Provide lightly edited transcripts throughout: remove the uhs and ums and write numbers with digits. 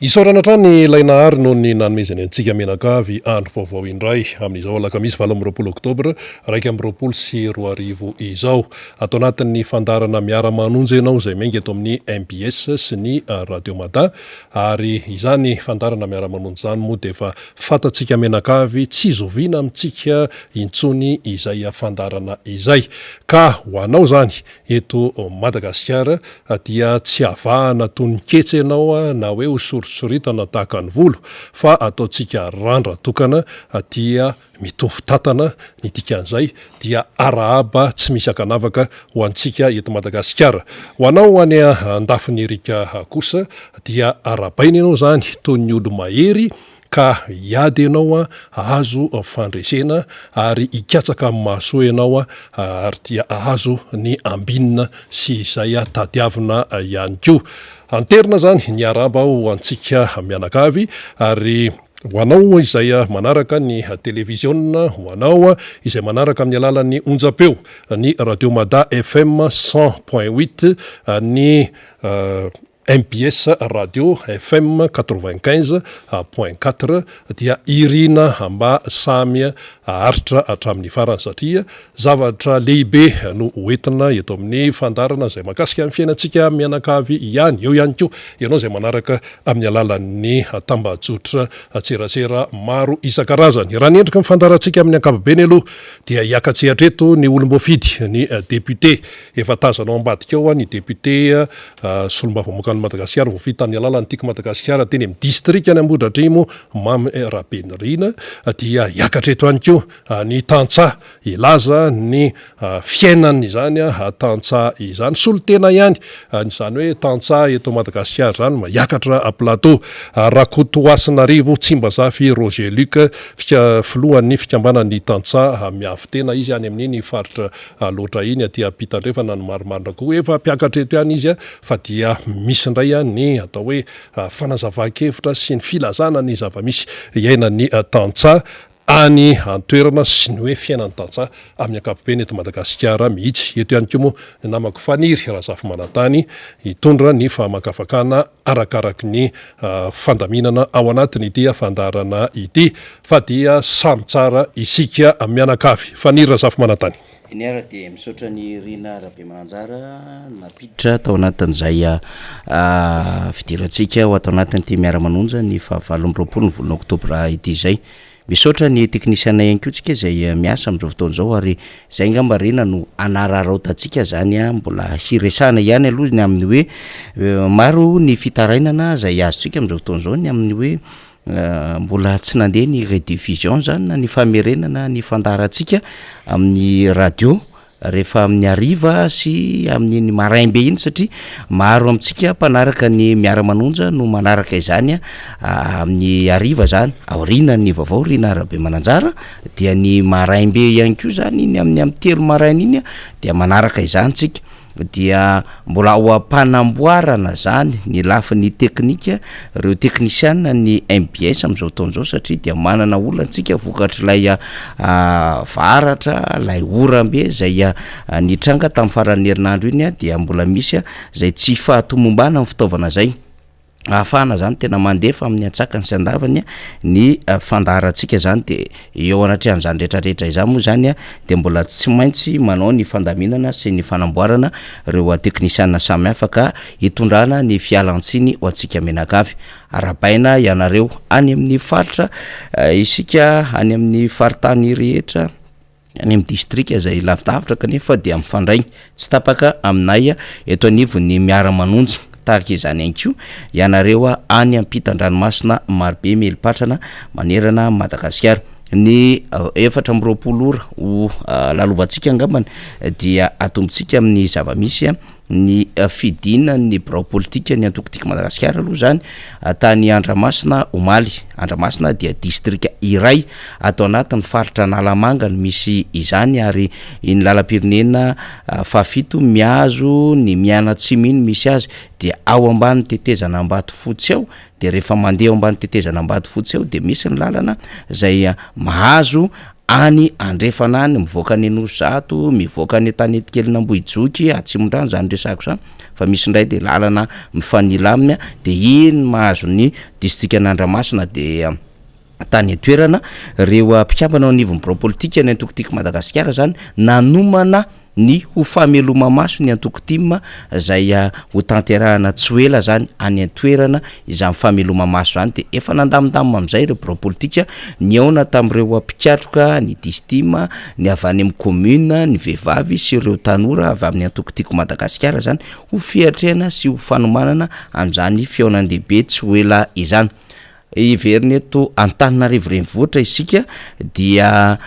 Isaorana trany lainahary noho ny nanomezany antsika menakavy andro vaovao indray amin'izao alakamisy 20 oktobra 2024 izao atao anatin'ny fandarana miara-manonja ianao izay mainga eto amin'ny MBS sy ny Radio Mada ary izany fandarana miara-manonja izany moa dia efa fantatsika menakavy tsy zoviana amintsika intsony izay fandarana izay ka ho anao zany eto Madagasikara dia tsy avahana toy ny ketsy ianao na hoe soritana tahaka ny volo fa ataontsika randra-tokana dia mitovy tatana ny dikan'izay dia arahaba tsy misy akanavaka ho antsika eto Madagasikara. Ho anao any andafiny Erika kosa dia arabaina ianao zany toy ny olo mahery ka hiady ianao ahazo fandresena ary hikatsaka amin'ny mahasoa ianao ary dia ahazo ny ambinina sy izay tadiavina ihany koa. Anterina zany ny araba ho antsika mianakavy ary ho anao izay manaraka ny televiziona, ho anao izay manaraka amin'ny alalan'ny onjapeo ny Radio Mada FM 100.8 ny MBS Radio FM 95.4 dia irina mba samy aritra hatramin'ny farany satria zavatra lehibe no hoentina eto amin'ny fandarana izay mahakasika amin'ny fiainantsika mianakavy ihany. Eo ihany koa ianao izay manaraka amin'ny alalan'ny tambajotra tserasera maro isan-karazany. Raha ny endrika ny fandarantsika amin'ny ankapobeny aloha dia hiakatsy hatreto ny olom-boafidy ny député efa tazanao ambadika ao ny député Solombavamokana Madagasikara voafidy tamin'ny alalan'ny Tika Madagasikara teny amin'ny district any Ambohidratrimo Mamy Rabenirina dia hiakatreto ihany koa ny tantsaha ilaza ny fiainany izany tantsaha izany solotena ihany izany hoe tantsaha eto Madagasikara zany miakatra plateau Rakotoasinarivo Tsimbazafy Roger Luc filohan'ny fikambanan'ny tantsaha miafy tena izy any amin'iny faritra loatra iny aty ampitandrefana ny maromaro koa efa mpiakatreto ihany izy fa dia misy indray ny atao hoe fanazava-kevitra sy ny filazana ny zava-misy iainan'ny tantsaha any antoerana sy ny hoe fiainan'ny tantsaha amin'ny ankapobeny eto Madagasikara mihitsy. Eto ihany koa moa namako faniry Razafy Manantany hitondra ny fahamakafakana arakaraky ny fandaminana ao anatiny ity fandarana ity fa dia samy tsara isika mianakavy. Faniry Razafy Manantany. Ny ara dia misaotra ny Rina Rabe Mananjara napiditra tao anatin'izay fidirantsika ho atao anatin'ity miara-manonja ny 20 oktobra ity zay. Misaotra ny teknisiana ihany koa tsika izay miasa amin'izao fotoan'izao ary izay ngamba Rina no anararaotantsika zany mbola hiresana ihany aloha ny amin'ny hoe maro ny fitarainana izay azontsika amin'izao fotoan'izao ny amin'ny hoe mbola tsy nandeha ny rediffusion zany na ny famerenana ny fandarantsika amin'ny radio rehefa amin'ny ariva sy amin'ny maraimbe iny satria maro amintsika mpanaraka ny miara-manonja no manaraka izany amin'ny ariva zany aorina ny vaovao Rina Rabe Mananjara dia ny maraimbe ihany koa zany iny amin'ny telo maraina iny dia manaraka izany tsika dia mbola ho ampanamboarana zany ny lafin'ny teknika reo teknisiana ny MBS amin'izao taon'izao satria dia manana olantsika vokatr'ilay varatra lay orambe zay nitranga tamin'ny faran'ny herinandro iny dia mbola misy zay tsy fahatomombana amin'ny fitaovana zay ahafahana zany tena mandefa amin'ny atsakany sy andavany ny fandarantsika zany de eo anatrehan'izany rehetrarehetra izany moa zany de mbola tsy maintsy manao ny fandaminana sy ny fanamboarana reo teknisiana samy afaka hitondrana ny fialantsiny ho antsika menakavy. Arabaina ianareo any amin'ny faritra isika any amin'ny faritany rehetra any amin'ny district izay lavidavitra kanefa dia mifandray tsy tapaka aminay eto anivon'ny miara-manonja tahaka izany ihany koa ianareo any ampitan-dranomasina marobe melipatrana manerana Madagasikara ny 4 ora ho lalovantsika angambany dia atombontsika amin'ny zava-misy ny fidina ny birao politika ny antokotika Madagasikara aloha zany tany Andramasina Omaly. Andramasina dia district iray atao anatin'ny faritra Nalamanga no misy izany ary ny lalam-pirenena fafito miazo ny miana tsiminy misy azy dia ao ambany tetezana Ambatofotsy ao de rehefa mandeha ao ambany tetezana Ambatofotsy ao de misy ny lalana zay mahazo any andrefanany mivoaka ny Nosy-Zato, mivoaka ny Tanety kely Nambohijoky, Atsimondrano zany resako zany, fa misy ndray de lalana mifanila aminy de iny mahazo ny district Andramasina de tany toerana reo mpikambana anivon'ny bureau politique ny antokotiky Madagasikara zany nanomana ny ho fameloma maso ny antokotima zay ho tanterahana tsy ela zany any an-toerana izany fameloma maso zany de efa nandamindamina am'izay reo bureau politique ny aona tam'ireo mpitratroka ny distima ny avy any amin'ny commune ny vehivavy sy ireo tanora avy amin'ny antokotiky Madagasikara zany ho fiatrena sy ho fanomanana am'izany fiaonan-dehibe tsy ho ela izany. Iveriny eto Antananarivo renivohitra isika dia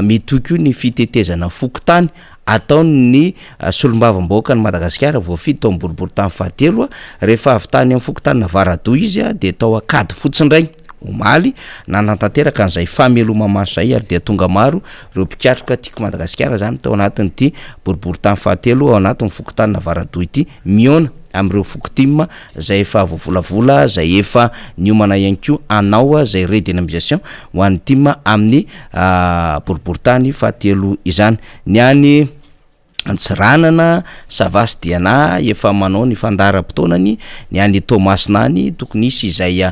mitoky ny fitetezana fokontany ataony solombavam-bahoaka ny Madagasikara voafidy tao boriboritany fahatelo rehefa avy tany amin'ny fokontany Varado izy de tao akady fotsindray omaly nanantanteraka an'izay fameloma maso zay ary de tonga maro reo mpitratroka tiako Madagasikara zany tao anatin'ity boriboritany fahatelo ao anatin'ny fokontany Varado ity miona am'ireo fokotima zay efa voavolavola zay efa niomana ihany koa anao zay redynamisation ho an'ny tima amin'ny boriboritany fahatelo izany ny any Antsiranana Savasy Diana efa manao ny fandaharam-potoanany ny any Tomasinany tokony isy izay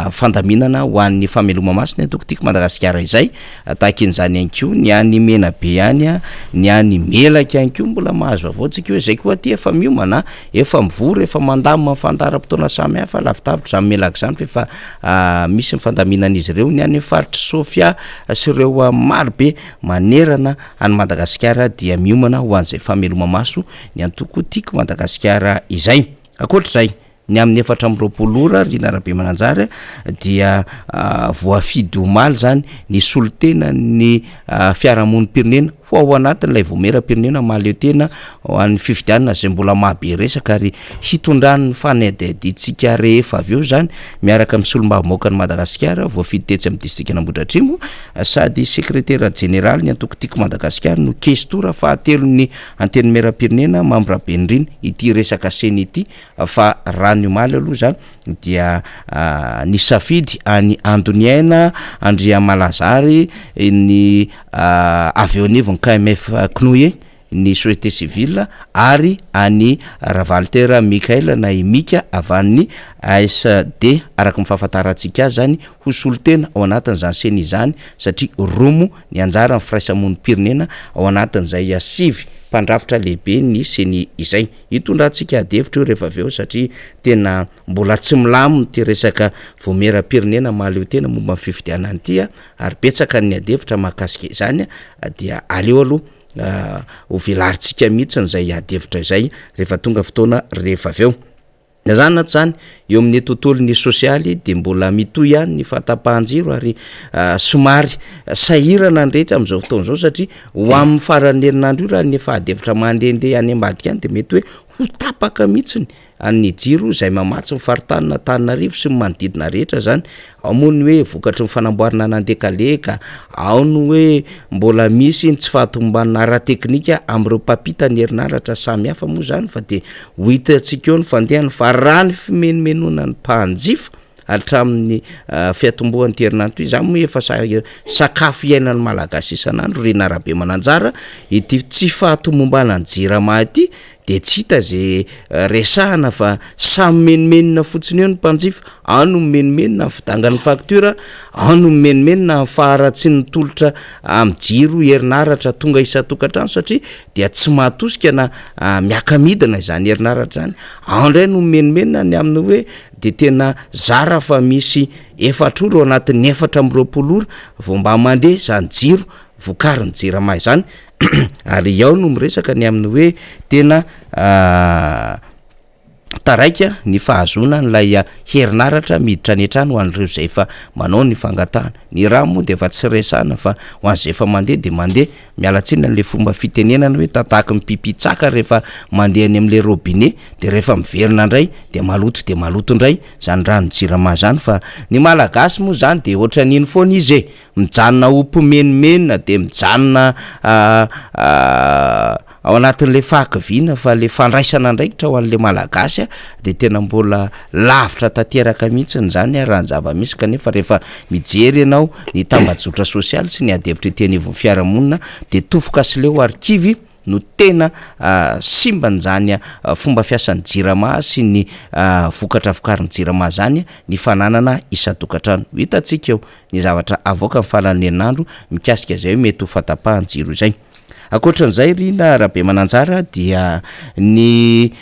fandaminana ho an'ny fameloma maso ny antokotiky Madagasikara izay tahakin'izany ihany koa ny any Menabe any ny any Melaka ihany koa mbola mahazo avaotsika hoe zay koa ty efa miomana efa mivory efa mandamina fandaharam-potoana samy hafa lavitavitra zany Melaka zany fa efa misy fandaminana izy ireo ny any faritry Sofia sy ireo marobe manerana any Madagasikara dia miomana an'izay fameloma maso ny antokotiky Madagasikara izay. Akoatr'izay ny amin'ny 420 ora Rina Rabemananjara dia voafidy omaly zany ny solotena ny fiarahamonim-pirenena ho ao anatin'ilay vomeram-pirenena maleo tena ho an'ny fifidianana zay mbola mahabe resaka ary hitondrany fanadiditsika rehefa avy eo zany miaraka amin'ny solombavam-bahoaka ny Madagasikara voafidy tetsy amin'ny district Nambohidratrimo sady secrétaire général ny antokotiky Madagasikara no kestora fahatelo ny anteny meram-pirenena Mambrabenirina ity resaka seny ity fa rano omaly aloha zany dia ny safidy any Andoniaina Andria Malazary ny avy eo anivony KMF Knoe ny société civile ary any Ravalter Mikael Naimika avan'ny ASD araka ny fahafantarantsika zany ho solotena ao anatin'izany seny izany satria romo ny anjara amin'ny firaisamonim-pirenena ao anatin'izay sivy mpandrafitra lehibe ny seny izay hitondrantsika adevitra eo rehefa avy eo satria tena mbola tsy milaminy ty resaka vomeram-pirenena maleo tena momba ny fifidianana ity ary betsaka ny adevitra mahakasika izany dia aleo aloha ho velarintsika mihitsy n'izay adevitra izay rehefa tonga fotoana rehefa avy eo. Zany naty zany eo amin'ny tontolony sosialy de mbola mitoy ihany ny fahatapahan-jiro ary somary sahirana ny rehetra am'izao fotoana zao satria ho amin'ny faran'ny herinandro io raha ny efa adevitra mandehandeha any ambadika any de mety hoe ho tapaka mihitsiny any jiro izay mamatsy ny faritany Antananarivo sy ny manodidina rehetra zany ao moa ny hoe vokatry ny fanamboarana nandekaleka ao ny hoe mbola misy ny tsy fahatombanana ara-teknika am'ireo mpampita ny herinaratra samy hafa moa zany fa de ho hitantsika eo ny fandehany fa raha ny fimenomenona ny mpanjifa hatramin'ny fiatombohan'ny herinandro toy zany moa efa sakafo iainan'ny malagasy isan'andro Rina Rabemananjara ity tsy fahatomombana ny jirama ity de tsy hita zay resahana fa samy menomenina fotsiny eo ny mpanjifa ano menomenina fidangany facture ano menomenina faharatsy ny tolotra amin'ny jiro herinaratra tonga isa-tokantrano satria dia tsy mahatosika na miaka-midina izany herinaratra zany andray no menomenina ny amin'ny hoe de tena zara fa misy efatr'ora ao anatin'ny 420 ora vao mba mandeha zany jiro vokariny jirama izany ary ao no miresaka ny amin'ny hoe tena taraika ny fahazona n'lay herinaratra miditra netrany ho an'ireo zay efa manao ny fangatahana ny raha moa de efa tsy resahana fa ho an'izay efa mandeha de mandeha mialatsiny n'le fomba fitenenana hoe tatahaky ny pipitsaka rehefa mandeha any am'le robinet de rehefa miverina indray de maloto indray zany rano jirama zany fa ny malagasy moa zany de ohatra n'iny foana izy mijanona ompo menomenina de mijanona ao anatin'le fahakaviana fa le fandraisana ndraikitra ho an'le malagasy a de tena mbola lavitra tanteraka mihitsiny zany a raha ny zava-misy kanefa rehefa mijery ianao ny tambajotra sosialy sy ny adevitra tenivon'ny fiarahamonina de tofoka sy leo arkivy no tena simbany zany fomba fiasan'ny jirama sy ny vokatra vokariny jirama zany ny fananana isa-tokatrano hitantsika eo ny zavatra avoaka ny falanenandro mikasika zay hoe mety ho fatapahan-jiro zay akoatran'izay rina rahabe mananjara dia ny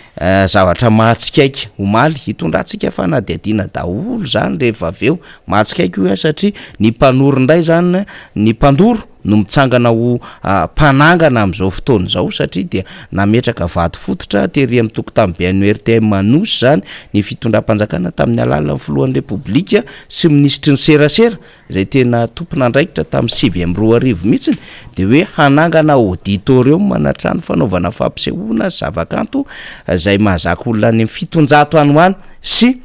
zavatra mahatsikaiky omaly hitondrantsika fanadihadiana daholo zany rehefa aveo mahatsikaiky io satria ny mpanoro ndray zany ny mpandoro no mitsangana ho mpanangana am'izao fotoana zao satria dia nametraka vato fototra tery amin'ny tokotany BNRTM manosy zany ny fitondram-panjakana tamin'ny alalan'ny filohan'ny repoblika sy ministry ny serasera zay tena tompona andraikitra tamin'ny 2022 mihitsiny de hoe hanangana auditorium manatrano fanaovana fampisehoana zavakanto zay mahazaka olona any 700 any hoany sy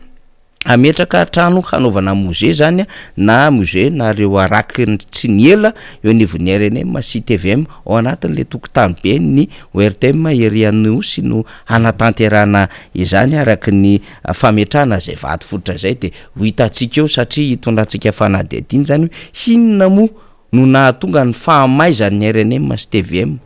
ametraka trano hanaovana musée zany na musée na reo araky tsy niela eo anivon'ny RNM sy TVM ao anatin'le tokotany be ny ORTM eriano sy no hanatanterana izany araky ny fametrana zay vato fototra zay de ho hitantsika eo satria hitondrantsika fanadihadiana zany hoe hinona mo no nahatonga ny fahamaizan'ny RNM sy TVM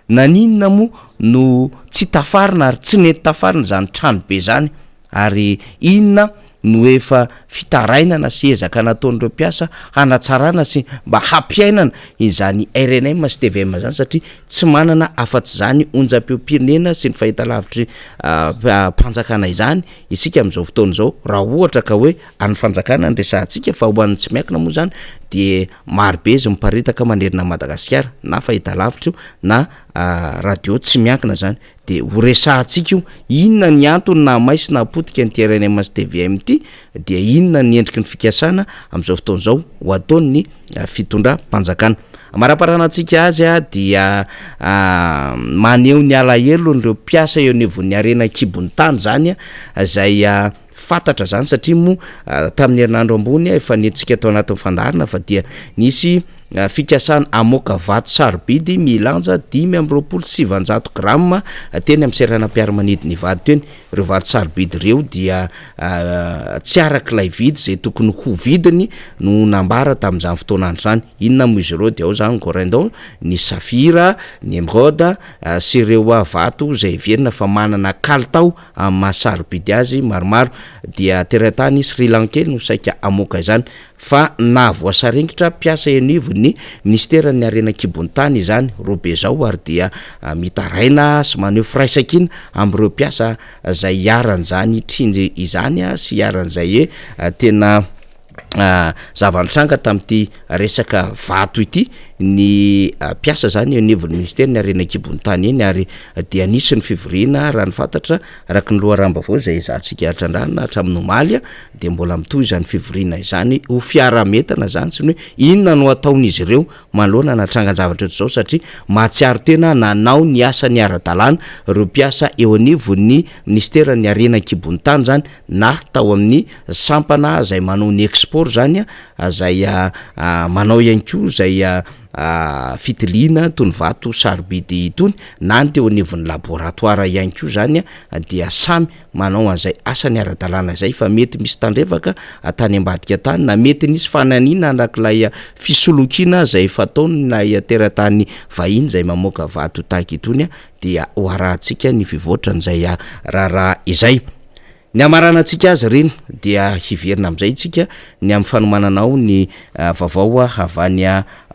na ninona mo no tsy tafarina ary tsy nety tafarina zany trano be zany ary inona no efa fitarainana sy ezaka nataon'ireo mpiasa hanatsarana sy mba hampiainana izany RNM sy TVM zany satria tsy manana afa-tsy zany onjam-peom-pirenena sy ny fahitalavitry mpanjakana izany isika amin'izao fotoana izao raha ohatra ka hoe any fanjakana ny resahantsika fa ho an'ny tsy miankina moa zany de marobe izy miparitaka manerina Madagasikara na fahitalavitra io na radio tsy miankina zany de ho resahantsika io inona ny antony na maisy na potika ny RNM sy TVM ty dia inona ny endriky ny fikasana amin'izao fotoana izao ho ataon'ny fitondram-panjakana maraparanantsika azy dia maneho ny alahelo nireo mpiasa eo anivon'ny arena kibony tany zany zay fantatra zany satria mo tamin'ny herinandro ambony efa nentsika tao anatin'ny fandarina fa dia nisy fikasana amoka vato sarobidy milanja 527 gramma teny amin'ny seranam-piaramanidiny ivady teny reo vato sarobidy reo dia tsy arak'ilay vidy zay tokony ho vidiny no nambara tamin'izany fotoanandro zany inona mo izy ireo de ao zany gorindon ny safira ny émeraude sy ireo vato zay verina fa manana kalitao amin'ny mahasarobidy azy maromaro dia teratany Sri Lankely no saika amoka izany fa na voasarengitra mpiasa enivon'ny ministeran'ny arena kibony tany izany robe zao ary dia mitaraina sy maneho firaisakina am'ireo mpiasa zay iaran'izany trinjy izany sy iaran'izay tena zavanitranga tamin'ity resaka vato ity ny mpiasa zany enivon'ny ministera ny arena kibony tany eny ary dia anisy ny fivoriana raha ny fantatra araky ny loharambavao zay zahantsika hatrandrana hatramin'ny omaly de mbola mitohy zany fivoriana izany ho fiarametana zany sy ny hoe inona no ataon'izy ireo manoloana natrangan-javatra ohatr'izao satria mahatsiaro tena nanao ny asa ny ara-dalàna reo mpiasa eo anivon'ny ministera ny arena kibony tany zany na tao amin'ny sampana zay manao ny export zany zay manao ihany koa zay fitiliana tony vato sarobidy tony na ny teo anivon'ny laboratoire ihany koa zany dia samy manao an'izay asany ara-dalàna zay fa mety misy tandrevaka tany ambadika tany na mety nisy fananina anak'ilay fisolokiana zay fataony na teratany vahiny zay mamoaka vato tahaka itony dia ho arahantsika ny fivoatran'izay raharaha izay ny amaranantsika azy reny dia hiverina am'izay tsika ny amin'ny fanomananao ny vaovao avany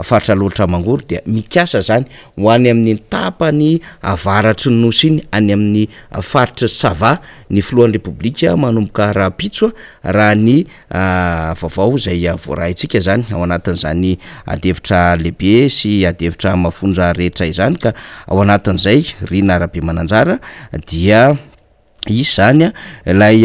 faritra loatra mangory dia mikasa zany ho any amin'ny tapany avaratry ny nosy iny any amin'ny faritra sava ny filohan'ny repoblika manomboka raha pitso raha ny vaovao zay voarahintsika zany ao anatin'izany adevitra lehibe sy adevitra mafonja rehetra izany ka ao anatin'izay Rina Rabe Mananjara dia izy zany ilay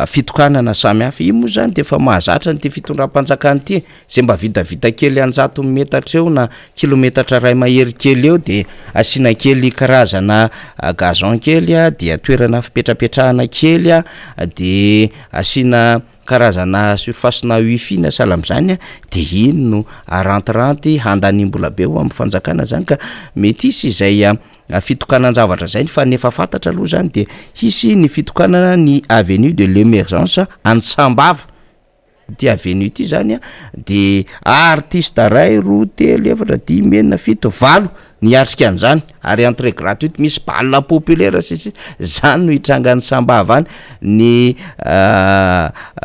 fitokanana samy hafa io moa zany de efa mahazatra ny ty fitondram-panjakana ty zay mba vitavita kely anjato metatra eo na kilometatra ray mahery kely eo de asiana kely karazana gazon kely a dia toerana fipetrapetrahana kely a de asiana karazana surface-na wifi na sahala am'zany a de ino no arantiranty handanimbola be ho amin'ny fanjakana zany ka mety isy izay fitokanan-javatra zay fa nefa fantatra aloha zany de hisy ny fitokanana ny avenue de l'émergence Antsambava ty avenue ty zany a de artiste ray roa telo efatra dimy enina fito valo niatrika an'izany ary entrée gratuite misy balle populaire sisy zany no hitranga ny Sambava any ny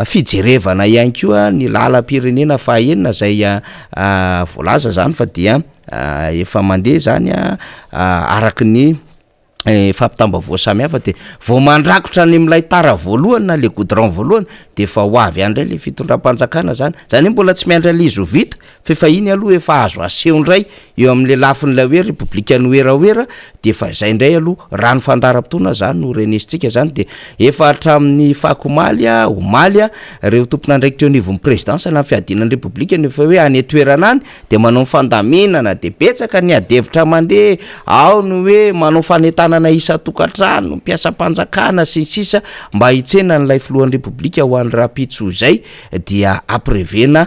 fijerevana ihany koa ny lalam-pirenena fahaenina zay voalaza zany fa dia efa mandeha zany araky ny fampitambavao samy hafa de vao mandrakotra ny milay tara voalohany na le goudron voalohany de efa ho avy andray le fitondram-panjakana zany mbola tsy miandra le izy ho vita fa efa iny aloha efa azo aseho ndray eo amin'le lafin'ilay hoe république ny oeraoera de efa zay ndray aloha rano fandaram-potoana zany no renesitsika zany de efa hatramin'ny fakomaly omaly reo tompon'andraikitra anivon'ny présidence na fiadinan'ny république nefa hoe any toerana any de manao fandaminana de betsaka ny adevitra mandeha ao no hoe manao fanetana na isa tokatrano mpiasa-panjakana sy sisa mba hitsena n'ilay filohan'ny république ho an'ny rapitso zay dia aprevena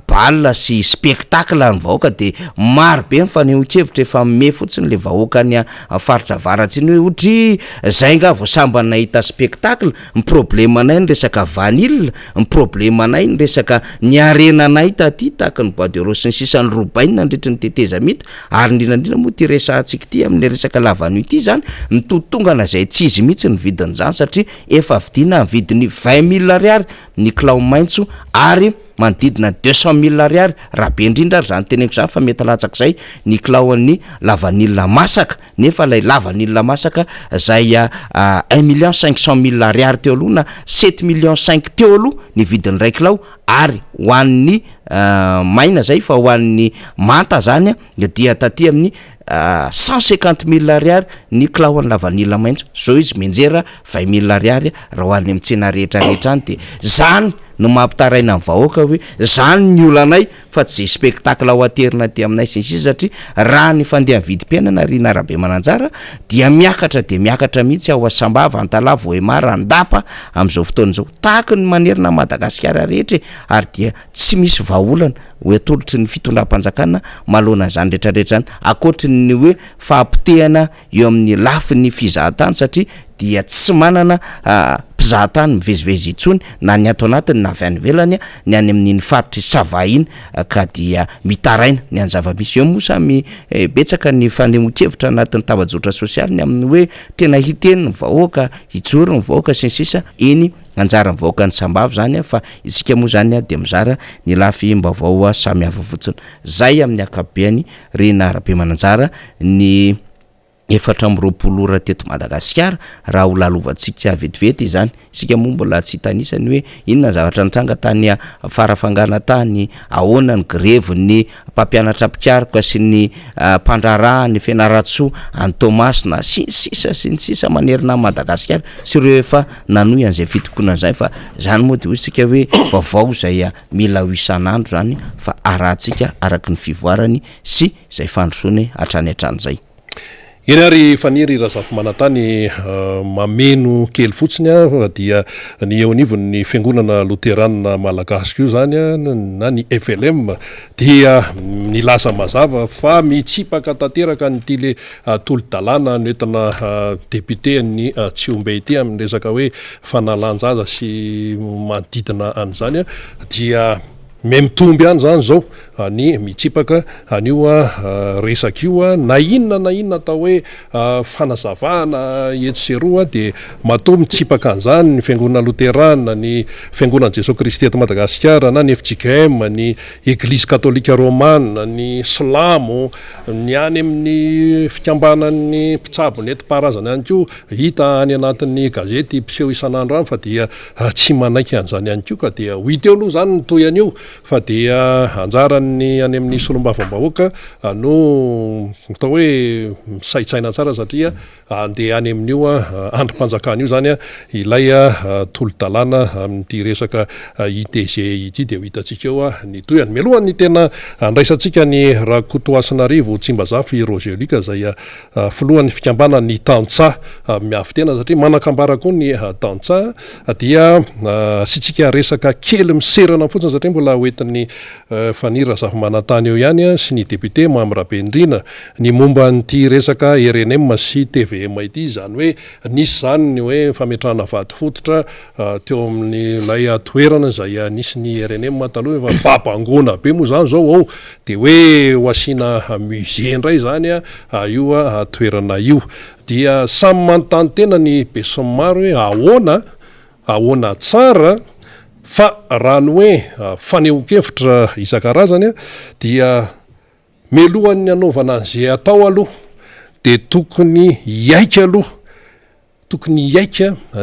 balle sy spectacle ny vahoaka de maro be mifaneho-kevitra efa me fotsiny le vahoaka ny faritra avaratsy iny hoe otry zay nga vo samba nahita spectacle ny problème anay ny resaka vanille ny problème anay ny resaka ny arena anay taty tahaka ny bois de rose sy ny sisa ny robaina nandritry ny teteza mita ary indrindrandrindra moa ty resantsika ty amin'ny resaka lavany ity zany ny totongana zay tsy izy mihitsy ny vidiny zany satria efa vidina ny vidiny 20 000 ariary ny clau maintso ary manodidina 200 000 ariary raha be indrindra ary zany teneko zany fa mety latsaka zay ny claoan'ny lavanila masaka nefa lay lavanila masaka zay 1 500 000 ariary teo aloha na 7 500 000 teo aloha ny vidiny ray kilao ary hoan'ny maina zay fa hoan'ny manta zany dia taty amin'ny 150 000 ariary ny claoan'ny lavanila maintso zao izy menjera 20 000 ariary raha hoan'ny amin'ny tsena rehetrarehetra any de zany no mampitaraina amin'ny vahoaka hoe zany ny olanay fa tsy zay spectacle ho aterina ty aminay sisy satria raha ny fandeha vidim-piainana Rina Rabemananjara dia miakatra de miakatra mihitsy ao Sambava Antalava Vohemara Andapa am'izao fotoana zao tahaka ny manerina Madagasikara rehetra ary dia tsy misy vahaolana hoe atolotry ny fitondram-panjakana malona zany rehetrarehetra zany akoatry ny hoe fahampitehana eo amin'ny lafin'ny fizahatany satria dia tsy manana mpizahatany mivezivezy itsony na ny ato anatiny na avy any velany ny any amin'iny faritry Savahiny ka dia mitaraina ny any zava-misy eo moa samy betsaka ny faneho-kevitra anatin'ny tabajotra sosialy ny amin'ny hoe tena hiteny ny vahoaka hijoro ny vahoaka sy ny sisa iny anjara ny vahoaka ny Sambava zany fa isika moa zany de mizara ny lafim-baovao samy hafa fotsiny zay amin'ny akabeany Rina Rabemananjara ny 420 ora teto Madagasikara raha ho lalovantsika vetivety zany isika moa mbola tsy tanisany hoe inona zavatra nitranga tany farafangana tany ahoana ny greve ny mpampianatra mpikarika sy ny mpandraraha ny fianaratsoa any Thomas na sisa manerina Madagasikara sy ireo efa nanoy an'izay fitokonana zay fa zany moa de isika hoe vaovao zay mila ho isan'andro zany fa arahantsika araky ny fivoarany sy zay fandrosoany hatrany zay. Eny ary faniry Razafy Manantany mameno kely fotsiny dia ny eo anivon'ny fiangonana Luteranina Malagasy io zany na ny FLM dia nilaza mazava fa mitsipaka tanteraka ny tyle tolo-dalàna nentina député ny Tsiombe ity amin'ny resaka hoe fanalanjaza sy manodidina an'izany dia mitomby any zany zao ny mitsipaka anio resaka io na inona atao hoe fanazavana eto sy roa de matoa mitsipaka an'izany ny fiangonana Luterana ny fiangonana Jesosy Kristy eto Madagasikara na ny FJKM ny Église Katolika Romana ny Slamo ny any amin'ny fikambanan'ny mpitsabo neto parazana ihany koa hita any anatin'ny gazety mpiseho isan'andro any fa dia tsy manaiky an'izany ihany koa ka dia ho hita eo aloha zany ny toy anio fa dia anjarany any amin'ny solombavam-bahoaka no atao hoe misaitsaina tsara satria andeha any amin'io androm-panjakana io zany ilay tolo-dalàna amin'ity resaka ITG ity de ho hitantsika eo ny toyany mialohany tena andraisantsika ny Rakotoasinarivo Tsimbazafy Roger Luc zay filohan'ny fikambana ny tantsa miafy tena satria manakambara koa ny tantsa dia sitsika resaka kely miserana fotsiny satria mbola hoentin'ny fanira zafimanantany eo ihany sy ny député Mamrabenrina ny momba nyity resaka RNM sy TVM ity zany hoe nisy zany ny hoe fametrahana vaty fototra teo amin'ny lay toerana zay nisy ny RNM taloha efa babangona be moa zany zao ao de hoe ho asina musée indray zany io toerana io dia samy manontany tena ny besinimaro hoe ahoana tsara fa raha ny hoe faneho-kevitra isan-karazany dia mialohan'ny anaovana an'izay atao aloha de tokony iaika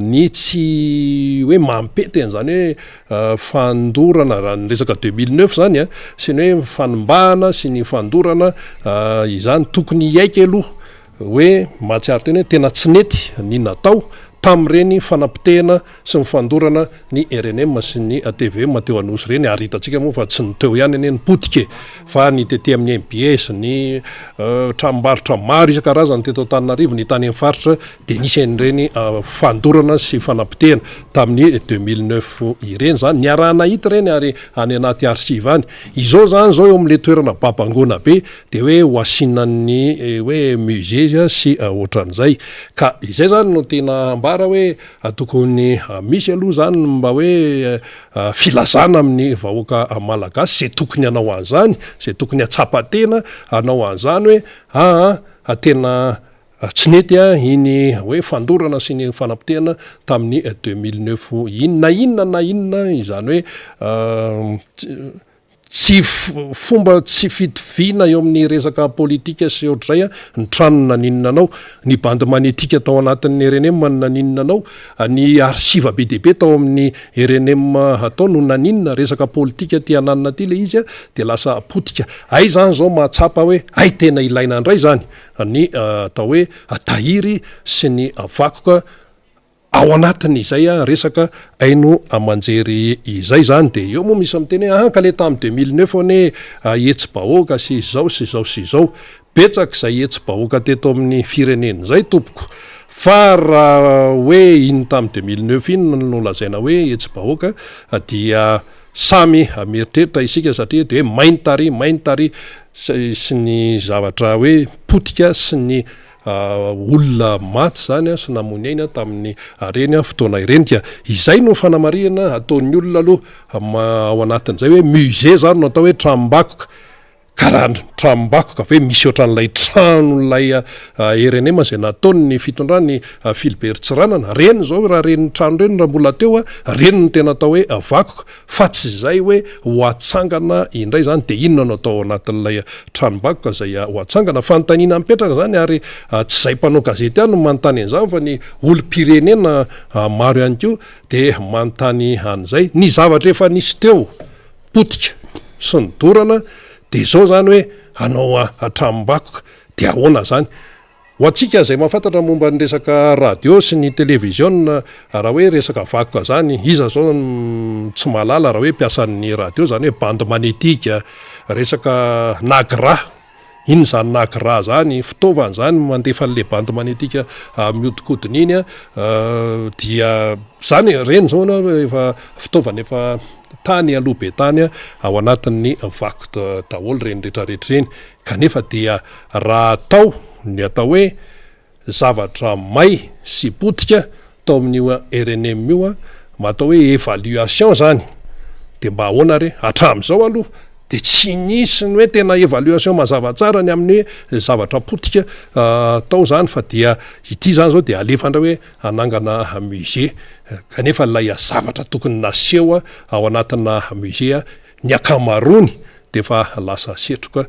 ny tsy hoe mampety an'izany hoe fandorana raha ny resaka 2009 zany sy ny hoe fanimbahana sy ny fandorana izany tokony iaika aloha hoe mahatsiaro teny hoe tena tsy nety ny natao tamin'ireny fanampitehana sy ny fandorana ny RNM sy ny TVM teo anosy ireny ary hitantsika moa fa tsy niteo ihany eny nipotike fa ny tete amin'ny MBS ny tranombarotra maro isan-karazany teto Antananarivo ny tany amin'ny faritra de nisy an'ireny fandorana sy fanampitehana tamin'ny 2009 ireny zany niarahana hita ireny ary any anaty archive any izao zany zao eo amin'le toerana babangona be de hoe ho asinan'ny hoe musée sy ohatran'izay ka izay zany no tena raha hoe tokony misy aloha zany mba hoe filazana amin'ny vahoaka malagasy zay tokony anao an'izany zay tokony atsapatena anao an'izany hoe tena tsy nety iny hoe fandorana sy ny fanampitehana tamin'ny 2009 inona izany hoe tsy fomba tsy fitoviana eo amin'ny resaka politika sy ohatrizay ny tranona naninonanao ny bandy magnétique tao anatin'ny RNM naninonanao ny archive be dehibe tao amin'ny RNM atao no naninona resaka politika ty ananina ty le izy de lasa potika ay zany zao mahatsapa hoe ay tena ilaina indray zany ny atao hoe tahiry sy ny vakoka ao anatin'izay resaka aino amanjery izay zany de eo moa misy amiteny ka le tamin'ny 2009 one etsy-bahoaka sy izao betsaka izay etsy-bahoaka teto amin'ny firenena zay tompoko fa raha hoe iny tamin'ny 2009 iny no lazaina hoe etsy-bahoaka dia samy mieritreritra isika satria de hoe maintary sy ny zavatra hoe potika sy ny olona maty zany sy namony aina tamin'ny reny fotoana ireny dia izay no fanamarihana ataon'ny olona aloha ao anatin'izay hoe musée zany no atao hoe tranombakoka karaha tranombakoka hoe misy ohatran'ilay tranolay RNM zay nataony ny fitondrany Philibert Tsiranana reny zao raha reny trano reny raha mbola teo reny no tena atao hoe vakoka fa tsy zay hoe ho atsangana indray zany de inona no atao anatin'ilay tranombakoka zay ho atsangana fanontaniana mipetraka zany ary tsy zay mpanao gazety ihany no manontany an'izany fa ny olom-pirenena maro ihany koa de manontany an'izay ny zavatra efa nisy teo potika sy ny dorana de zao zany hoe anao tranombakoka de ahoana zany ho atsika zay mahafantatra momba ny resaka radio sy ny televiziona raha hoe resaka vakoka zany iza zao tsy mahalala raha hoe mpiasan'ny radio zany hoe bande magnétique resaka nagra iny zany nagra zany fitaovana zany mandefa an'le bande magnétique miodikodina iny dia zany reny zao efa fitaovana efa tany aloha be tany ao anatin'ny vakoka daholo reny rehetrarehetra reny kanefa dia raha atao ny atao hoe zavatra may sy potika tao amin'io RNM io matao hoe évaluation zany de mba ahoana re hatramin'izao aloha de tsy nisy ny hoe tena évaluation mazava tsara ny amin'ny zavatra potika tao zany fa dia ity zany zao de alefandra hoe anangana musée kanefa lay zavatra tokony naseho ao anatina musée ny akamarony de efa lasa setroka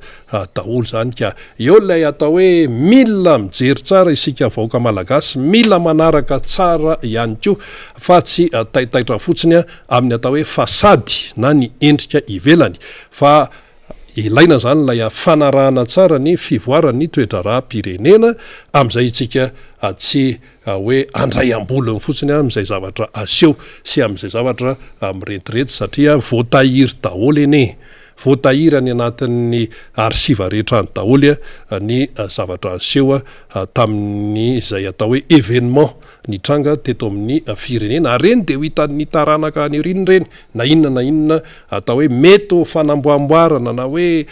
daholo zany ka eo lay atao hoe mila mijery tsara isika vahoaka malagasy, mila manaraka tsara ihany koa fa tsy taitaitra fotsiny amin'ny atao hoe fasady na ny endrika ivelany fa ilaina zany lay fanarahana tsara ny fivoarany toe-draram-pirenena amin'izay itsika tsy hoe andray ambolony fotsiny amin'izay zavatra aseho sy amin'izay zavatra miretirety satria voatahiry daholo eny voatahiry any anatin'ny arsiva rehetra any daholy ny zavatra aseho tamin'ny izay atao hoe événement ny tranga teto amin'ny firenena ary reny de ho hitan'ny taranaka any riny reny na inona atao hoe mety ho fanamboamboarana na hoe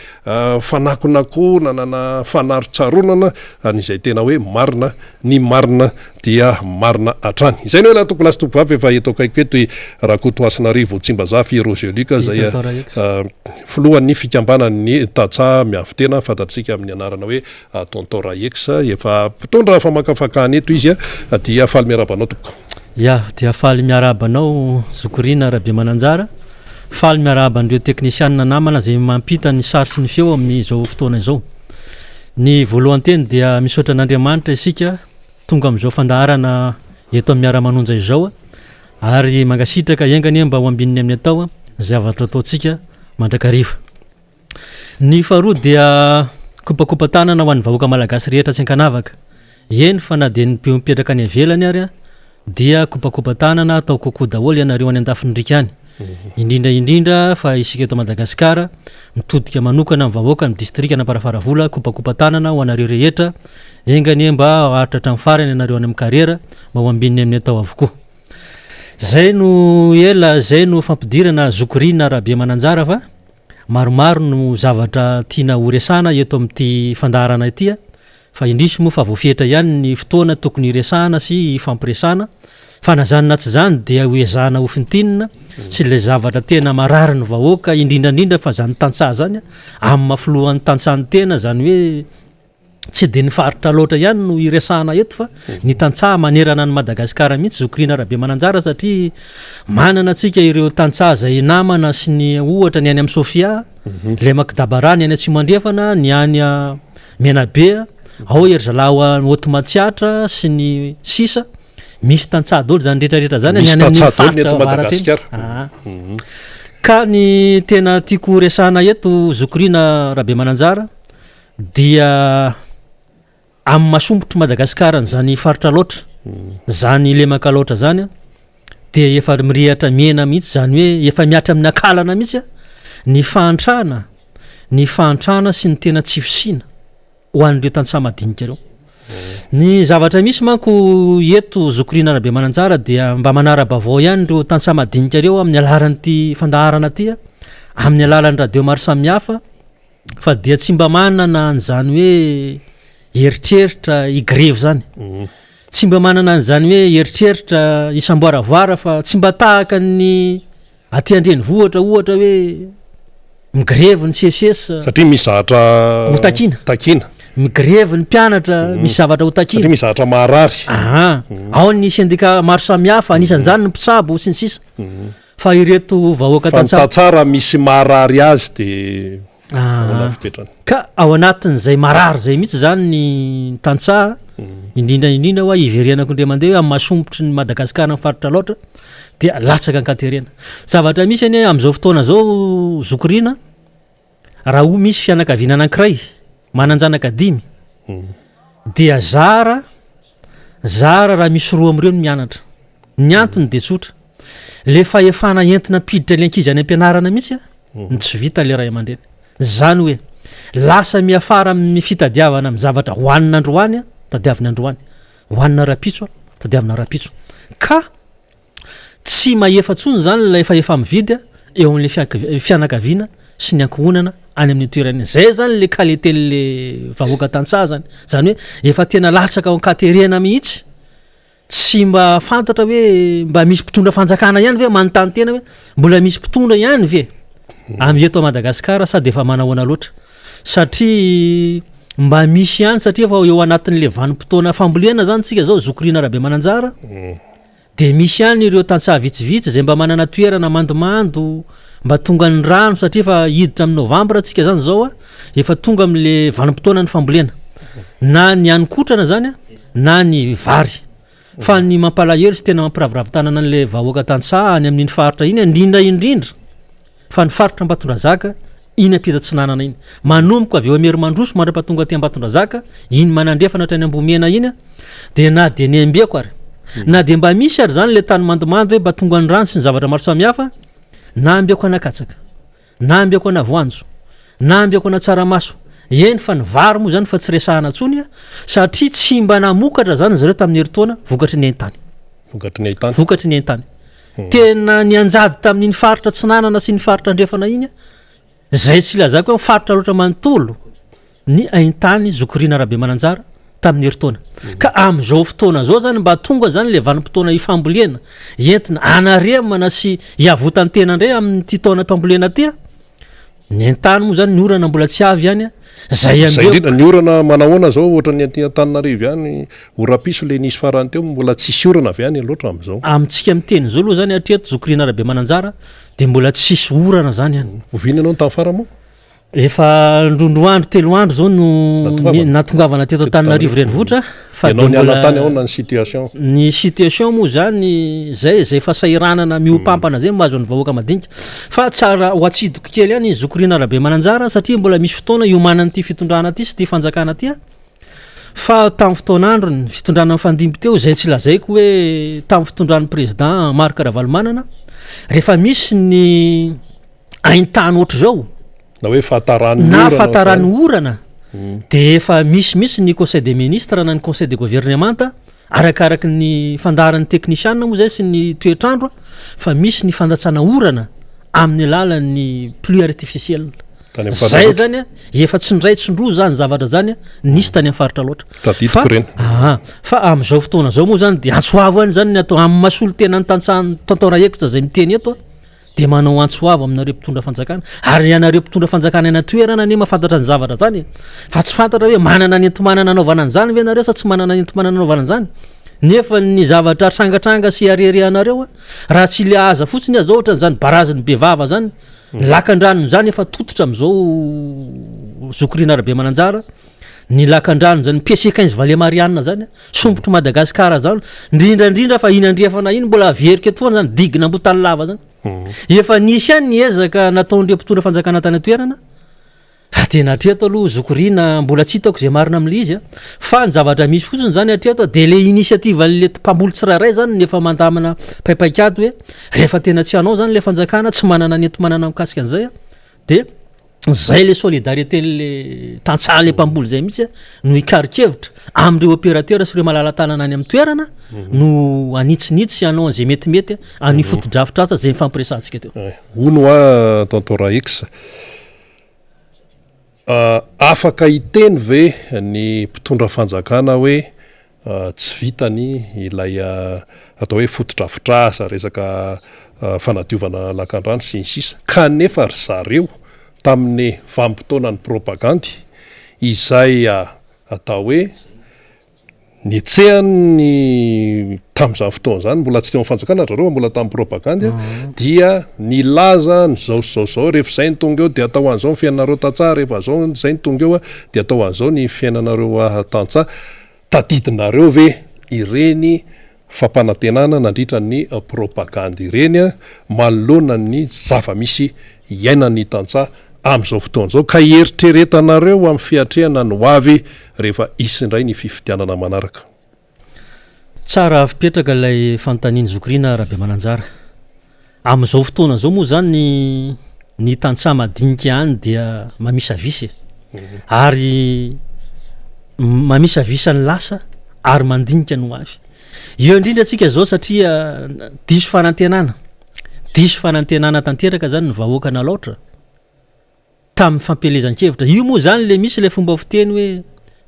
fanakonakona na fanarotsarona n'izay tena hoe marina ny marina dia marina atrany izay no hoe latoko lasy tompavy efa eto kaiky eto Rakotoasinarivo Tsimbazafy Roger Luc zay filohan'ny fikambanan'ny tatsa miavy tena fantatsika amin'ny anarana hoe tonton Rayex efa mpitondra famakafakany eto izy dia faly miarabanao tompoko ya dia faly miarabanao Zokorina Rabe Mananjara faly miaraban'ireo teknisianina namana zay mampita ny sary sy ny feo amin'izao fotoana izao ny voalohany teny dia misaotra an'Andriamanitra isika tonga amin'izao fandaharana eto amin'ny miara-manonja izao ary mangasitraka iangany mba ho ambininy amin'ny atao zavatra ataontsika mandrakariva. Ny faharoa dia kopakopa-tanana ho an'ny vahoaka malagasy rehetra tsy ankanavaka eny fa na dia ny mipetraka any avelany ary dia kopakopa-tanana atao kokoa daholo ianareo any an-dafin'ndrika any indrindra fa isika eto Madagasikara mitodika manokana amin'ny vahoaka ny distrika na Parafaravola kopakopa-tanana ho anareo rehetra engany mba haritra hatramin'ny farany ianareo any amin'ny karera mba ho ambininy amin'ny atao avokoa. Zay no ela zay no fampidirana Zokorina Rabe Mananjara fa maromaro no zavatra tiana ho resana eto amin'ity fandaharana ity fa indrisy moa fa voafetra ihany ny fotoana tokony resana sy fampiresana fa nazanona tsy zany dia hoezahana ho fintinina sy le zavatra tena marary ny vahoaka indrindrandrindra fa zany tantsaha zany amin'ny mafolohan'ny tantsahany tena zany hoe tsy de ny faritra loatra ihany no iresahana eto fa ny tantsaha manerana ny Madagasikara mihitsy Zokorina Rabe Mananjara satria manana antsika ireo tantsaha zay namana sy ny ohatra ny any amin'ny Sofia le Makdabara ny any Atsimandrefana ny any Menabe ao Erzalawa Otomatsiatra sy ny sisa misy tantsaha daholo zany rehetrarehetra zany any amin'ny faritra Madagasikara ka ny tena tiako resahana eto Zokorina Rabe Mananjara dia amin'ny masombotro Madagasikara zany faritra loatra zany lemaka loatra zany dia efa mirehatra miena mihitsy zany hoe efa miatra amin'ny akalana mihitsy ny fahantrana sy ny tena tsy fisina ho an'ireo tantsaha madinika reo. Ny zavatra misy manko eto Zokorina Rabe Mananjara dia mba manara-bavao ihany ireo tantsaha madinika reo amin'ny alalan'ity fandaharana ty amin'ny alalan'ny radio maro samihafa fa dia tsy mba manana an'izany hoe eritreritra igrevy zany tsy mba manana an'izany hoe eritreritra isamboaravoara fa tsy mba tahaka ny aty andrenivohitra ohatra hoe migrevy ny CSS satria misy zavatra takina migrevy ny mpianatra misy zavatra ho takina satria misy zavatra marary ao ny syndika maro samihafa anisan'izany ny mpitsabo sy ny sisa fa ireto vahoaka tantsara misy marary azy de ka ao anatin'izay marary zay mihitsy zany ny tantsaha indrindraindrindra hoa iverenako indray mandeha hoe amin'ny mahasombotry ny Madagasikara ny faritra loatra dia latsaka ankaterena zavatra misy any amin'izao fotoana zao Zokorina raha ho misy fianakaviana anankiray mananjanaka 5 dia zara raha misy roa amin'ireo no mianatra ny antony de tsotra le fahefana entina piditra le ankizy any am-pianarana mihitsy ny tsy vita le ray aman-dreny zany hoe lasa miafara amin'ny fitadiavana amin'ny zavatra hoanina androany tadiavina androany hoanina rapitso tadiavina rapitso ka tsy mahefa-tsony zany la efa mividy eo amin'le fianakaviana sy ny ankohonana any amin'ny toerana zay zany le qualité-le vahoaka tantsaha zany hoe efa tena latsaka ao ankaterena mihitsy tsy mba fantatra hoe mba misy mpitondra fanjakana ihany ve manontany tena hoe mbola misy mpitondra ihany ve amin'eto a Madagasikara sady efa manahoana loatra satria mba misy ihany satria fa eo anatin'le vanim-potoana fambolena zany tsika zao Zokorina Rabe Mananjara de misy ihany ireo tantsaha vitsivitsy zay mba manana toerana mandomando mba tonga ny rano satria efa hiditra amin'ny novambra atsika zany zao a efa tonga am'le vanim-potoana ny fambolena na ny hanykotrana zany a na ny vary fa ny mampalahelo sy tena mampiraviravin-tanana an'le vahoaka tantsaha any amin'iny faritra iny indrindra fa ny faritra Ambatondrazaka iny ampitatsinanana iny manomboka avy eo amery mandroso mandra-patonga aty Ambatondrazaka iny manandrefana hatrany Ambomena iny a de na de ny ambiako ary na de mba misy ary zany le tany mandomando hoe mba tonga ny rano sy ny zavatra maro samihafa na ambiako anakatsaka na ambiako anavoanjo na ambiako ana tsaramaso eny fa ny vary moa zany fa tsy resahana ntsony a satria tsy mba namokatra zany zareo tamin'ny heritaona vokatry ny haintany vokatry ny haintany tena ny anjady tamin'iny faritra tsy nanana sy ny faritra andrefana iny a zay tsy lazako hoe faritra loatra manontolo ny haintany Zokorina Rabemananjara tamin'ny heritaona ka am'izao fotoana zao zany mba tonga zany le vanim-potoana ifambolena entina anaremana sy hiavotany tena ndray amin'ity taona mpambolena ty a ny haintany moa zany ny orana mbola tsy avy ihany a zay indrindra ny orana manahoana zao ohatra ny Antananarivo ihany orapiso le nisy farany teo mbola tsisy orana avy ihany loatra am'izao amintsika miteny zao aloha zany hatreto Zokorina Rabemananjara de mbola tsisy orana zany ihany ovina ianao ny tamin'ny fara moa efa ndrondroandro telo andro zao no natongavana teto Antananarivo renivohitra fa de mbola tany ahoana ny situation ny situation moa zany zay fa sairanana miopampana zay mahazo ny vahoaka madinika fa tsara ho atsidiko kely ihany Zokorina Rabemananjara satria mbola misy fotoana iomanany ity fitondrana ty sy ty fanjakana ty a fa tamin'ny fotoanandro ny fitondrana mifandimby teo zay tsy lazaiko hoe tamin'ny fitondran'ny président Marc Ravalomanana rehefa misy ny haintany ohatr' zao na hoe fahatarany orana de efa misy ny conseil des ministres na ny conseil de gouvernement arakaraky ny fandaran'ny technician moa zay sy ny toetrandro fa misy ny fandatsana orana amin'ny alalan'ny pluie artificielle zay zany a efa tsy ndray tsindro zany zavatra zany a nisy tany amin'ny faritra loatra fa am'izao fotoana zao moa zany de antsoavo any zany ny atao amin'ny masolo tena ny tantsahany tontora ekitra zay miteny eto de manao antsoavo aminareo mpitondra fanjakana ary ianareo mpitondra fanjakana ena toerana ne mahafantatra ny zavatra zany fa tsy fantatra hoe manana ny enti-manana anaovana an'izany ve anareo sa tsy manana ny enti-manana anaovana an'izany nefa ny zavatra trangatranga sy ariarianareo raha tsy le aza fotsiny aza ohatra zany baraziny bevava zany lakan-dranony zany efa tototra am'izao Zokorina Rabemananjara ny lakan-drano zany pièce 15 Valle Marianina zany sombotro Madagasikara zany ndrindra fa inandrefana iny mbola averika eto foana zany digina ambotany lava zany efa nisy ihany ny ezaka nataondre mpitondra fanjakana tany atoerana fa tena hatreto aloha Zokorina mbola tsy hitako zay marina am'le izy fa ny zavatra misy fotsiny zany hatreto de le initiative le mpamboly tsirairay zany nefa mandamana paipaikady hoe rehefa tena tsy hanao zany le fanjakana tsy manana ny enti-manana mikasika an'izay de zay le solidarité le tantsaha le mpamboly zay mihitsy no ikarikevitra am'ireo opérateur sy ireo malala-tanana any amin'ny toerana no anitsinitsy anao an'izay metimety any fotodrafitrasa zay mifampiresantsika teo ono a tontora X afaka hiteny ve ny mpitondra fanjakana hoe tsy vitany ilay atao hoe fotodrafitrasa resaka fanadiovana lakan-drano sy ny sisa kanefa ry zareo tamin'ny vanim-potoanany propagandy izay atao hoe nitsehany tamin'izany fotoana zany mbola tsy teo amin'ny fanjakana zareo mbola tamin'ny propagandy dia nilaza ny zao rehefa zay ny tonga eo de atao an'izao ny fiainanareo tantsaha rehefa zao zay ny tonga eo de atao an'izao ny fiainanareo tantsaha tadidinareo ve ireny fampanantenana nandritra ny propagandy ireny manoloana ny zava-misy iainany tantsaha am'izao fotoana zao ka eritreretanareo amin'ny fiatrehana no avy rehefa isindray ny fifidianana manaraka tsara fipetraka ilay fanontaniany Zokorina Rabemananjara am'izao fotoana zao moa zany ny tantsaha madinika ihany dia mamisa visy ary mamisa visany lasa ary mandinika no avy eo indrindra atsika zao satria diso fanantenana tanteraka zany ny vahoaka nalaotra tamin'ny fampielezan-kevitra io moa zany le misy le fomba fiteny hoe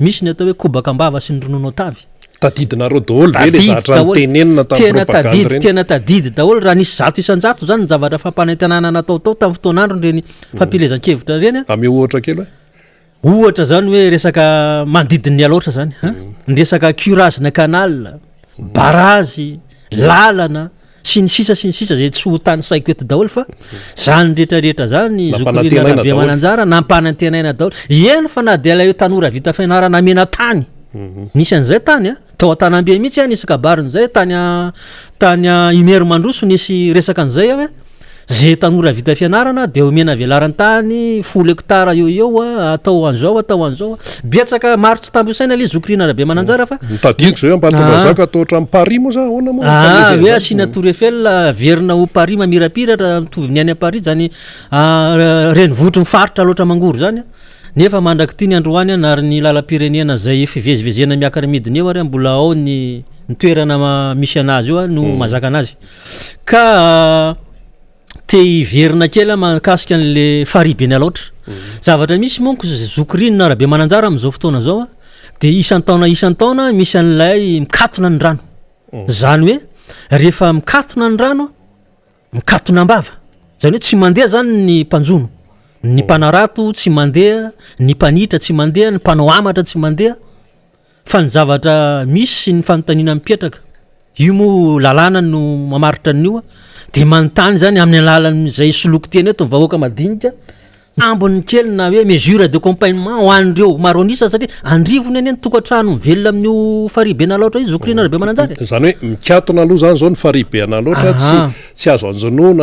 misy ny atao hoe kobakambava sy ny ronono tavy tadidinareo daholo ve le zavatra nytenenina tamin'ny propagande reny tena tadidy daholo raha nisy zato isan-jato zany ny zavatra fampanantenana nataotao tamin'ny fotoanandro reny fampielezan-kevitra reny ame ohatra kely ohatra zany hoe resaka mandidin'ny aloatra zany ny resaka curage na canal barazy lalana sy ny sisa zay tsy ho tany saiko eto daholo fa zany rehetrarehetra zany Zokorina Rabia Mananjara nampanantenaina daholo eny fa na de ala eo tanora vita fianarana amena tany nisy an'izay tany a tao an-tanambe mihitsy a nisy kabariny zay tany Imery Mandroso nisy resaka an'izay hoe zay tanora vita fianarana de omena velarany tany 10 hektara eo a atao an'zao betsaka maro tsy tambosaina le Zokorina Rabia Mananjara fa mitadiko zay ampatonga zaka atao hatramin'ny Paris moa za ahoana moa hoe asina Tour Eiffel verina ho Paris mamirapiratra mitovy ny any a Paris zany renivohitry mifaritra loatra mangory zany nefa mandraky ty ny androany ary ny lalam-pirenena zay fivezivezena miakatra midiny eo ary mbola ao ny toerana misy anazy io no mazaka anazy ka te hiverina kely mahakasika an'le farihibe loatra zavatra misy monko Zokorina Rabia Mananjara amin'izao fotoana zao de isan-taona misy an'ilay mikatona ny rano zany hoe rehefa mikatona ny rano mikatona ambava zany hoe tsy mandeha zany ny mpanjono ny mpanarato tsy mandeha ny mpanitra tsy mandeha ny mpanao amatra tsy mandeha fa ny zavatra misy ny fanontaniana mipetraka io mo lalàna no mamaritra n'io de manontany zany amin'ny alalan'izay soloky teny eto vahoaka madinika ambony kely na hoe mesure de accompagnement ho an'ireo maro anisa satria andrivony eny tokantrano mivelona amin'io farihibe loatra io Zokorina Rabia Mananjara zany hoe mikatona aloha zany zao ny farihibe loatra tsy azo anjonona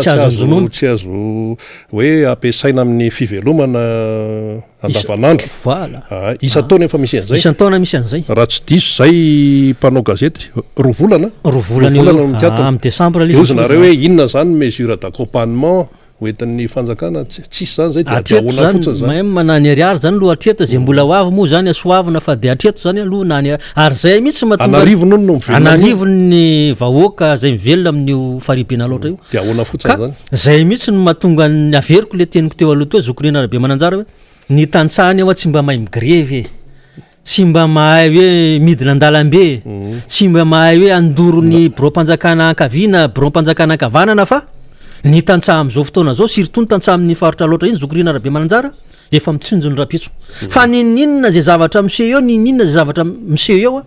tsy azo hoe ampiasaina amin'ny fivelomana andavanandro voilà isan-taona efa misy an'izay isan-taona misy an'izay raha tsy diso zay mpanao gazety roa volana amin'ny décembre io zareo hoe inona zany mesure d'accompagnement hoentin'ny fanjakana tsisy zany zay de adrahoana fotsiny zany manany ariary zany aloha atreto zay mbola ho avy moa zany asoavina fa de atreto zany aloha nany ary zay mihitsy anarivony no anarivony vahoaka zay mivelona amin'io farihibena loatra io de ahoana fotsiny zany zay mihitsy no mahatonga ny averiko le teniko teo aloha teo Zokorina Rabia Mananjara hoe ny tantsahany ao tsy mba mahay migrevy tsy mba mahay hoe midina an-dalambe tsy mba mahay hoe andoro ny bureau-mpanjakana ankaviana bureau-mpanjakana ankavanana fa ny tantsaha am'izao fotoana zao surtout ny tantsaha amin'ny faritra loatra iny Zokorina Rabia Mananjara efa mitsinjo ny rapitso fa ninninona zay zavatra miseho eo ninninona zay zavatra miseho eo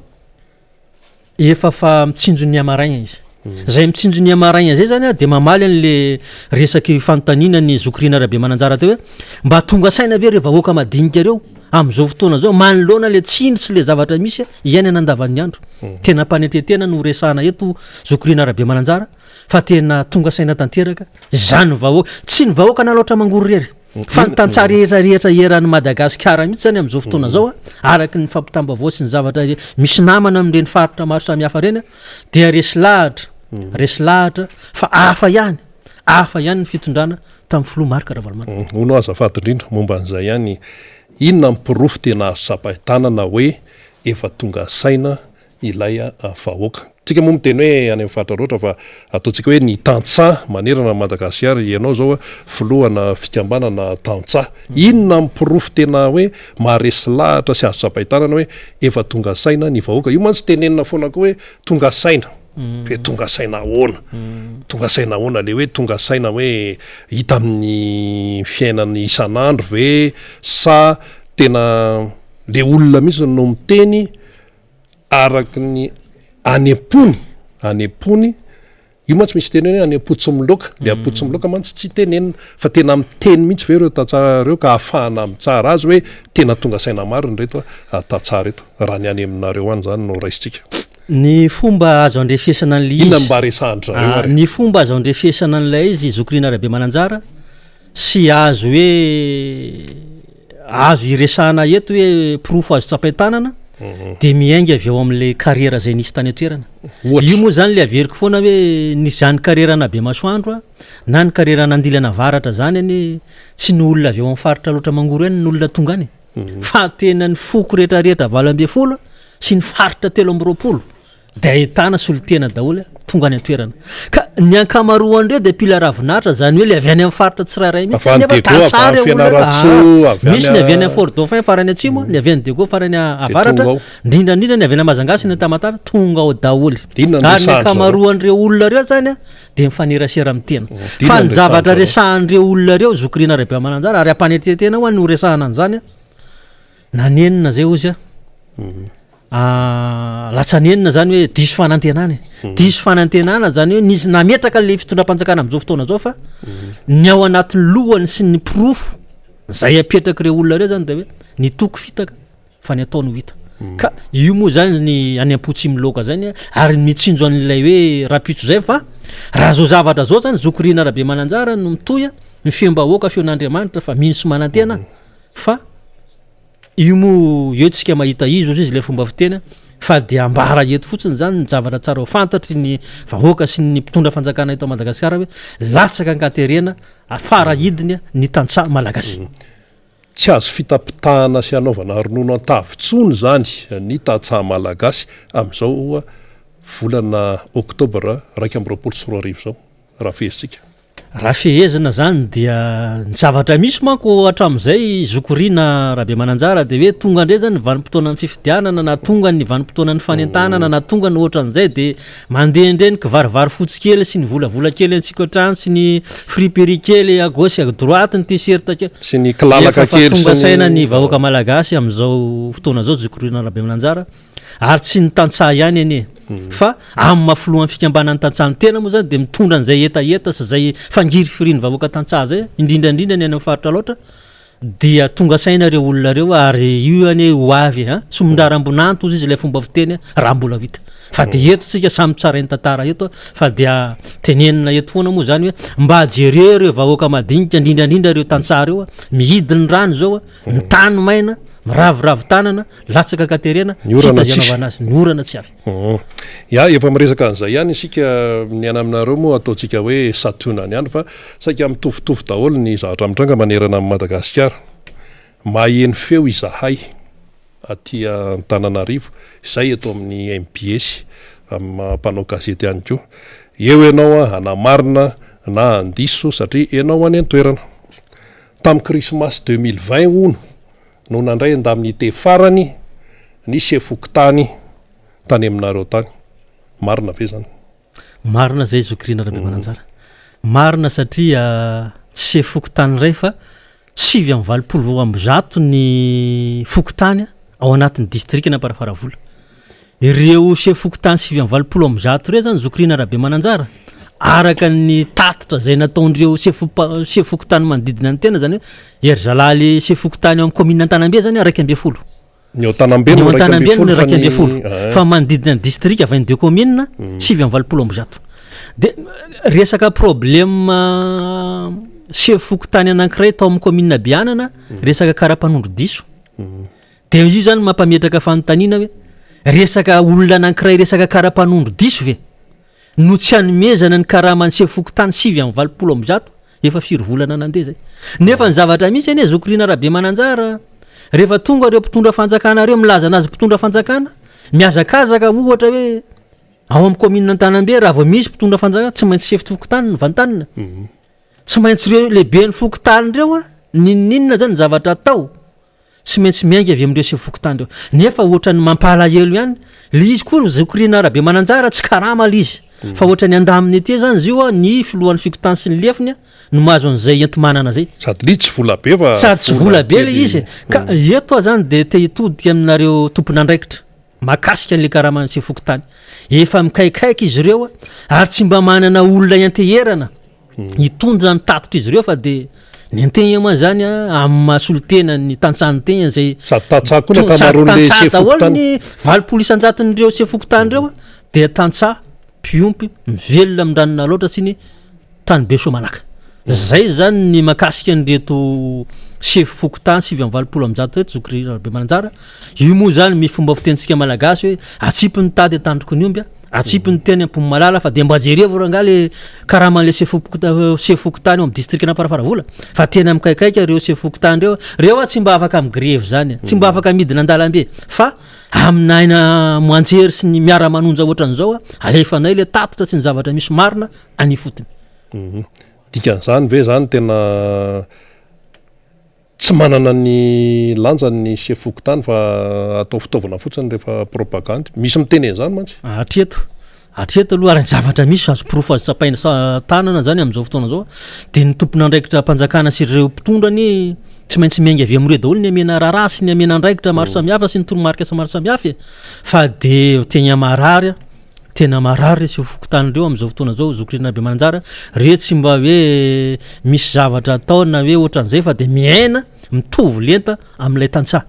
efa fa mitsinjo ny amaraigna izy zay mitsinjo ny amaraigna zay zany de mamaly an'le resaky fanontaniana ny Zokorina Rabia Mananjara teo hoe mba tonga saina ve reo vahoaka madinika reo am'izao fotoana zao manoloana le tsindry sy le zavatra misy iainana andavan'ny andro tena mpanetretena no resahana eto Zokorina Rabia Mananjara fa tena tonga saina tanteraka zany vahoaka tsy ny vahoaka na loatra mangory rery fa ny tantsaha rehetrarehetra eran'ny Madagasikara mihitsy zany am'izao fotoana zao araky ny fampitambavao sy ny zavatra misy namana amin'ireny faritra maro samihafa reny dia resy lahatra fa hafa ihany ny fitondrana tamin'ny filoha Marc Ravalomanana ono azafady indrindra momba an'izay ihany inona mipirofo tena azo sapahitanana hoe efa tonga saina ilay vahoaka tsika moa miteny hoe any amin'ny faritra roatra fa ataontsika hoe ny tantsaha manerana Madagasikara ianao zao filohana fikambanana tantsaha inona mipirofo tena hoe maharesy lahatra sy azo sapahitanana hoe efa tonga saina ny vahoaka io mantsy tenenina foana koa hoe tonga saina hoe tonga saina ahoana le hoe tonga saina hoe hita amin'ny fiainany isan'andro ve sa tena le olona mihitsy no miteny araky ny anepony io mantsy misy teny hoe anepotsy miloaka le apotsy miloaka mantsy tsy tenenina fa tena miteny mihitsy ve reo tantsareo ka ahafahana mitsara azy hoe tena tonga saina mariny reto tantsara reto raha ny any aminareo any zany no raisitsika ny fomba azo andrefesana an'le izy mba resahatra zareo ny fomba azo andrefesana an'ilay izy Zokorina Rabia Mananjara sy azo hoe azo iresahana eto hoe pirofo azo tsapaitanana de miainga avy eo amin'le carrière zay nisy tany atoerana io moa zany le averiko foana hoe nisy zany carrière na Bemasoandro na ny carrière nandilana varatra zany any tsy ny olona avy eo amin'ny faritra loatra mangoro any ny olona tonga any fa tena ny foko rehetrarehetra 20 sy ny faritra 320 de ahitana solitena daholo tonga any atoerana ka ny ankamaroan'ireo de pila ravinatra zany hoe le avy any amin'ny faritra tsirairay mihitsy nefa tantsara misy ny avy any Fort Dauphin farany atsimo ny avy any Dego farany avaratra indrindrandrindra ny avy any Mazangasy ny Tamatavy tonga ao daholo ary ny ankamaroan'ireo olona reo zany de mifanerasera amin'ny tena fa ny zavatra resahan'ireo olona reo Zokorina Rabia Mananjara ary ampanetretena ho any no resahana an'izany nanenina zay ozy latsanenina zany hoe diso fanantenana diso fanantenana zany hoe nisy nametraka le fitondram-panjakana am'izao fotoana zao fa ny ao anatin'ny lohany sy ny pirofo zay apetraka reo olona reo zany de hoe ny toko fitaka fa ny ataony ho hita ka io moa zany ny any am-potsy miloka zany ary mitsinjo an'ilay hoe rapitso zay fa raha zao zavatra zao zany zokorina arabe mananjara no mitoya ny fiombahoaka feon'Andriamanitra fa minsy manantena fa io moa eo tsika mahita izo izy le fomba fitena fa de ambara eto fotsiny zany ny zavatra tsara ho fantatry ny vahoaka sy ny mpitondra fanjakana eto Madagasikara hoe latsaka ankaterena afara hidiny ny tantsaha malagasy tsy azo fitapitahana sy anaovana ronono an-tavitsony zany ny tantsaha malagasy amin'izao volana oktobra 2024 zao raha fehezitsika raha fehezina zany dia ny zavatra misy manko hatramin'izay zokorina rabe mananjara de hoe tonga ndray zany ny vanim-potoana ny fifidianana na tonga ny vanim-potoana ny fanentanana na tonga ny ohatran'izay de mandeha ndreny kivarivary fotsy kely sy ny volavola kely antsika ohatrany sy ny friperi kely à gauche à droite ny t-shirt kely sy ny kilalaka kely tonga saina ny vahoaka malagasy amin'izao fotoana zao zokorina rabe mananjara ary tsy ny tantsaha ihany anie fa amin'ny mafoloan'ny fikambanan'ny tantsaha tena moa zany de mitondra an'izay etaeta sy zay fangiry firiny vahoaka tantsaha zay indrindrandrindra ny any amin'ny faritra loatra dia tonga saina reo olona reo ary io anie ho avy somondrarambonanto izy ilay fomba fiteny raha mbola vita fa de eto tsika samy tsara ny tantara eto fa dia tenenina eto foana moa zany hoe mba jereo reo vahoaka madinika indrindrandrindra reo tantsaha reo miidiny rano zao ny tany maina miravoravo tanana latsaka katerena tsy tazianavana azy ny orana tsy avy ya efa miresaka an'izay ihany isika ny ana aminareo moa ataontsika hoe satonany ihany fa saika mitovitovy daholo ny zavatra mitranga manerana amin'ny Madagasikara maheny feo izahay aty Antananarivo izay eto amin'ny MBS amin'ny mpanao gazety ihany koa eo ianao hanamarina na andiso satria ianao any an-toerana tamin'ny krismasy 2020 ono no nandray andamin'ny te farany ny sefokotany tany aminareo tany marina ve zany marina zay zokorina rabe mananjara marina satria tsy sefokotany ray fa 720 ny fokotany ao anatin'ny district na parafaravola ireo sefokotany 720 reo zany zokorina rabe mananjara araka ny tatitra zay nataondreo sefokotany manodidina ny tena zany hoe ery zalaly sefokotany ao amin'ny commune Antanambe zany 220 ny Antanambe no 220 fa manodidina ny district 22 commune 720 de resaka problème sefokotany anankiray tao amin'ny commune Bianana resaka karapanondro diso de io zany mampametraka fanontaniana hoe resaka olona anankiray resaka karapanondro diso ve no tsy hanomezana ny karamany sefokotany 720 efa firy volana nandeha zay nefa ny zavatra misy anie zokorina rabe mananjara rehefa tonga reo mpitondra fanjakana reo milaza anazy mpitondra fanjakana miazakazaka ohatra hoe ao amin'ny commune Antanambe raha vao misy mpitondra fanjakana tsy maintsy sefokotany ny vantanina tsy maintsy reo lehibe ny fokotany reo ninninona zany ny zavatra atao tsy maintsy miainga avy amin'ireo sefokotany reo nefa ohatra ny mampalahelo ihany le izy koa zokorina rabe mananjara tsy karama le izy fa ohatra ny andaminy aty zany zio ny filohan'ny fikotany sy ny lefiny no mahazo an'izay entimanana zay sady tsy vola be fa sady tsy vola be le izy ka eto zany de te hitodika aminareo tompona andraikitra makasika an'le karamany sefokotany efa mikaikaiky izy ireo ary tsy mba manana olona ianteherana hitondra ny tatitra izy ireo fa de ny antegna moa zany amin'ny mahasolotena ny tantsahany tegna zay sady tantsaha koa ny akamaroan'le sefokotany ny 20% sefokotany reo de tantsaha piompy mivelona amindranona loatra sy ny tany be somalaka zay zany ny makasika an'reto sefokotany 720 reto zokorina be mananjara io moa zany mifomba fitentsika malagasy hoe atsipy ny tady atandroko ny omby atsipy ny teny ampony malala fa de mba jerevo ranga le karaman'le sefokotany ao amin'ny district na parafaravola fa tena mikaikaika reo sefokotany reo tsy mba afaka amin'ny greve zany tsy mba afaka midina an-dalambe fa aminaina moanjery sy ny miara-manonja ohatran'izao alefanay le tatitra sy ny zavatra misy marina any fotony dikan'izany ve zany tena tsy manana ny lanjany sefokotany fa atao fitaovana fotsiny rehefa propagande misy miteny zany mantsy hatreto atreto aloha arany zavatra misy azo pirofo azo tsapaina tanana zany am'izao fotoana zao de ny tompona andraikitra mpanjakana sy ireo mpitondrany tsy maintsy miainga avy amire daholo ny amena raharaha sy ny amena andraikitra maro samihafa sy ny toromarika sa maro samihafa fa de tegna marary tena marary sy fokotanindreo am'izao fotoana zao zokorina be mananjara re tsy mba hoe misy zavatra atao na hoe ohatran'izay fa de miaina mitovy lenta am'ilay tantsaha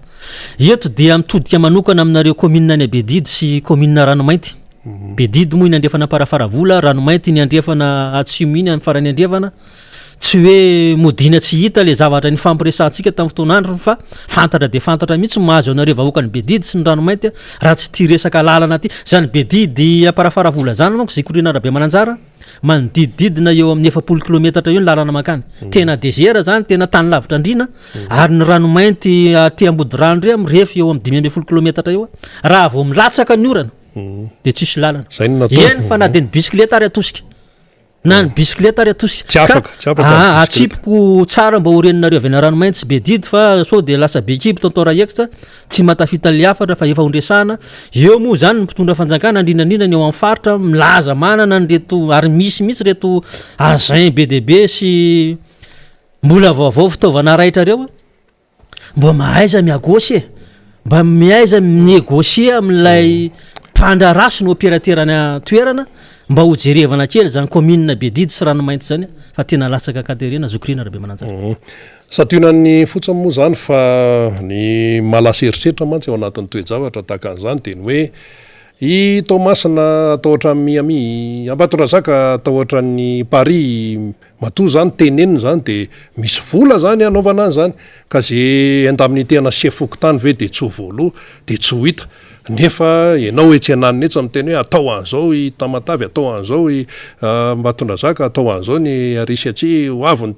eto dia mitodika manokana aminareo commune any Bedidy sy commune Ranomainty Bedidy moa iny andrefana parafaravola Ranomainty ny andrefana Atsimo iny amin'ny farany andrefana tsy hoe modina tsy hita le zavatra ny fampiresantsika tamin'ny fotoanandro fa fantatra de fantatra mihitsy mahazo anareo vahoaka ny Bedidy sy ny Ranomainty raha tsy tia resaka lalana aty zany Bedidy parafaravola zany manko Zikorina Rabe Mananjara manodidididina eo amin'ny 900 kilometatra eo ny lalana makany tena désert zany tena tany lavitra andrina ary ny Ranomainty aty Ambodidrano re mirefy eo amin'ny 500 kilometatra eo raha vao milatsaka ny orana de tsisy lalana eny fa na de ny bisikileta ary atosika na ny bisikileta ary atosika atsipoko tsara mba horeninareo avy na Ranomainty sy Bedidy fa so de lasa bekiby tontora eksa tsy matafita le afatra fa efa ondresana eo moa zany mpitondra fanjakana andrindrandrindra ny eo amin'ny faritra milaza manana ny reto ary misy mihitsy reto agent BDB sy mbola vaovao fitaovana raitra reo mba mahaiza miagosy mba miaiza minégosier amin'ilay mpandra sy ny opérateurana toerana mba ho jerevana kely zany commune Bedidy sy Ranomainty zany fa tena latsaka katerina Zokorina Rabe Mananjara sationan'ny fotsiny moa zany fa ny malasy eritreritra mantsy ao anatin'ny toejavatra tahaka an'izany de ny hoe i Tomasina atao ohatra Miami Ambatondrazaka atao ohatra ny Paris matoa zany teneniny zany de misy vola zany anaovana any zany ka ze andamin'ny tena sefokotany ve de tsy ho voaloha de tsy ho hita nefa ianao etsy ananiny etsy amin'ny teny hoe atao an'izao i Tamatavy atao an'izao i Ambatondrazaka atao an'izao ny Risatsi ho avy ny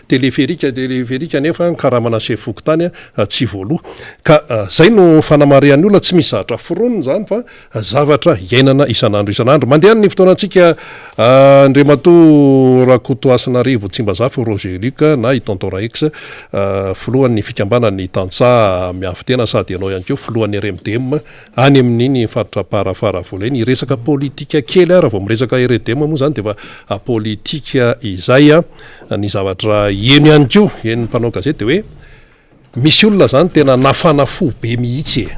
teleferika nefa karamana sefokotany tsy voaloha ka zay no fanamarian'ny olona tsy misy zavatra foroniny zany fa zavatra iainana isanandro mandeha ny fotoanantsika Andriamato Rakotoasinarivo Tsimbazafy Roger Luc na i Tonton X folohan'ny fikambanan'ny tantsaha miafy tena sady ianao ihany keo folohan'ny RMDM any amin'iny faritra parafaravola iny resaka politika kely raha vao miresaka RDM moa zany de fa politika izay ny zavatra eny ihany keo eny mpanao gazety de hoe misy olona zany tena nafana fo be mihitsy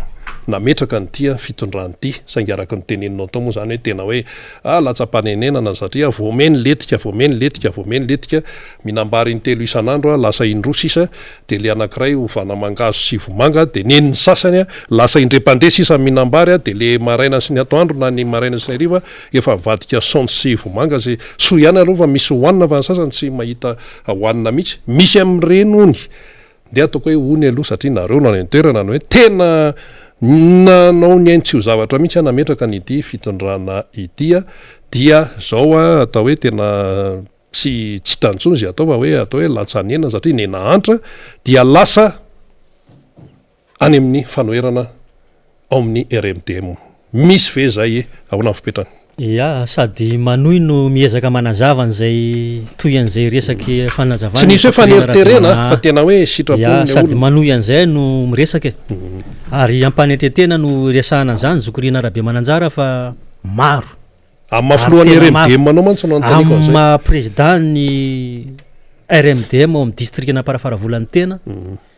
nametraka ny tia fitondrany ty saingy araka ny teneninao tao moa zany hoe tena hoe latsa-panenenana satria voameny letika minambary ny telo isanandro lasa indroa sisa de le anankiray ho vanamangazo sy vomanga de nen'ny sasany lasa indrepandre sisa minambary de le maraina sy ny atoandro na ny maraina sy ny hariva efa mivadika sonde sy vomanga ze so ihany aloha fa misy hoanina fa ny sasany tsy mahita hoanina mihitsy misy amin'ireny ony de ataoko hoe ony aloha satria nareo no any toerana no hoe tena nanao ny ainy tsy ho zavatra mihitsy nametraka nyity fitondrana itya dia zao atao hoe tena tsy tantsony zay atao fa hoe atao hoe latsanena satria nena antra dia lasa any amin'ny fanoerana ao amin'ny RMDM misy ve zay ahoana fipetrany ya sady manohy no miezaka manazava n'izay toy an'izay resaky fanazavana tsy nisy hoe faneriterena fa tena hoe sitraponiny sady manohy an'izay no miresaka ary ampanetretena no resahana zany Zokorina Rabe Mananjara fa maro amafloan'ny RMDM anao mantsy no antaniko an'izay amma président ny RMDM ao amin'ny districtna parafaravolan'ny tena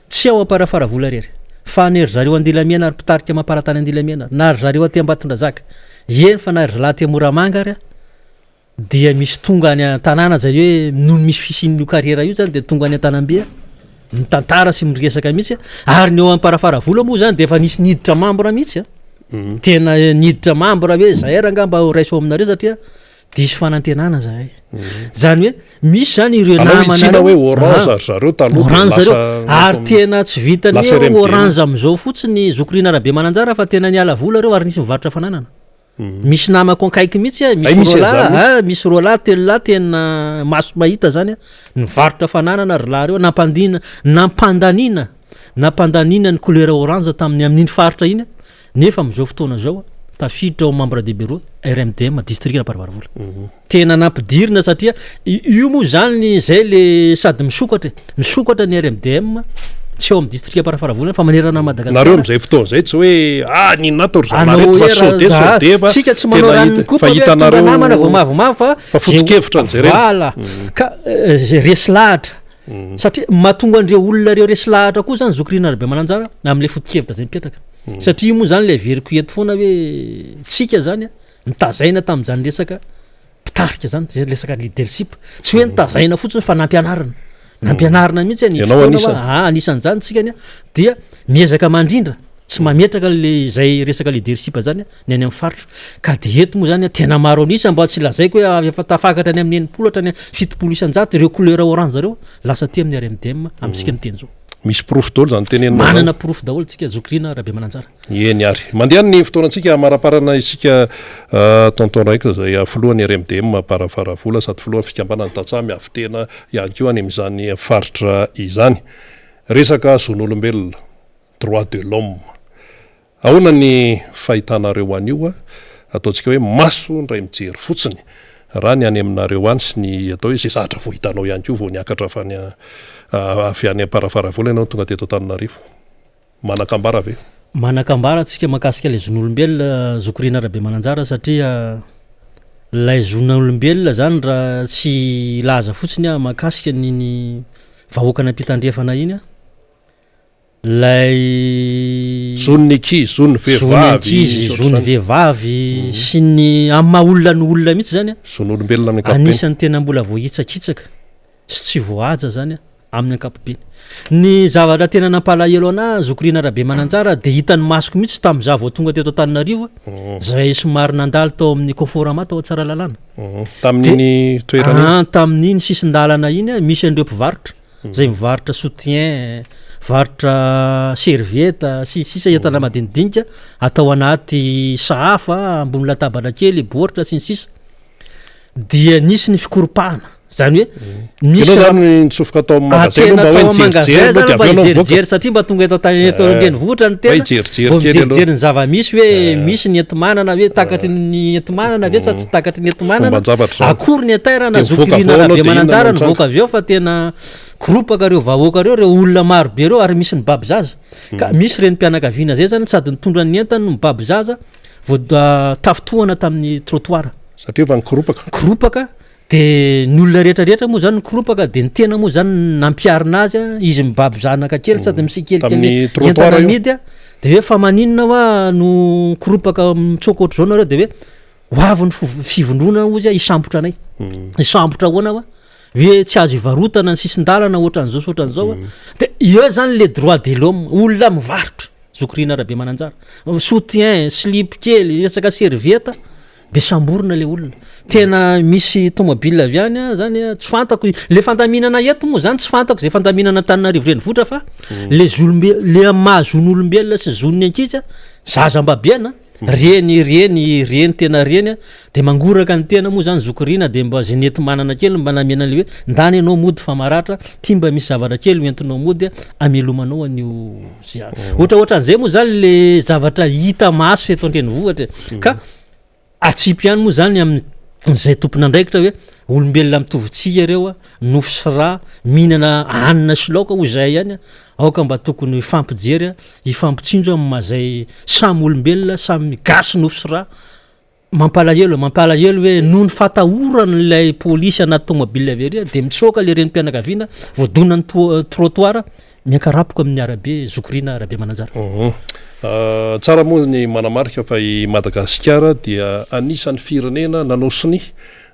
tsy ao amparafaravolana rery fa nery zareo Andilamiana ary mpitarika mamparatany Andilamiana na ry zareo aty Ambatondrazaka eny fa na ry laha ty Moramanga ary dia misy tonga any tanàna zay hoe noho misy fisin'io carrière io zany de tonga any Antanambia mitantara sy miresaka mihitsy ary ny eo amparafaravolana moa zany de efa nisy niditra membre mihitsy tena niditra membre hoe zay rangamba raiso aminareo satria diso fanantenana zahay zany hoe misy zany ireo namana hoe orange zareo taloha zareo ary tena tsy vitany hoe orange am'izao fotsiny Zokorina Rabe Mananjara fa tena niala vola reo ary nisy mivarotra fananana misy namako ankaiky mihitsy misy rola telo lahy tena maso mahita zany nivarotra fananana ry lahy reo nampandanina ny couleur orange tamin'ny amin'iny faritra iny nefa am'izao fotoana zao tafiditra ao membre de bureau RMDM district na paravaravola tena nampidirina satria io moa zany zay le sady misokatra ny RMDM tsy eo amin'ny distrika parafaravolana fa manerana Madagasikara. Nareo amin'izay fotoana zay tsy hoe nina tory zanarety fa sode fa tsika tsy manao ranony kopa hoe namana vao mavomavo fa foto-kevitra an'izay reny. Voilà ka resy lahatra satria mahatonga andreo olona reo resy lahatra koa zany Zokrina Rabe Mananjara amin'ilay foto-kevitra zay mipetraka satria moa zany ilay veriko eto foana hoe tsika zany nitazaina tamin'izany resaka mpitarika zany zay resaka leadership tsy hoe nitazaina fotsiny fa nampianarina mihitsy ny fotoana anisan'izany tsikany dia miezaka mandrindra tsy mametraka zay resaka leadership zany ny any amin'ny faritra ka de eto moa zany tena maro anisa mba tsy lazaiko hoe efa tafakatra any amin'ny 90 hatrany 70 isan-jato ireo couleur orange zareo lasa ty amin'ny RMDM amintsika ny teny zao. Misy proof daholo zany tenenina manana proof daholo tsika Zokrina Rabe Mananjara. Eny ary mandeha ny fotoanantsika maraparana isika tonton raika zay filohan'ny RMDM parafaravola sady filohan'ny fikambanany Tatsamy avy tena ihany koa any amin'izany faritra izany resaka zon'olombelona droit de l'homme ahoana ny fahitanareo anio ataontsika hoe maso ndray mijery fotsiny raha ny any aminareo any sy ny atao hoe zay zahatra vo hitanao ihany koa vao niakatra avy any parafaravola ianao tonga teto Antananarivo manakambara ve? Manakambara tsika makasika ilay zon'olombelona Zokrina Rabe Mananjara satria ilay zon'olombelona zany raha tsy laza fotsiny makasika niny vahoaka nampitandrefana iny lay zon'ny ankizy zon'ny vehivavy sy ny amin'ny maha olona ny olona mihitsy zany zon'olombelona amin'ny anisany tena mbola voahitsakitsaka sy tsy voahaja zany amin'ny ankapobeny ny zavatra tena nampalahelo ana Zokrina Rabe Mananjara de hitany masoko mihitsy tamin'izah vao tonga teto Antananarivo zay somary nandalo tao amin'ny Conforama tao tsara lalàna tamin'iny toerana tamin'iny sisin-dalana iny misy andreo mpivarotra zay mivarotra soutien varotra servieta sisa entana madinidinika atao anaty sahafa ambony latabatra kely boritra sy ny sisa dia nisy ny fikoropahana zany hoe misy zany nitsofoka atao magasin jerijery satria mba tonga eto renivohitra ny tena mijery ny zava-misy hoe misy ny entimanana hoe takatry ny entimanana ve sa tsy takatry ny entimanana akory ny atairana Zokrina Rabe Mananjara nivoaka avy eo fa tena koropaka reo vahoaka reo olona maro be reo ary misy ny baby zaza ka misy reny mpianakaviana zay zany sady nitondra ny entany no mibaby zaza vao tafitohana tamin'ny trottoir satria efa nikoropaka de ny olona rehetrarehetra moa zany nikoropaka de ny tena moa zany nampiarina azy izy mibaby zanaka kely sady misikelikely entana midy de hoe fa maninona hoa no koropaka mitsoko ohatr' zao nareo de hoe hoavy ny fivondrona ozy isambotra anay isambotra hoana hoa hoe tsy azo ivarotana ny sisin-dalana ohatran'izao sy ohatran'izao de io zany le droit de l'homme olona mivarotra Zokrina Rabe Mananjara soutien slip kely resaka servieta de samborona le olona tena misy tomobile avy any zany tsy fantako le fandaminana eto moa zany tsy fantako zay fandaminana Antananarivo renivohitra fa le mahazon'olombelona sy zon'ny ankizy zazam-babiana reny tena reny de mangoraka ny tena moa zany Zokrina de mba zay nety manana kely mba namena le hoe ndany ianao mody fa maratra ty mba misy zavatra kely hoentinao mody amelomanao anio zay ohatraohatran'izay moa zany le zavatra hita maso eto an-drenivohitra ka atsipy ihany moa zany amin'izay tompona andraikitra hoe olombelona mitovintsika reo nofo sy ra mihinana hanina sy laoka ho zay ihany aoka mba tokony ifampijery ifampitsinjo amin'ny mazay samy olombelona samy migasy nofo sy ra mampalahelo hoe noho ny fatahorana ilay polisy anaty tomobile avery de mitsoka le reny mpianakaviana voadonany trottoir miankarapoka amin'ny arabe Zokrina Rabe Mananjara. Tsara moa ny manamarika fa i Madagasikara dia anisan'ny firenena nanosiny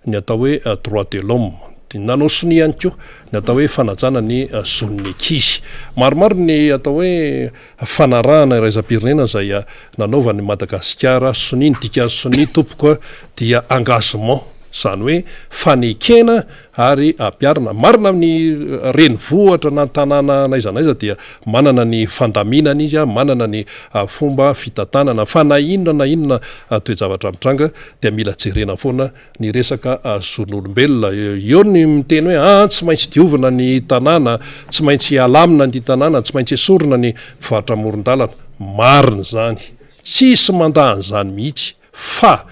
ny atao hoe droit de l'homme nanosiny ihany koa ny atao hoe fanajana ny zon'ny ankizy maromaro ny atao hoe fanarahana raisam-pirenena zay nanaovan'ny Madagasikara sony ny dika sony tompoka dia engagement zany hoe fanekena ary ampiarina marina amin'ny renivohitra na tanàna naizanaiza dia manana ny fandaminana izy manana ny fomba fitantanana fa na inona toejavatra mitranga dia mila jerena foana ny resaka zon'olombelona eo ny miteny hoe tsy maintsy diovina ny tanàna tsy maintsy alamina ny tanàna tsy maintsy esorina ny mpivarotra amoron-dalana marina zany tsisy mandahan'izany mihitsy fa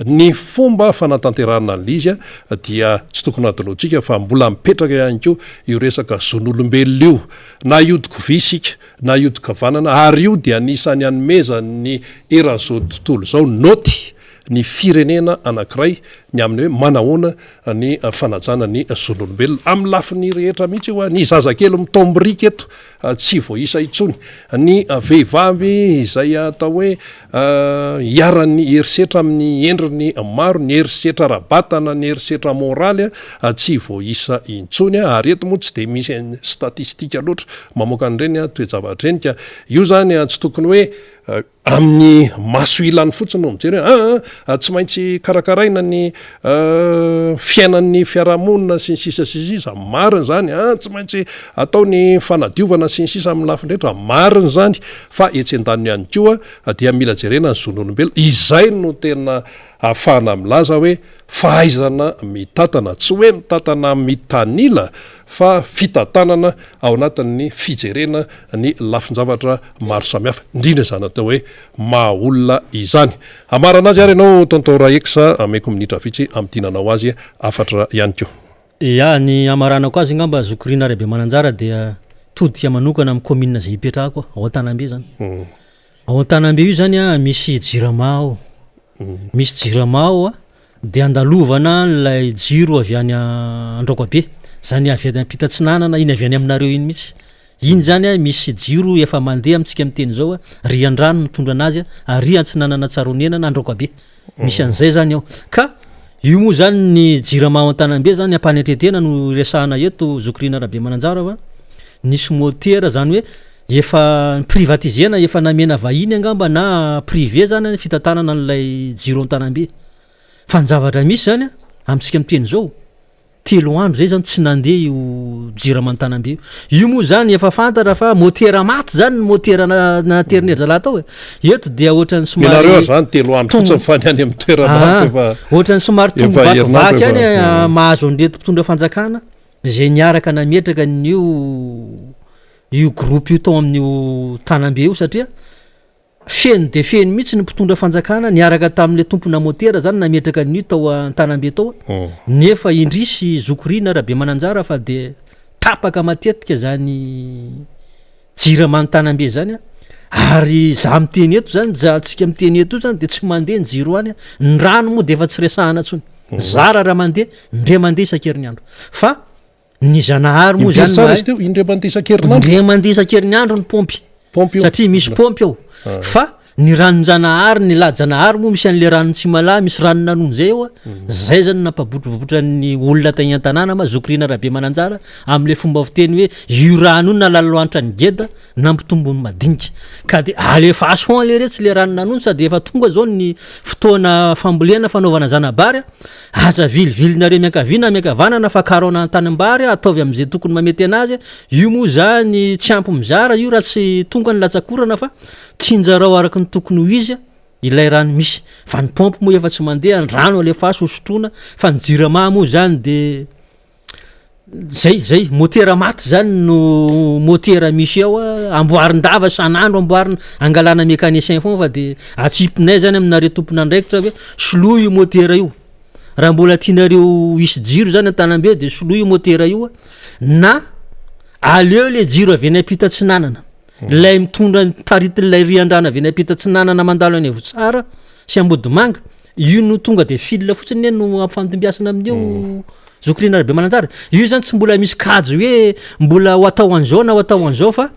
ny fomba fanatanterana an'la izy a dia tsy tokony atoloantsika fa mbola mipetraka ihany ko io resaka zon'olombelona io na iodiko visika na iodika vanana ary io dia anisany anomeza ny eran'izao tontolo zao noty ny firenena anankiray ny amin'ny hoe manahoana ny fanajana ny zon'olombelona amin'ny lafiny rehetra mihitsy io a ny zazakely mitombirika eto tsy voisa itsony ny vehivavy izay atao hoe hiaran'ny herisetra amin'ny endriny maro ny herisetra rabatana ny herisetra moraly tsy voisa intsony ary eto moa tsy de misy statistika loatra mamoaka an'ireny a toejavatra reny ka io zany tsy tokony hoe amin'ny maso ilany fotsiny no mijery tsy maintsy karakaraina ny fiainan'ny fiarahamonina sy ny sisa sisisa mariny zany tsy maintsy atao ny fanadiovana sy ny sisa amin'ny lafindrehetra mariny zany fa etsen-daniny ihany koa dia mila jerena ny zon'olombelona izay no tena ahafahana milaza hoe fahaizana mitatana tsy hoe mitatana mitanila fa fitantanana ao anatin'ny fijerena ny lafin-javatra maro samihafa indrindra zany atao hoe mahaolona izany amarana azy ary ianao tonton raeksa ameko minitra vitsy amtinanao azy afatra ihany ko ya ny amaranako azy ngamba zokorina rabe mananjara dia todika manokana amin'ny commune zay hipetrahako ao an-tanambe zany ao an-tanambe io zany a misy jiramao misy jiramao a de andalovana nlay jiro avy any androko be zany avy any ampitatsinanana iny avy any aminareo iny mihitsy iny zany a misy jiro efa mandeha amitsika miteny zao a riandrano mitondra anazy a ary antsinanana tsaronena na androko be misy an'izay zany ao ka io moa zany ny jiramao an-tanambe zany ampanetretena no resahana eto zokorina rabe mananjara fa nisy motera zany hoe efa privatisena efa namena vahiny angamba na privé zany ny fitantanana n'lay jiro an-tanambe fa ny zavatra misy zany a amitsika miteny zao telo andro zay zany tsy nandeha io jiramantanabe io moa zany efa fantatra fa motera maty zany motera naterinedra laha tao eto dia ohatrany somareo zany telo andro fotsiny fa ny any amin'ny toerana fa ohatrany somary tombovakivaky any mahazo andreto mpitondra fanjakana zay niaraka nametraka io groupe io tao amin'io tanambe io satria feny de feny mihitsy ny mpitondra fanjakana niaraka tamin'le tompona motera zany nametraka an'io tao an-tanambe tao nefa indrisy zokorina raha be mananjara fa de tapaka matetika zany jiramanotanambe zany ary za miteny eto zany zatsika miteny eto zany de tsy mandeha ny jiro any ny rano moa de efa tsy resahana tsony zara raha mandeha indre mandeha isan-kerinandro fa ny zanahary moa zany indre mandeha isan-kerinandro indre mandeha isan-kerinandro ny pompy satria misy pompy ao fa ny ranon-janahary ny lajanahary moa misy an'le ranony tsy malay misy ranonanony zay eo zay zany nampabotrobotrany olona tagny an-tanàna ma zokorina raha be mananjara am'le fomba fiteny hoe io rano io nalalohanitra ny geda nampitombony madinika ka de alefaso le retsy le ranonanony sady efa tonga zao ny fotoana fambolena fanaovana zanabary aza vilivilinare miankaviana miankavanana fa karona an-tanimbary ataovy am'izay tokony mamety anazy io moa zany tsy ampy mizara io raha tsy tonga ny latsakorana fa tsinjarao araky ny tokony ho izy ilay rano misy fa ny pompe moa efa tsy mandeha ny rano alefaso hosotrona fa ny jirama moa zany de zay motera maty zany no motera misy ao amboarin-dava sanandro amboarina angalana mécanicien fo fa de atsipinay zany aminareo tompona andraikitra hoe solo io motera io raha mbola tianareo isy jiro zany an-tanambe de solo io motera io na aleo le jiro avy any ampitatsinanana lay mitondra taritin'lay riandrano avy any ampitatsinanana mandalo any avo tsara sy ambody manga io no tonga de fil fotsiny no amfantombiasana amin'io zokorina rabe mananjara io zany tsy mbola misy kajo hoe mbola ho atao an'izao na ho atao an'izao fa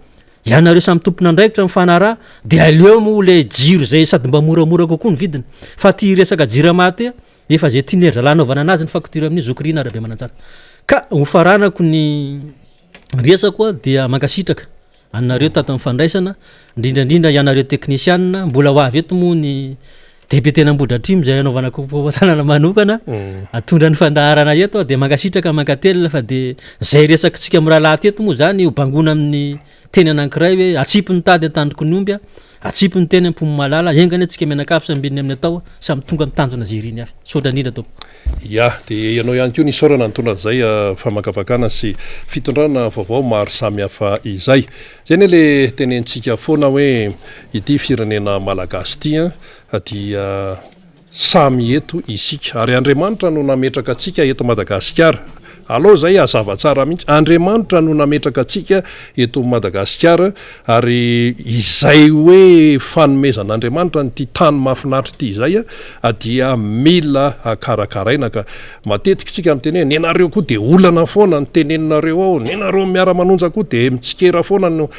ianareo samy tompona andraikitra mifanaraha de aleo moa le jiro zay sady mba moramora kokoa ny vidiny fa ty resaka jiramaty efa zay tianerdra lanaovana anazy ny facture amin'io zokorina rabe mananjara ka hofaranako ny resakoa dia mankasitraka anareo tato mifandraisana indrindrandrindra ianareo technicianna mbola ho avy eto moa ny DPT-nambodratrimo zay anaovana tanana manokana atondra ny fandaharana eto de mankasitraka mankatelina fa de zay resakitsika am'raha teto moa zany ho bangona amin'ny teny anankiray hoe atsipiny tady atandroko ny omby atsipiny teny ampomy malala engany atsika mianakafy sambiny amin'ny atao samy tonga mitanjona zay iriny avy sotra indrindra tompo ya de ianao ihany koa nisaorana nitondran'izay famakavakana sy fitondrana vaovao maro samihafa izay zay ny le tenentsika foana hoe ity firenena malagasy ty dia samy eto isika ary Andriamanitra no nametraka atsika eto Madagasikara. Aloha zay azava tsara mihitsy, Andriamanitra no nametraka atsika eto Madagasikara ary izay hoe fanomezan'Andriamanitra nyty tany mahafinaritra ity izay dia mila karakaraina ka matetika tsika miteny hoe nenareo koa de olana foana ny teneninareo ao, nenareo miara-manonja koa de mitsikera foana no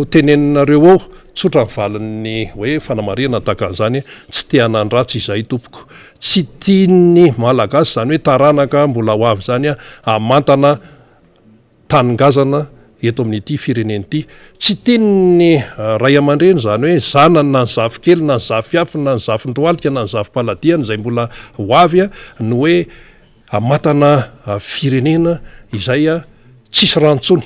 teneninareo ao. Tsotra mivalin'ny hoe fanamarihana tahaka an'izany tsy te hanandratsy izay tompoko, tsy tiany malagasy zany hoe taranaka mbola ho avy zany amantana taningazana eto amin'ity fireneny ity, tsy tiany ray aman-dreny zany hoe zanany na ny zafikely na ny zafiafy na ny zafin-doalika na ny zafim-paladiany izay mbola ho avy no hoe amantana firenena izay tsisy ranontsony,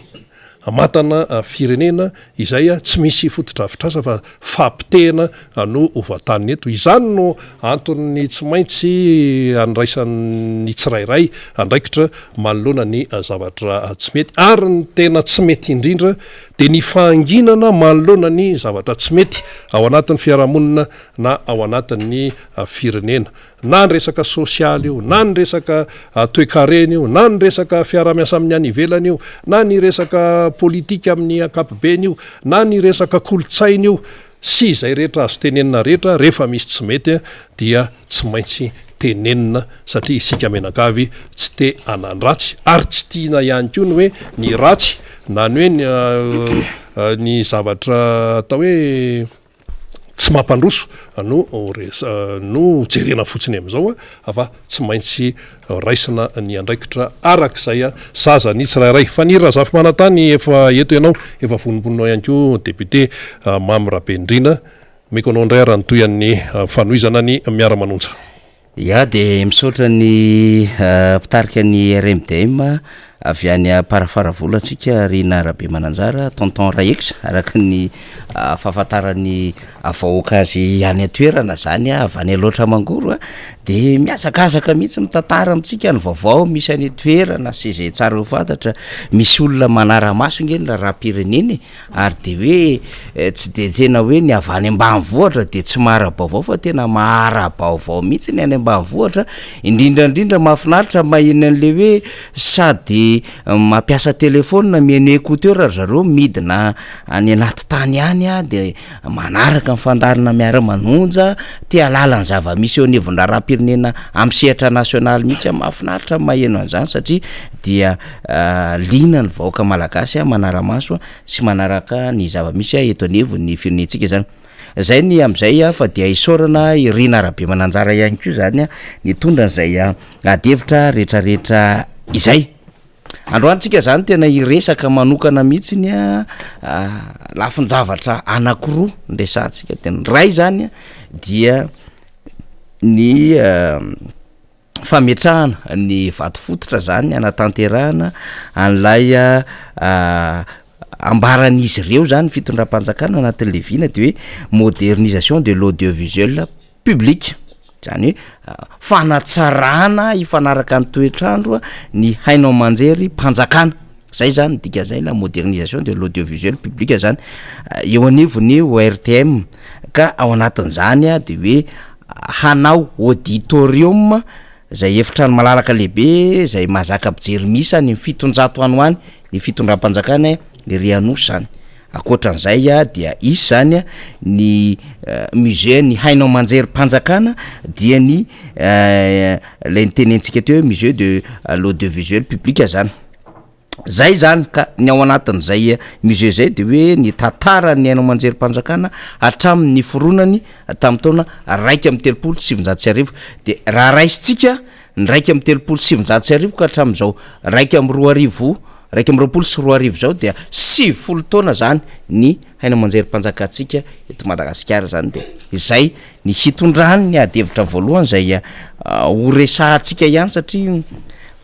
amantana firenena izay tsy misy fotodrafitrasa fa fampitehana no ovataniny eto. Izany no antony tsy maintsy andraisan'ny tsirairay andraikitra manoloana ny zavatra tsy mety ary ny tena tsy mety indrindra de ny fahanginana manoloana ny zavatra tsy mety ao anatin'ny fiarahamonina na ao anatin'ny firenena, na ny resaka sosialy io, na ny resaka toe-karena io, na ny resaka fiaramiasa amin'ny any ivelany io, na ny resaka politika amin'ny ankapobeny io, na ny resaka kolotsaina io sy izay rehetra azo tenenina rehetra rehefa misy tsy mety dia tsy maintsy tenenina satria isika menakavy tsy te hanandratsy ary tsy tiana ihany koa ny hoe ny ratsy na ny hoe ny zavatra atao hoe tsy mampandroso no jerena fotsiny amin'izao afa tsy maintsy raisina ny andraikitra arak'izay zaza ny tsirairay. Fanira zafy manantany efa eto ianao efa vonimboninao ihany koa député Mamy Rabendrina, meko anao indray raha nytoy an'ny fanohizana ny miara-manonja. Ya de misaotra ny mpitarika ny RMDM avy any parafaravola atsika Rina Rabe Mananjara tonton Raex araka ny fahafantarany vahoaka azy any atoerana zany avy any loatra mangoro de miazakazaka mihitsy mitantara amitsika ny vaovao misy any toerana sy izay tsara ho fantatra, misy olona manara-maso ngeny raha-pireneny ary de hoe tsy de tena hoe ny avy any ambanivohitra de tsy mahara-baovao fa tena mahara-baovao mihitsy ny any ambanivohitra, indrindrandrindra mahafinaritra maheno an'le hoe sady mampiasa telefôna mieno écouteur zareo midina any anaty tany any de manaraka mifandarina miara-manonja te alala ny zava-misy eo anivon'ny raha-pirenena amin'ny sehatra nasionaly mihitsy mahafinaritra maheno an'izany satria dia lina ny vahoaka malagasy manara-maso sy manaraka ny zava-misy eto anivon'ny firenentsika zany. Zay ny am'izay fa dia isaorana Rina Rabe Mananjara ihany koa zany ny tondran'izay adevitra rehetrarehetra izay. Androantsika zany tena iresaka manokana mihitsy ny lafin-javatra anankiroa nresantsika tena ray zany dia ny fametrahana ny vato fototra zany anatanterahana an'lay ambaran'izy ireo zany fitondram-panjakana anatin'le vina de hoe modernisation de l'audiovisuel public, zany hoe fanatsarana ifanaraka ny toetrandro ny hainao manjery mpanjakana, zay zany dika zay la modernisation de l'audiovisuel public zany eo anivony ORTM ka ao anatin'izany de hoe hanao auditorium zay efitrano malalaka lehibe zay mahazaka mpijery misa ny 700 ano any ny fitondram-panjakana ny Rianosy zany. Akoatran'izay dia isy zany ny musée ny hainao manjery mpanjakana dia ny lay nitenentsika teo musée de l'audiovisuel public zany. Zay zany ka ny ao anatin'izay musée zay de hoe ny tantara ny hainao manjery mpanjakana hatramin'ny foronany tamin'ny taona 1.700 de raha raisitsika ny 1.700 ka hatramin'izao 1.20 zao dia 90 taona zany ny hainao manjery mpanjakatsika eto Madagasikara zany. De izay ny hitondrany ny adevitra voalohany zay ho resahantsika ihany satria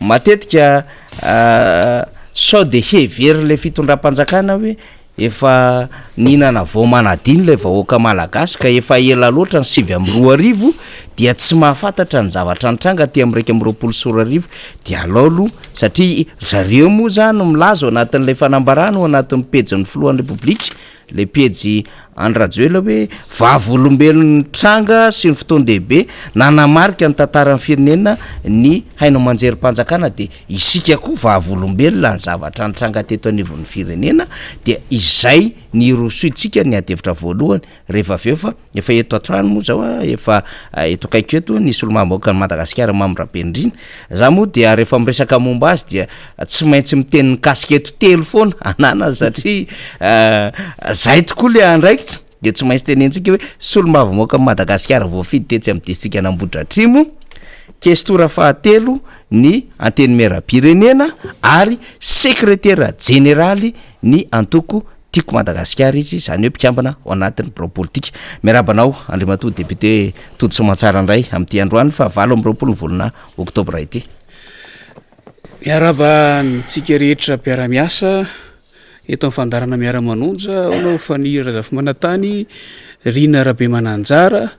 matetika sao de hevery le fitondram-panjakana hoe efa ninana vao manadiny le vahoaka malagasy ka efa ela loatra ny 7.20 dia tsy mahafantatra ny zavatra nitranga ty amin'ny 2.20 dia alolo satria zareo moa zany milaza ao anatin'ilay fanambarana ao anatin'ny pejin'ny filohan'ny repoblika le pejy andrajoela hoe vavolombelon'ny mpisanga sy ny fotoan-dehibe nanamarika ny tantaran'ny firenena ny haino manjery-panjakana de isika koa vavolombelona ny zavatra nitranga teto anivon'ny firenena dia izay ny rosoitsika ny adevitra voalohany rehefa aveo fa efa eto atrano moa zao efa eto akaiko eto nisy olo-mamboaka ny Madagasikara mamrabe indrindra za moa dia rehefa miresaka momba azy dia tsy maintsy miteny kasiketo telo foana anana satria zay tokoa le andraikitra de tsy maintsy tenentsika hoe solo-mavomoaka Madagasikara voafidy tetsy amin'ny distrika Nambotra Atrimo kestora fahatelo ny anteny mera-pirenena ary sekretera jeneraly ny antoko tiako Madagasikara izy zany hoe mpikambana ao anatin'ny bureau politique miarabanao Andriamatoa député Todo Soamantsara indray amin'ity androany fa 20 volana oktobra ity miaraba ntsika rehetra mpiara-miasa eto amin'ny fandarana miara-manonja onao fanira zafimanatany Rina Rabe Mananjara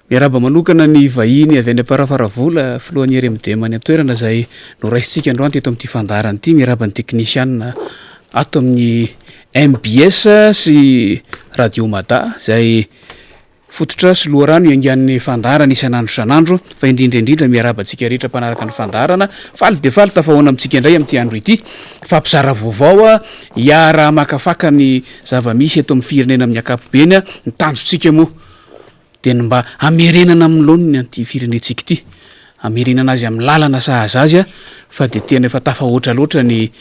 miaraba manokana ny vahiny avy any Aparafaravola filohan'ny RMD-any toerana zay noraisitsika androany teto amin'ity fandarana ity miaraba ny teknisianina ato amin'ny MBS sy Radio Mada zay fototra sy loharano iangan'ny fandarana isan'andro isan'andro fa indrindra miarabantsika rehetra mpanaraka ny fandarana faly de faly tafahoana amintsika indray amin'ity andro ity fampizara vaovao hiara makafaka ny zava-misy eto amin'ny firenena amin'ny akapobeny ny tanjotsika moa de ny mba amerenana amin'ny laoniny an'ity firenentsika ity amerenana azy amin'ny lalana sahazazy fa de tena efa tafahoatra loatra ny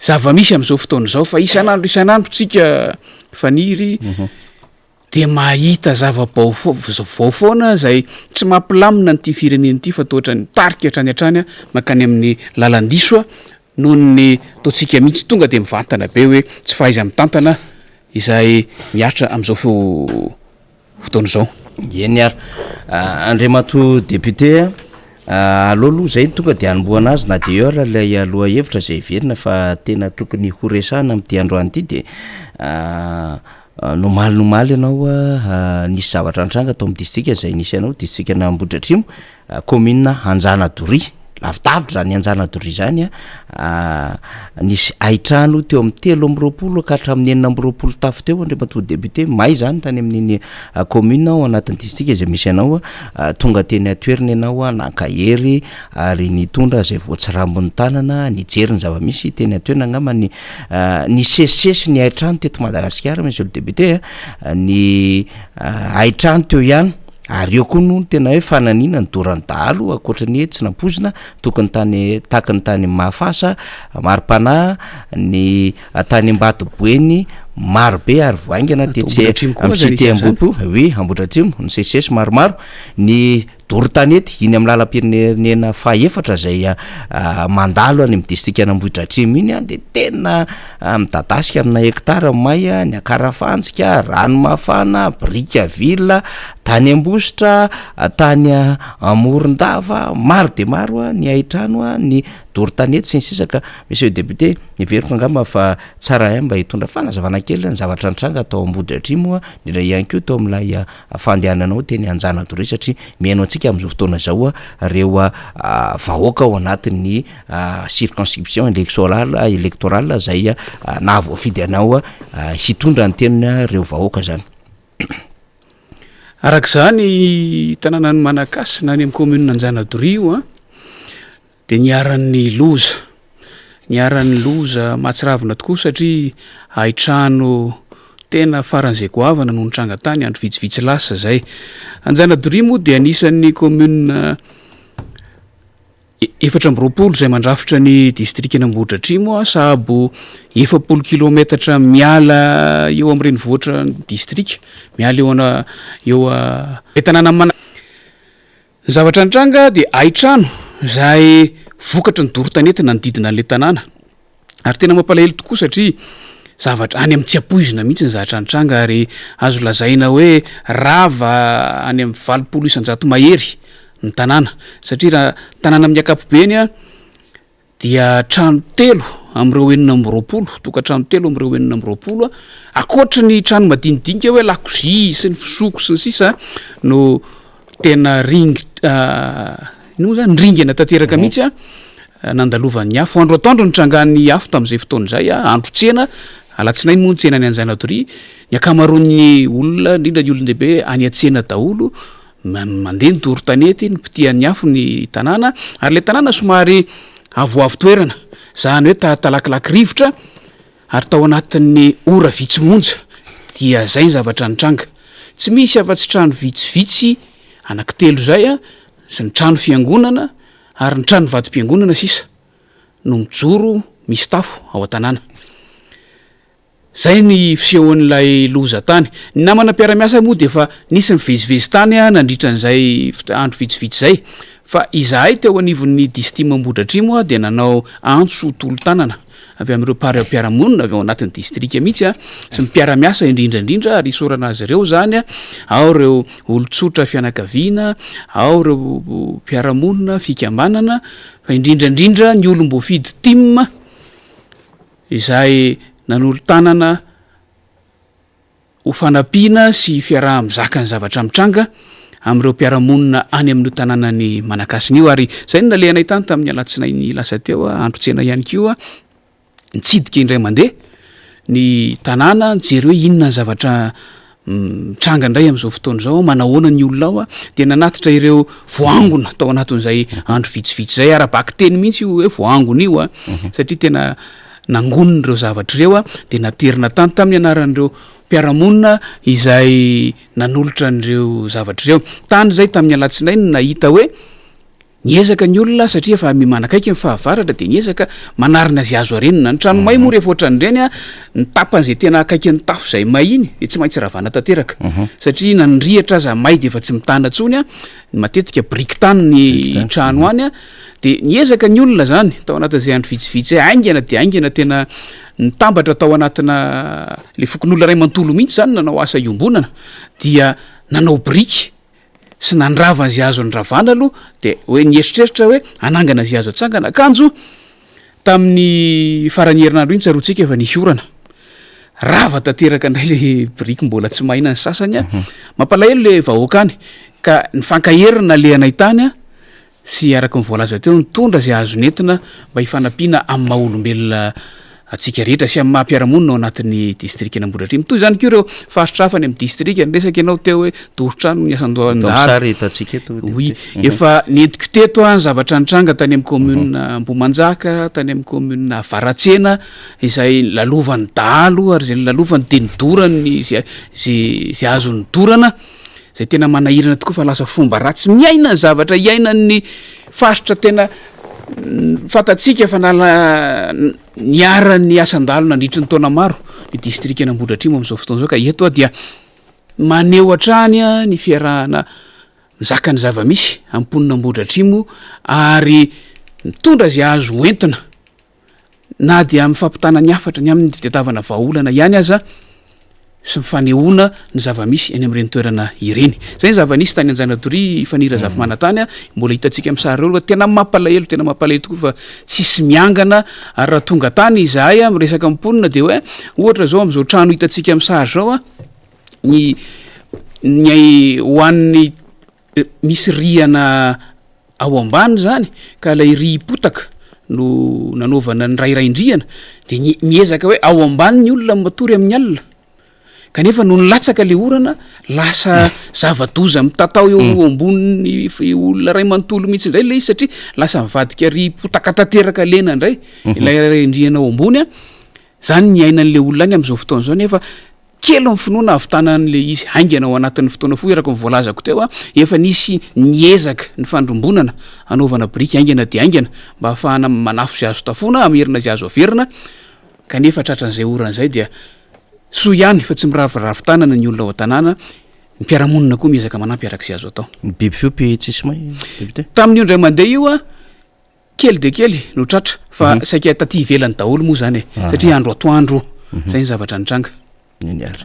zava-misy amin'izao fotoana izao fa isan'andro tsika faniry de mahita zava-baovao foana zay tsy mampilamina nyity firenena ity fa tohatra ny tarika hatrany makany amin'ny lalandiso noho ny totsika mihitsy tonga de mivantana be hoe tsy fahaiza mitantana izay miatra amin'izao fotoana izao eny ary Andriamatoa député alolo zay tonga de anomboana azy na de ora lay aloha hevitra zay verina fa tena tokony ho resana amin'ity androany ity de nomaly ianao nisy zavatra antranga atao amin'ny distrika zay nisy anao distrika Nambotra Atrimo commune Anjanadory lavidavitra zany Anjanadory zany nisy aitrano teo amin'ny 320 ka hatramin'ny 420 tafo teo Andriamatoa député may zany tany amin'iny commune ao anatin'ny distrika zay misy anao tonga teny atoerina ianao nankahery ary nitondra zay voatsirambon'ny tanana nijery ny zava-misy teny atoerina angamba ny sesisesy ny aitrano teto Madagasikara monsieur le député ny aitrano teo ihany ary eo koa no tena hoe fananina ny dorany dahalo akoatra ny tsy nampozina tokony tany taky ny tany Mahafasa Maripana ny tany Ambatoboeny marobe ary voaingana tetsy amin'ny cité Amboto oui Ambotra Atrimo ny sesisesy maromaro ny dorotanety iny amin'ny lalam-pirenena fahaefatra zay mandalo any amin'ny distrika Nambotra Atrimo iny de tena midadasika amina hektara may ny Akarafantsika Ranomafana Brikaville tany Ambositra tany Amorondava maro de maro ny aitrano ny dorotanety sy ny sisa ka monsieur député niveriko angamba fa tsara mba hitondra fanazavana kely ny zavatra antranga atao Ambotra Atrimo indrindra ihany koa tao amin'ilay fandehananao teny Anjanadory satria mihaino antsika amin'izao fotoana zao reo vahoaka ao anatin'ny circonscription électorale zay nahavoafidy anao hitondra ny tenina reo vahoaka zany arak'izany tanàna ny Manakasy na ny amin'ny commune Anjanadory io de niaran'ny loza mahatsiravina tokoa satria aitrano tena faran'izay goavana no nitranga tany andro vitsivitsy lasa zay Anjanadory moa de anisan'ny commune 420 zay mandrafitra ny distrika Nambotra Atrimo sahabo 70 kilometatra miala eo amin'ny renivohitra distrika miala eo tanàna zavatra nitranga de aitrano zay vokatra ny dorotanety nanodidina an'le tanàna ary tena mampalahelo tokoa satria zavatra any amin'ny tsiapoizina mihitsy ny zavatra nitranga ary azo lazaina hoe rava any amin'ny 200 mahery ny tanàna satria raha tanàna amin'ny akapobeny dia trano telo am'ireo 420 tokantrano telo am'ireo 420 akoatra ny trano madinidinika hoe lakozia sy ny fisoko sy ny sisa no tena ringy no zany ringana tanteraka mihitsy nandalovan'ny afo andro atoandro nitrangan'ny afo tamin'izay fotoan'izay andro tsena alatsinainy moa ny tsena ny Anjanatoria ny akamaroan'ny olona indrindra ny olon-dehibe any an-tsena daholo mandeha ny doro tanety ny pitian'ny afo ny tanàna ary le tanàna somary avoavo toerana zany hoe talakilaky rivotra ary tao anatin'ny ora vitsimonja dia zay zavatra nitranga tsy misy afa-tsy trano vitsivitsy anankitelo zay sy ny trano fiangonana ary ny trano vatom-piangonana sisa no mijoro misy tafo ao an-tanàna zay ny fisehoan'ilay loza tany ny namana mpiara-miasa moa de efa nisy mivezivezy tany nandritran'izay andro vitsivitsy zay fa izahay teo anivon'ny distima Ambohidratrimo de nanao antso tolo tanana avy amin'ireo mpiara-monina avy ao anatin'ny distrika mihitsy sy mpiara-miasa indrindraindrindra ary isorana azy ireo zany ao reo olon-tsotra fianakaviana ao reo mpiara-monina fikambanana fa indrindraindrindra ny olom-boafidy tim izay nanolo tanana ho fanampiana sy fiaraha-mizaka ny zavatra mitranga amin'ireo mpiara-monina any amin'io tanànany Manakasina io ary zay no nalehanay tany tamin'ny alatsinainy lasa teo andro tsena ihany koa nitsidika indray mandeha ny tanàna nijery hoe inona ny zavatra mitranga indray amin'izao fotoana izao manahoana ny olona ao de nanatitra ireo voangona tao anatin'izay andro vitsivitsy zay arabaky teny mihitsy io hoe voangona io satria tena nangonony ireo zavatra ireo de naterina tany tamin'ny anaran'ireo mpiara-monina izay nanolotra n'ireo zavatra ireo tany zay tamin'ny alatsinainy nahita hoe niezaka ny olona satria fa manakaiky ny fahavaratra de niezaka manarina azy azo arenina ny trano may moa rehefa ohatran'ireny ny tapan'izay tena akaiky ny tafo zay may iny de tsy maintsy ravana tanteraka satria nanrihatra aza may de efa tsy mitana tsony matetika briky tany ny trano any de niezaka ny olona zany tao anatin'izay andro vitsivitsy aingana de aingana tena nitambatra tao anatina le fokon'olona ray mantolo mihitsy zany nanao asa iombonana dia nanao briky sy nandrava zay azo andravana aloha de hoe nieritreritra hoe anangana zay azo atsangana akanjo tamin'ny farany herinandro iny tsaroantsika efa nisy orana rava tanteraka indray le briky mbola tsy mahina ny sasany mampalahelo le vahoaka any ka ny fankaherina lehanay tany sy araka ny voalaza teo nitondra zay azo nentina mba hifanampiana amin'ny maha-olombelona atsika rehetra sy amin'ny maha-mpiara-monina ao anatin'ny distrikana Ambohidratrimo toy zany ko ireo faritra hafa any amin'ny distrika niresaka ianao teo hoe doro-trano ny asan-dohan-dary oui efa nentiko teto ny zavatra nitranga tany amin'ny commune Ambohimanjaka tany amin'ny commune Varatsena izay lalovan'ny dalo ary zay lalovan'ny de nidorany zay azony dorana zay tena manahirana tokoa fa lasa fomba ratsy miaina ny zavatra iainan'ny faritra tena fatatsika fa niaran'ny asan-dalo nandritry ny taona maro ny distrikana Ambohidratrimo amin'izao fotoana zao ka eto dia maneho hatrany ny fiarahana mizaka ny zava-misy amponina Ambohidratrimo ary mitondra zay azo entina na dia amin'ny fampitana ny afatra ny amin'ny fitadiavana vahaolana ihany aza sy mifanehoana ny zava-misy eny amin'ireny toerana ireny zay ny zava-nisy tany Anjanatoria ifanira zafimanatany mbola hitantsika amin'ny sary reo tena mampalahelo tokoa fa tsisy miangana ary raha tonga tany izahay miresaka amponina de hoe ohatra zao amin'izao trano hitantsika amin'ny sary zao ny hoan'ny misy riana ao ambany zany ka lay ry potaka no nanaovana ny rairaindriana de miezaka hoe ao ambany ny olona matory amin'ny alina kanefa no nilatsaka le orana lasa zava-doza mitatao eo amboniny olona ray manontolo mihitsy indray le izy satria lasa mivadika ry potaka tanteraka lena indray ilay raindriana ao ambony zany ny ainan'le olona any amin'izao fotoana zao nefa kely ny finoana avitanan'le izy haingana ao anatin'ny fotoana fo eraka nyvoalazako teo efa nisy niezaka ny fandrombonana anaovana briky haingana de haingana mba ahafahana manafo zay azo tafona amerina zay azo averina kanefa tratran'izay oran'izay dia so ihany fa tsy miravoravitanana ny olona ao an-tanàna ny mpiara-monina koa miezaka manampy arak'izay azo atao biby fiopy tsisy may député tamin'io indray mandeha io kely de kely no tratra fa saika taty ivelany daholo moa zany satria andro atoandro zay ny zavatra nitranga niary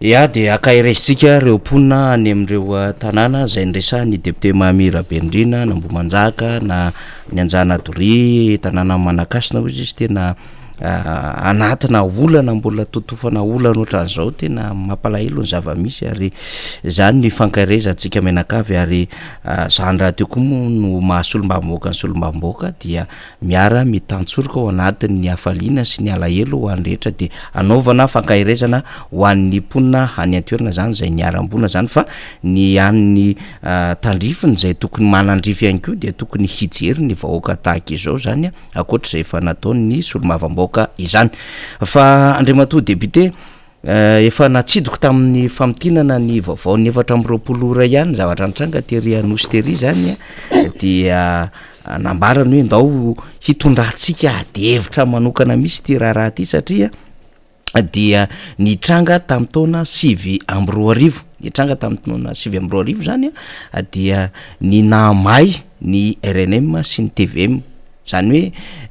ya de akairaisitsika reo mponina any amin'ireo tanàna zay niresa ny député Mahamira Bendrina na Ambohimanjaka na ny Anjanatoria tanàna Manakasina hozy izy tena anatina olana mbola totofana olana ohatran'izao tena mampalahelo ny zava-misy ary zany ny fankairezantsika menakavy ary zany raha teo koa moa no mahasolombamboaka ny solombamboaka dia miara mitantsorika ao anatin'ny hafaliana sy ny alahelo ho an'ny rehetra de anaovana fankairezana ho an'ny mponina any an-toerana zany zay niara-mbona zany fa ny an'ny tandrifiny zay tokony manandrify ihany koa dia tokony hijery ny vahoaka tahaka izao zany akoatra zay efa nataony solomavamboaka izany fa Andriamatoa député efa natsidiko tamin'ny famitinana ny vaovaon'ny 420 ora ihany zavatra nitranga tery anosy tery zany dia nambarany hoe ndao hitondrantsika adihevitra manokana misy ty raha ty satria dia nitranga tamin'ny taona 2020 nitranga tamin'ny taona 2020 zany dia ny namay ny RNM sy ny TVM zany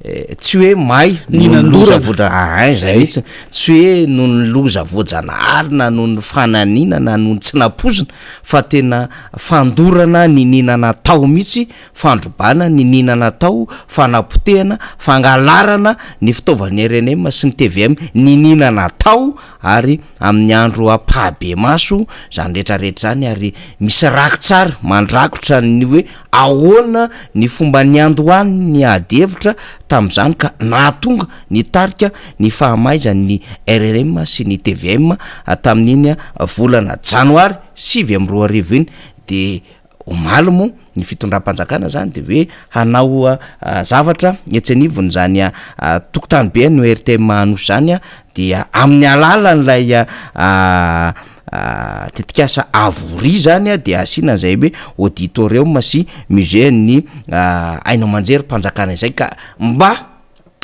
hoe tsy hoe may loza voaja zay mihitsy tsy hoe no ny loza voajanahary na no ny fananina na no ny tsy napozina fa tena fandorana ny ninana tao mihitsy fandrobana ny ninana tao fanapotehana fangalarana ny fitaovan'ny RNM sy ny TVM ny ninana tao ary amin'ny andro apahabe maso zany rehetrarehetra zany ary misy raky tsara mandrakotra ny hoe ahoana ny fomba ny andohany ny adihevitra tam'izany ka nahatonga ny tarika ny fahamaizan'ny RRM sy ny TVM tamin'iny volana janoary 2020 iny de omalimo ny fitondram-panjakana zany de hoe hanao zavatra etsenivony zany tokotany be no RTM anosy zany dia amin'ny alalan'ilay tetikasa avory zany de asina zay hoe auditorium sy musée ny Aino Manjery mpanjakana izay ka mba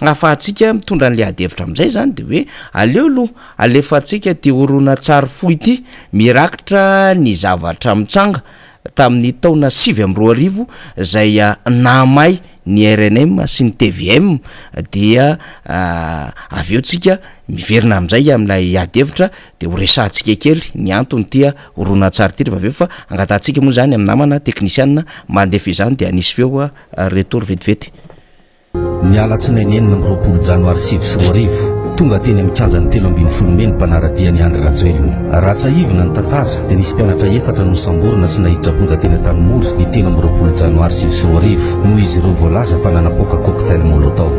afahantsika mitondra an'le adihevitra am'izay zany de hoe aleo aloha alefatsika ty orona tsary foy ity mirakitra ny zavatra mitsanga tamin'ny taona 2020 zay namay ny RNM sy ny TVM dia aveo tsika miverina am'izay amin'ilay adihevitra de ho resahantsika kely ny antony tia orona tsara ty rehefa aveo fa angatantsika moa zany amin'ny namana teknisianina mandefa izany de anisy feo retour vetivety. Ny alatsinainy 20 janoary 2020 tonga teny amin'ny kianjany 3 mpanaradia ny Andry Rajoelina. Ratsaivina ny tantara dia nisy mpianatra 4 no samborina sy nahiditra ponja teny Tanimora ny 20 janoary 2020 noho izy ireo voalaza fa nanapoaka cocktail molotov.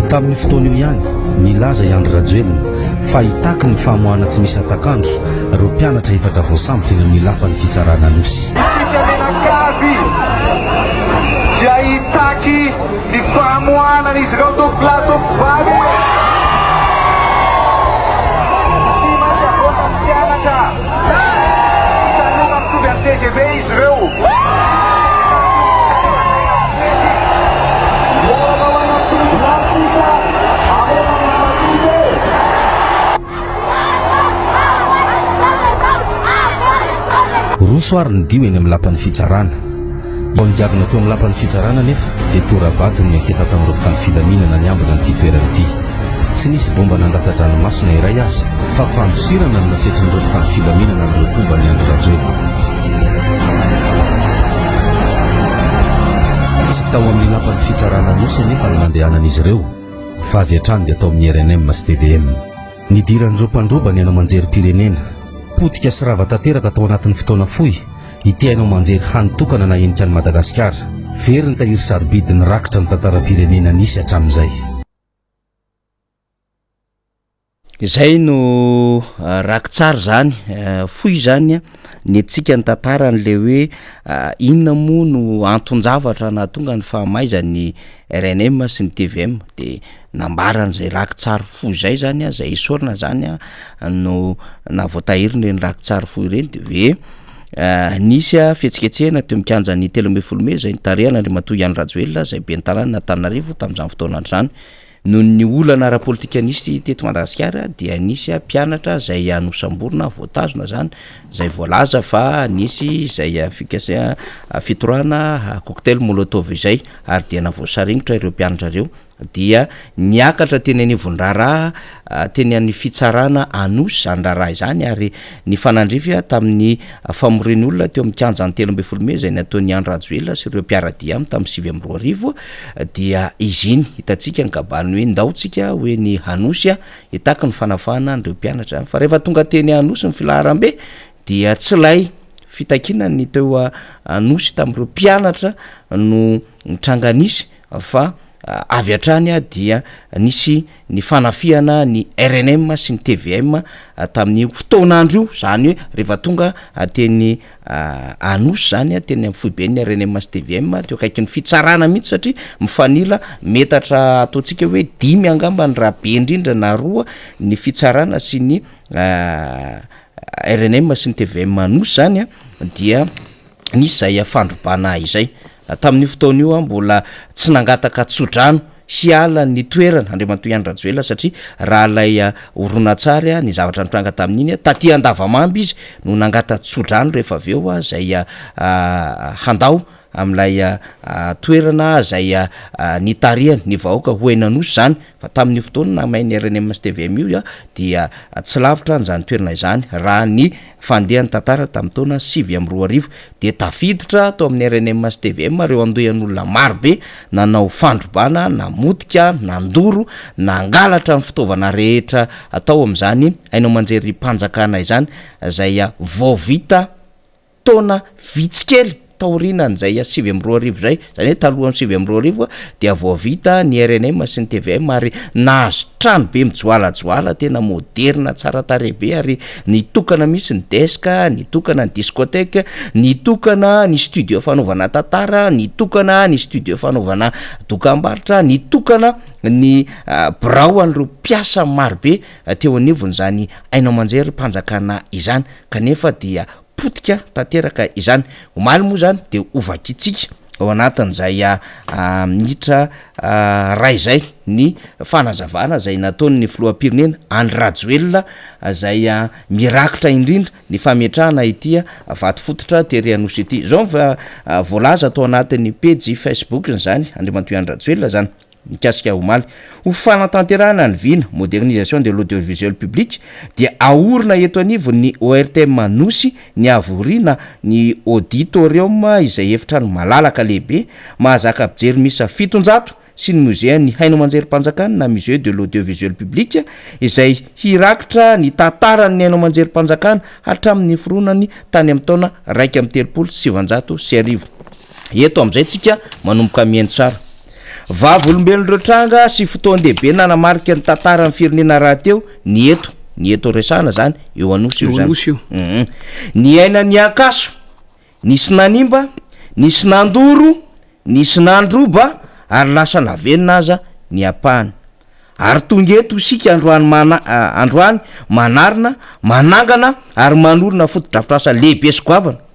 Tamin'ny fotoana io ihany nilaza i Andry Rajoelina fa hitaky ny famoahana tsy misy atakandro ireo mpianatra 4 voasambotra eny amin'ny lapan'ny fitsarana anosy. dia hitaky ny famohanan'izy ireo tompovaly TGV izy ireo rosoary ny dio eny amin'ny lapan'ny fitsarana ao nidiavina teo amin'ny lapan'ny fitsarana nefa dia torabaty ny ankefa tamin'ireo mpitandro filaminana ny ambina n'ity toerana ity. Tsy nisy bomba nandatsa-dranomasina iray azy fa fandosirana no nasetrin'ireo mpitandro filaminana amin'ireo pomba ny Andry Rajoelina. Tsy tao amin'ny lapan'ny fitsarana nosy nefa ny mandehanan'izy ireo fa avy hatrany dia atao amin'ny RNM sy TVM. Nidiran'ireo mpandroba ny Aino Manjery pirenena potika sy rava tanteraka tao anatin'ny fotoana fohy ity Aino Manjery hanitokana na enika ny Madagasikara very ny tahiry sarobidy ny rakitra ny tantaram-pirenena nisy hatramin'izay. Izay no rakitsara zany foy zany ny atsika ny tantara n'le hoe inona moa no anton-javatra nahatonga ny fahamaizan'ny RNM sy ny TVM de nambarany zay rakitsara foy zay zany zay isorina zany no navoatahiriny ny rakitsara foy ireny de hoe nisy fihetsiketsehana teo mikanjan'ny 13 Mey zay nitarehana Andriamatoa Andry Rajoelina zay be ny Antananarivo tamin'izany fotoana zany. No ny olana ara-politika nisy teto Madagasikara dia nisy mpianatra zay anosamborona voatazona zany zay voalaza fa nisy zay fikasa fitorana cocktail molotov izay ary dia navoasaringotra ireo mpianatra ireo dia niakatra teny anivondrara teny an'ny fitsarana anosy zany raharaha izany ary ny fanandrify tamin'ny famoreny olona teo amin'ny kianjany 13 Mey zay nataon'ny Andro Rajoelina sy ireo mpiaradia aminy tamin'ny 2022 dia izy iny hitantsika ny kabany hoe ndaotsika hoe ny Anosy hitaka ny fanafana andreo mpianatra fa rehefa tonga teny Anosy ny filaharam-be dia tsy lay fitakina ny teo Anosy tamin'ireo mpianatra no nitranganisy fa avy hatrany dia nisy ny fanafiana ny RNM sy ny TVM tamin'ny fotoanandro io zany hoe rehefa tonga teny Anosy zany teny amin'ny foiben'ny RNM sy TVM teo akaiky ny fitsarana mihitsy satria mifanila metatra ataontsika hoe 5 angamba ny raha be indrindra na 2 ny fitsarana sy ny RNM sy ny TVM Anosy zany dia nisy zay fandrobana izay tamin'ny fotoana io mbola tsy nangataka tsodrano hiala ny toerana Andriamatoa Andry Rajoelina satria raha lay horonan-tsary ny zavatra nitranga tamin'iny taty Andavamamba izy no nangata tsodrano rehefa aveo zay handao am'lay toerana zay nitariany ny vahoaka hoena Anosy zany fa tamin'ny fotoana namain'ny RNM sy TVM io dia tsy lavitra n'izany toerana izany raha ny fandehan'ny tantara tamin'ny taona 2022 dia tafiditra tao amin'ny RNM sy TVM reo andohan'olona marobe nanao fandrobana namotika nandoro nangalatra ny fitaovana rehetra atao amin'izany ainao manjery mpanjakana izany zay voavita taona vitsikely taorinany zay 2022 zay zany hoe talohan'ny 2022 dia voavita ny RNM sy ny TVM ary nahazo trano be mijoalajoala tena moderna tsara tarehy be ary nitokana misy ny deska nitokana ny discothèque nitokana ny studio fanaovana tantara nitokana ny studio fanaovana dokam-barotra nitokana ny birao an'ireo mpiasa marobe teo anivony zany ainao manjery mpanjakana izany kanefa dia potika tanteraka izany omaly moa zany de ovakitsika ao anatin'izay minitra ray zay ny fanazavana zay nataony ny filoham-pirenena Andry Rajoelina zay mirakitra indrindra ny fametrahana ity vato fototra tery Anosy ity zao voalaza atao anatin'ny page Facebook zany Andriamatoa Andry Rajoelina zany mikasika omaly ho fanatanterahana ny vina modernisation de l'audiovisuel public dia aorina eto anivo ny ORTM Anosy ny avorina ny auditorium izay efitrano malalaka lehibe mahazaka ampijery misa 700 sy ny musée ny haino manjery mpanjakana na musée de l'audiovisuel public izay hirakitra ny tantarany haino manjery mpanjakana hatramin'ny foronany tany amin'ny taona 1.700 eto am'izay tsika manomboka mihaino tsara vavolombelon'ireo tranga sy fotoan-dehibe nanamarika ny tantara ny firenena raha teo ny eto resana zany eo Anosy io zany ny aina ny akaso nisy nanimba nisy nandoro nisy nandroba ary lasa navenina aza ny apahany ary tonga eto sika androany manarina manangana ary manorina fotodrafitrasa lehibe sy goavana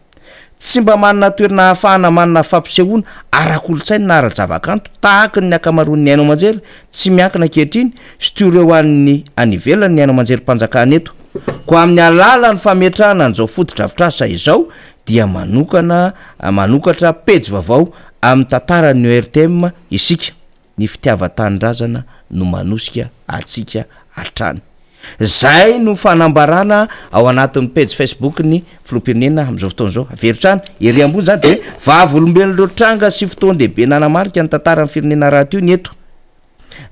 tsy mba manana toerana hahafahana manana fampisehoana ara-kolotsaina na ara-javakanto tahaka ny akamaroan'ny haino manjery tsy miankina kehitriny sy toereo an'ny anivelany ny haino manjery mpanjakana eto ko amin'ny alala ny fametrahana an'izao fotodrafitrasa izao dia manokatra pejy vaovao amin'ny tantaran'ny ORTM isika ny fitiava-tanindrazana no manosika atsika hatrany zay no fanambarana ao anatin'ny page Facebook ny filoham-pirenena am'izao fotoana zao averitrany ery ambony zany de vavolombelon'ireo tranga sy fotoan-dehibe nanamarika ny tantaran'ny firenena raha teo ny eto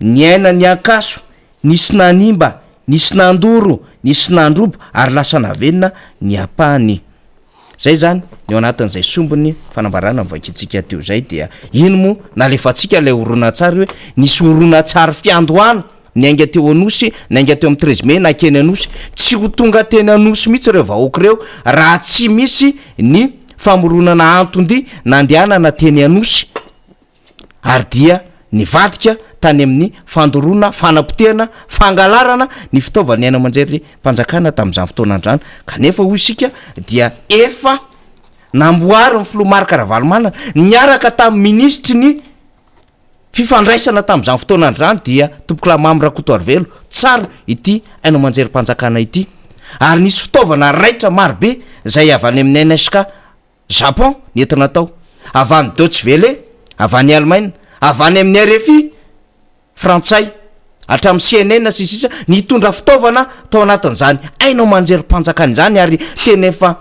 ny aina ny akaso nisy nanimba nisy nandoro nisy nandroba ary lasa navenina ny apahany zay zany ny ao anatin'izay sombony fanambarana mivakitsika teo zay dia ino moa nalefatsika lay horonan-tsary hoe nisy horonan-tsary fiandohana ny ainga teo Anosy ny ainga teo amin'ny 13 Mey na keny Anosy tsy ho tonga teny Anosy mihitsy reo vahoaka reo raha tsy misy ny famoronana antondy nandehanana teny Anosy ary dia nivadika tany amin'ny fandorona fanapotehana fangalarana ny fitaovany haino manjery mpanjakana tamin'izany fotoana androany kanefa hoy isika dia efa namboary ny filoha Marc Ravalomanana niaraka tamin'ny ministry ny fifandraisana tamin'izany fotoana androany dia tompoklamamy Rakotoarivelo tsara ity haino manjery mpanjakana ity ary nisy fitaovana raitra marobe zay avy any amin'ny NSK Japon nentina tao avy any Deutsche Welle avy any Allemagne avy any amin'ny RFI frantsay hatramin'ny CNN sisisa nitondra fitaovana tao anatin'izany ainao manjery mpanjakana zany ary tena efa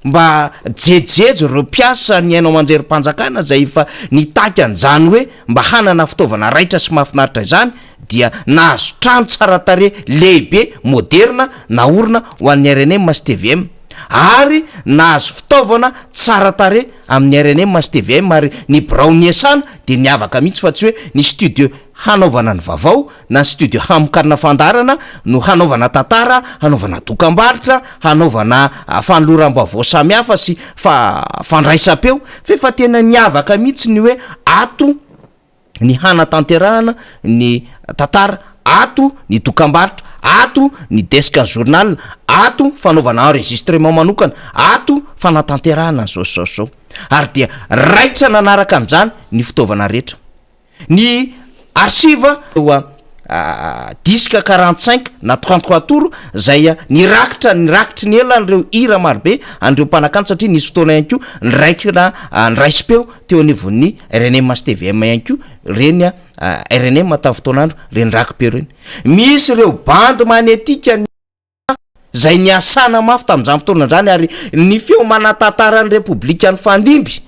mba jejejo reo mpiasa ny ainao manjery mpanjakana zay efa nitaky an'izany hoe mba hanana fitaovana raitra sy mahafinaritra izany dia nahazo trano tsara tare lehibe moderna naorina ho an'ny RNM sy TVM ary nahazo fitaovana tsara tare amin'ny RNM sy TVM ary ny braoniesana de niavaka mihitsy fa tsy hoe ny studio hanaovana ny vavao na studio hamokarana fandarana no hanaovana tantara hanaovana dokam-barotra hanaovana fanoloram-baovao samihafa sy fandraisam-peo fa tena niavaka mihitsy ny hoe ato ny hanatanterahana ny tantara ato ny dokam-barotra ato ny deska journal ato fanaovana enregistrement manokana ato fanatanterahana zao ary dia raitra nanaraka am'izany ny fitaovana rehetra ny archive disque 45 na 33 tour zay nirakitra ny elan'ireo hira marobe an'ireo mpanakany satria nisy fotoana ihany ko niraikina niraisim-peo teo anivon'ny RNM sy TVM ihany ko reny RNM tamin'ny fotoanandro reny rakim-peo reny misy ireo bande magnétique zay niasana mafy tamin'izany fotoana zany ary ny feo manatatarany republikan'ny fandimby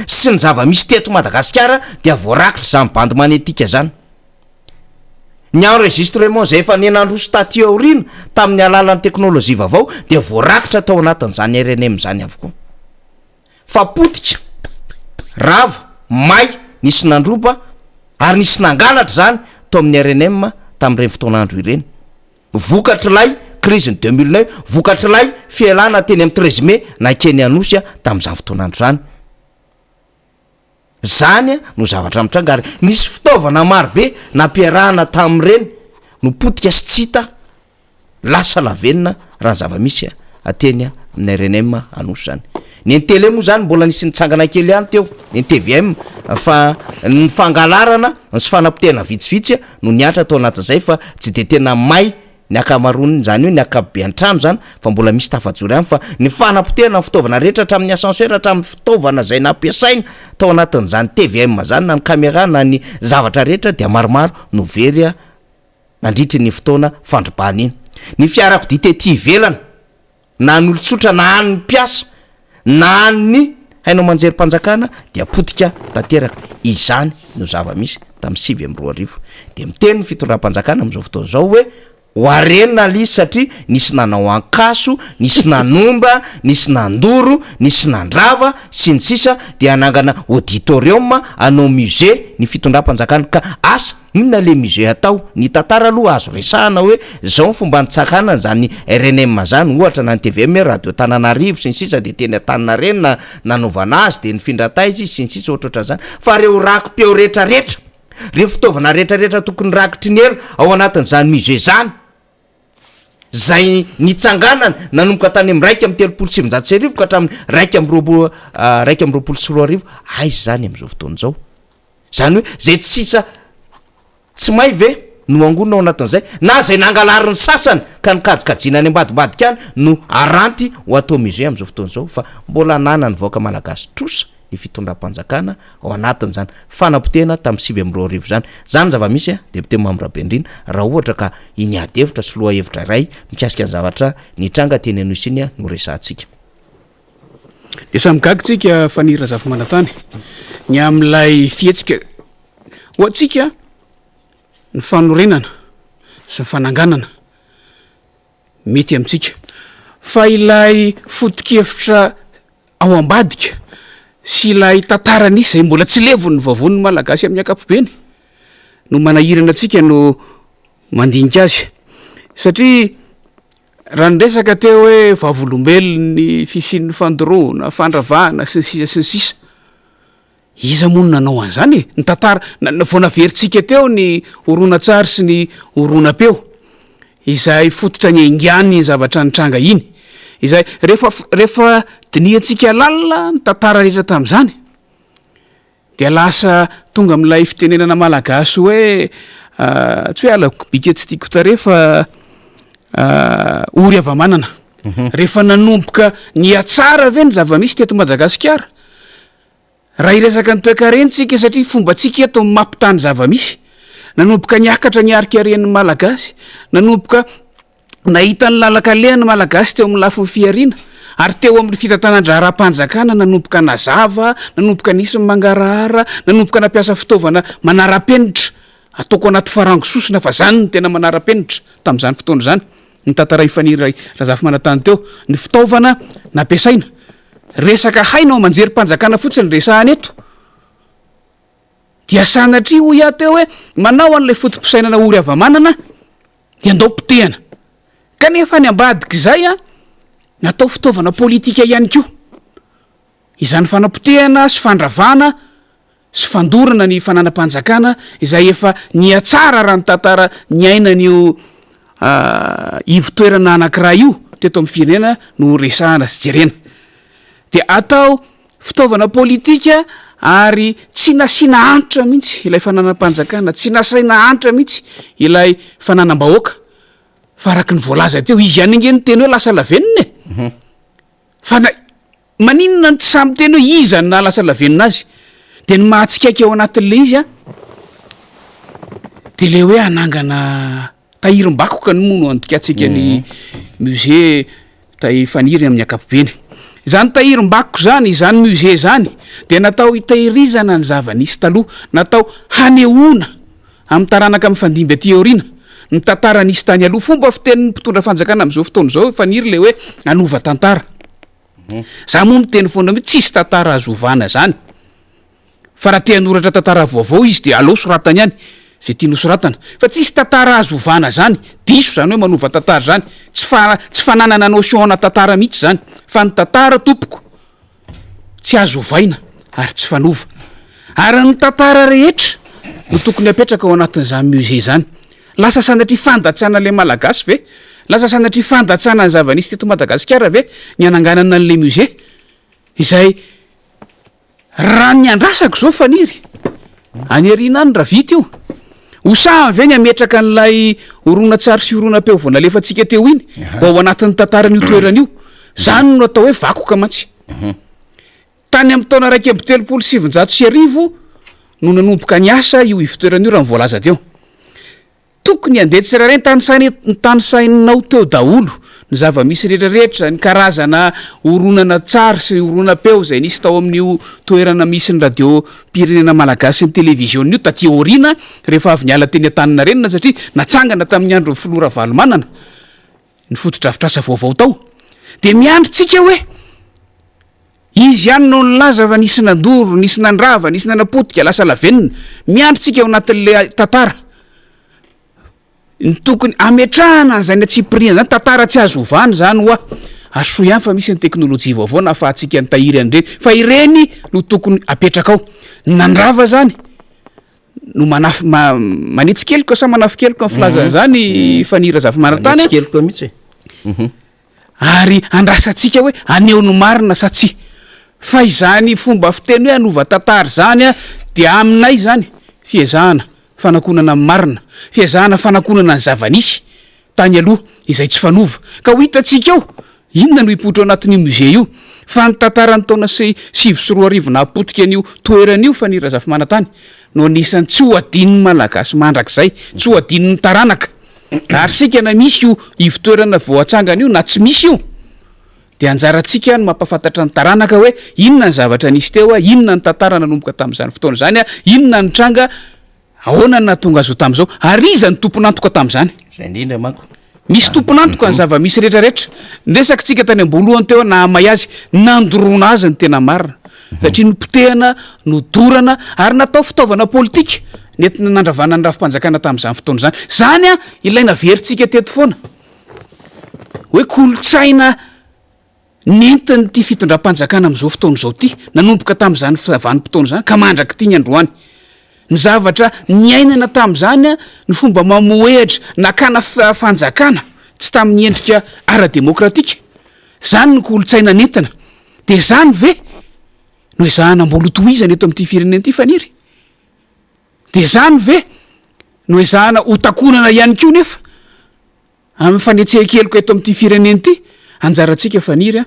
sy ny zava-misy teto Madagasikara dia voarakitra zany bande magnétique zany ny enregistrement zay efa nenandroso taty aorina tamin'ny alalan'ny teknôlôjia vaovao dia voarakitra tao anatin'izany RNM zany avokoa fa potika rava may nisy nandroba ary nisy nangalatra zany tao amin'ny RNM tamin'ireny fotoanandro ireny vokatra lay crise ny 2009 vokatra lay fialana teny amin'ny 13 mai nakeny anosy tamin'izany fotoanandro zany zany no zavatra mitranga ary nisy fitaovana marobe nampiarahana tamin'ireny no potika sy tsita lasa lavenina raha zava-misy ateny amin'ny RNM anosy zany ny tele moa zany mbola nisy nitsangana kely ihany teo ny TVM fa ny fangalarana sy fanapotehana vitsivitsy no niatra tao anatin'izay fa tsy de tena may ny akamaroany zany hoe ny akabe an-trano zany fa mbola misy tafajory ihany fa ny fanapotehana ny fitaovana rehetra hatramin'ny ascenseur hatramin'ny fitaovana zay nampiasaina tao anatin'izany TVM zany na ny caméra na ny zavatra rehetra dia maromaro no very nandritry ny fotoana fandrobany iny ny fiarakodia tety ivelana na ny olotsotra na any mpiasa na ny hainao manjery mpanjakana dia potika tanteraka izany no zava-misy tamin'ny 7 de miteny ny fitondram-panjakana amin'izao fotoana zao hoe hoarenina li satria nisy nanao ankaso nisy nanomba nisy nandoro nisy nandrava sy ny sisa dia anangana auditorium anao musée ny fitondram-panjakana ka asa inona le musée atao ny tantara aloha azo resahana hoe zao ny fomba nitsakana zany RNM zany ohatra na ny TVM radio Tananarivo sy ny sisa de teny Antaninarenina nanaovana azy de ny findratay izy sy ny sisa ohatrohatra zany fa reo rakim-peo rehetrarehetra reo fitaovana rehetrarehetra tokony rakitry ny elo ao anatin'izany musée zany zay nitsanganana nanomboka tany amin'ny 1 ka hatramin'ny 1 aizy zany am'izao fotoana zao zany hoe zay tsy sisa tsy may ve no angonina ao anatin'izay na zay nangalariny sasany ka nikajikajina any ambadibadika any no aranty ho atao musée am'izao fotoana zao fa mbola nana ny vaoaka malagasy trosa ny fitondram-panjakana ao anatin'izany fanapotehana tamin'ny 7 zany zava-misy depute Mambrabendrina raha ohatra ka iniady hevitra sy loha hevitra iray mikasika ny zavatra nitranga teny anosy iny no resahantsika de samigagitsika fanira zava-manatany ny am'ilay fietsika ho atsika ny fanorenana sy ny fananganana mety amintsika fa ilay fotok-hevitra ao ambadika sy ilay tantara nisy zay mbola tsy levony vavony malagasy amin'ny akapobeny no manahirana atsika no mandinika azy satria raha nyresaka teo hoe vavolombelony fisin'ny fandoroana fandravahana sy ny sisa iza mono nanao an'izany ny tantara vao naverintsika teo ny oronan-tsary sy ny oronam-peo izay fototra ny aingiany zavatra nitranga iny izay rehefa diniatsika lalina ny tantara rehetra tamin'izany dia lasa tonga amin'ilay fitenenana malagasy hoe tsy hoe alabika tsy tiako tare fa ory avamanana rehefa nanomboka ny atsara ve ny zava-misy teto Madagasikara raha iresaka ny toekarentsika satria fomba tsika eto mampitany zava-misy nanomboka niakatra niarikaren'ny malagasy, nanomboka nahita ny lalakalehan'ny malagasy teo amin'ny lafiny fiariana, ary teo amin'ny fitantanan-draharam-panjakana nanomboka nazava, nanomboka nisy mangarahara, nanomboka nampiasa fitaovana manara-penitra ataoko anaty farango sosina fa zany ny tena manara-penitra tamin'izany fotoana zany ny tantara ifaniry razafy manatany teo. Ny fitaovana nampiasaina resaka hainao manjery mpanjakana fotsiny resahany eto dia sanatria ho ia teo hoe manao an'ilay fotom-pisainana ory avamanana dia andao potehana, kanefa ny ambadiky izay natao fitaovana politika ihany koa, izany fanapotehana sy fandravana sy fandorana ny fananam-panjakana izay efa niatsara raha ny tantara ny ainan'io ivotoerana anankiray io teto amin'ny firenena no resahana sy jerena. Dia atao fitaovana politika ary tsy nasiana antitra mihitsy ilay fananam-panjakana, tsy nasaina antitra mihitsy ilay fananam-bahoaka fa araky ny voalaza teo izy ihany nge ny teny hoe lasa lavenina fa maninona ny tsy samy teny hoe iza na lasa lavenina azy, dia ny mahatsikaiky ao anatin'le izy dia le hoe anangana tahirim-bakoka ny mono antikatsika ny musée Faniry amin'ny ankapobeny. Izany tahirim-bakoko zany, izany musée zany dia natao hitahirizana ny zava-nisy taloha, natao hanehoana amin'ny taranaka amin'ny fandimby aty aoriana ny tantara nisy tany aloha. Fomba fitenin'ny mpitondra fanjakana amin'izao fotoana izao Faniry le hoe anova tantara. Za moa miteny foana hoe tsisy tantara azovana zany, fa raha te hanoratra tantara vaovao izy dia aleo soratany ihany zay tiano soratana, fa tsisy tantara azovana zany, diso zany hoe manova tantara zany, tsy fananana notion-na tantara mihitsy zany, fa ny tantara tompoko tsy azovaina ary tsy fanova. Ary ny tantara rehetra no tokony apetraka ao anatin'izany musée zany. Lasa sanatria fandatsana le malagasy ve, lasa sanatria fandatsana ny zava-nisy teto Madagasikara ve ny ananganana an'le musée izay raha ny andrasako zao Faniry any ariana any raha vita io osaha ve ny ametraka an'ilay horonan-tsary sy horonam-peo vao nalefantsika teo iny ao anatin'ny tantaran'io toeran'io, zany no atao hoe vakoka mantsy. Tany amin'ny taona 1970 no nanomboka niasa io ivotoeran'io raha nyvoalaza teo. Tokony andeha tsirairay ny tany saininao teo daholo ny zava-misy rehetrarehetra, ny karazana horonana tsary sy horonam-peo zay nisy tao amin'io toerana misy ny radio pirenena malagasy sy ny televizionn'io taty aoriana rehefa avy niala teny Antaninarenina, satria natsangana tamin'ny andro filora Valomanana ny fotodrafitrasa vaovao tao. Dia miandritsika hoe izy ihany no nilaza fa nisy nandoro, nisy nandrava, nisy nanapotika, lasa lavenina. Miandritsika ao anatin'le tantara ny tokony ametrahana an'izay ny atsipiriana zany, tantara tsy azo ovany zany hoa asoa ihany fa misy ny teknôlôjia vaovao na afahantsika ny tahiry an'ireny, fa ireny no tokony apetraka ao. Nandrava zany no manetsikeloka sa manafikeloka amin'ny filazana zany Faniry Razafy Manatany keloka mihitsy ary andrasantsika hoe aneo no marina sa tsy, fa izany fomba fiteny hoe anova tantara zany dia aminay zany fiezahana fanakonana amin'ny marina, fiezahana fanakonana ny zava-nisy tany aloha izay tsy fanova. Ka ho hitantsika ao inona no hipoitra ao anatin'io musée io, fa ny tantarany taona 1970 napotika an'io toeran'io Faniry Razafy Manatany no anisan'ny tsy ho adin'ny malagasy mandrakizay, tsy ho adin'ny taranaka. Ary sika na misy io ivotoerana voatsangana io na tsy misy io dia anjarantsika no mampafantatra ny taranaka hoe inona ny zavatra nisy teo, inona ny tantara nanomboka tamin'izany fotoana zany, inona ny tranga, ahoana na tonga azo tamin'izao, ary iza ny tomponantoka tamin'izany. Zay indrindra manko Misy tomponantoka ny zava-misy rehetrarehetra. Ndresaka tsika tany am-boalohany teo na amay azy nandorona azy ny tena marina, satria nopotehana, nodorana ary natao fitaovana politika nentina nandravana ny rafim-panjakana tamin'izany fotoana zany. Zany ilaina veritsika teto foana hoe kolotsaina nentiny ty fitondram-panjakana amin'izao fotoana izao ty nanomboka tamin'izany vanim-potoana zany ka mandraky ty ny androany. Ny zavatra niainana tamin'izany ny fomba mamoehitra nakana fanjakana tsy tamin'ny endrika ara-demokratika, zany ny kolotsaina nentina. Dia zany ve no ezahana mbola tohizana eto amin'ity firenena ity Faniry? Dia zany ve no ezahana hotakonana ihany koa nefa amin'ny fanetsehan-keloka eto amin'ity firenena ity? Anjarantsika Faniry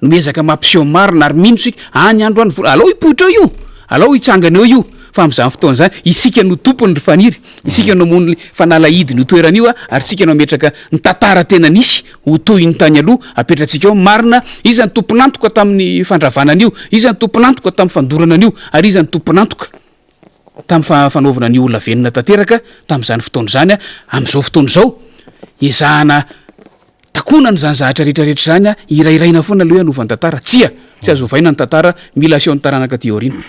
no miezaka mampiseho marina ary mino tsika any andro any vola alao hipoitra eo io, alao hitsangana eo io, fa am'izany fotoana zany isika no tompony ry faniry isika no mony fanalahidy ny toeran'io ary sika no ametraka ny tantara tena nisy ho toy ny tany aloha apetratsika eo marina iza ny tomponantoka tamin'ny fandravanan'io iza ny tomponantoka tamin'ny fandoranan'io ary iza ny tomponantoka tamin'ny fanaovana ny olona venona tanteraka tamin'izany fotoana zany am'izao fotoana zao izahana takonany zany zahatra rehetrarehetra zany irairaina foana le hoe anovany tantara tsy azo vaina ny tantara mila aseo ny taranaka tiorina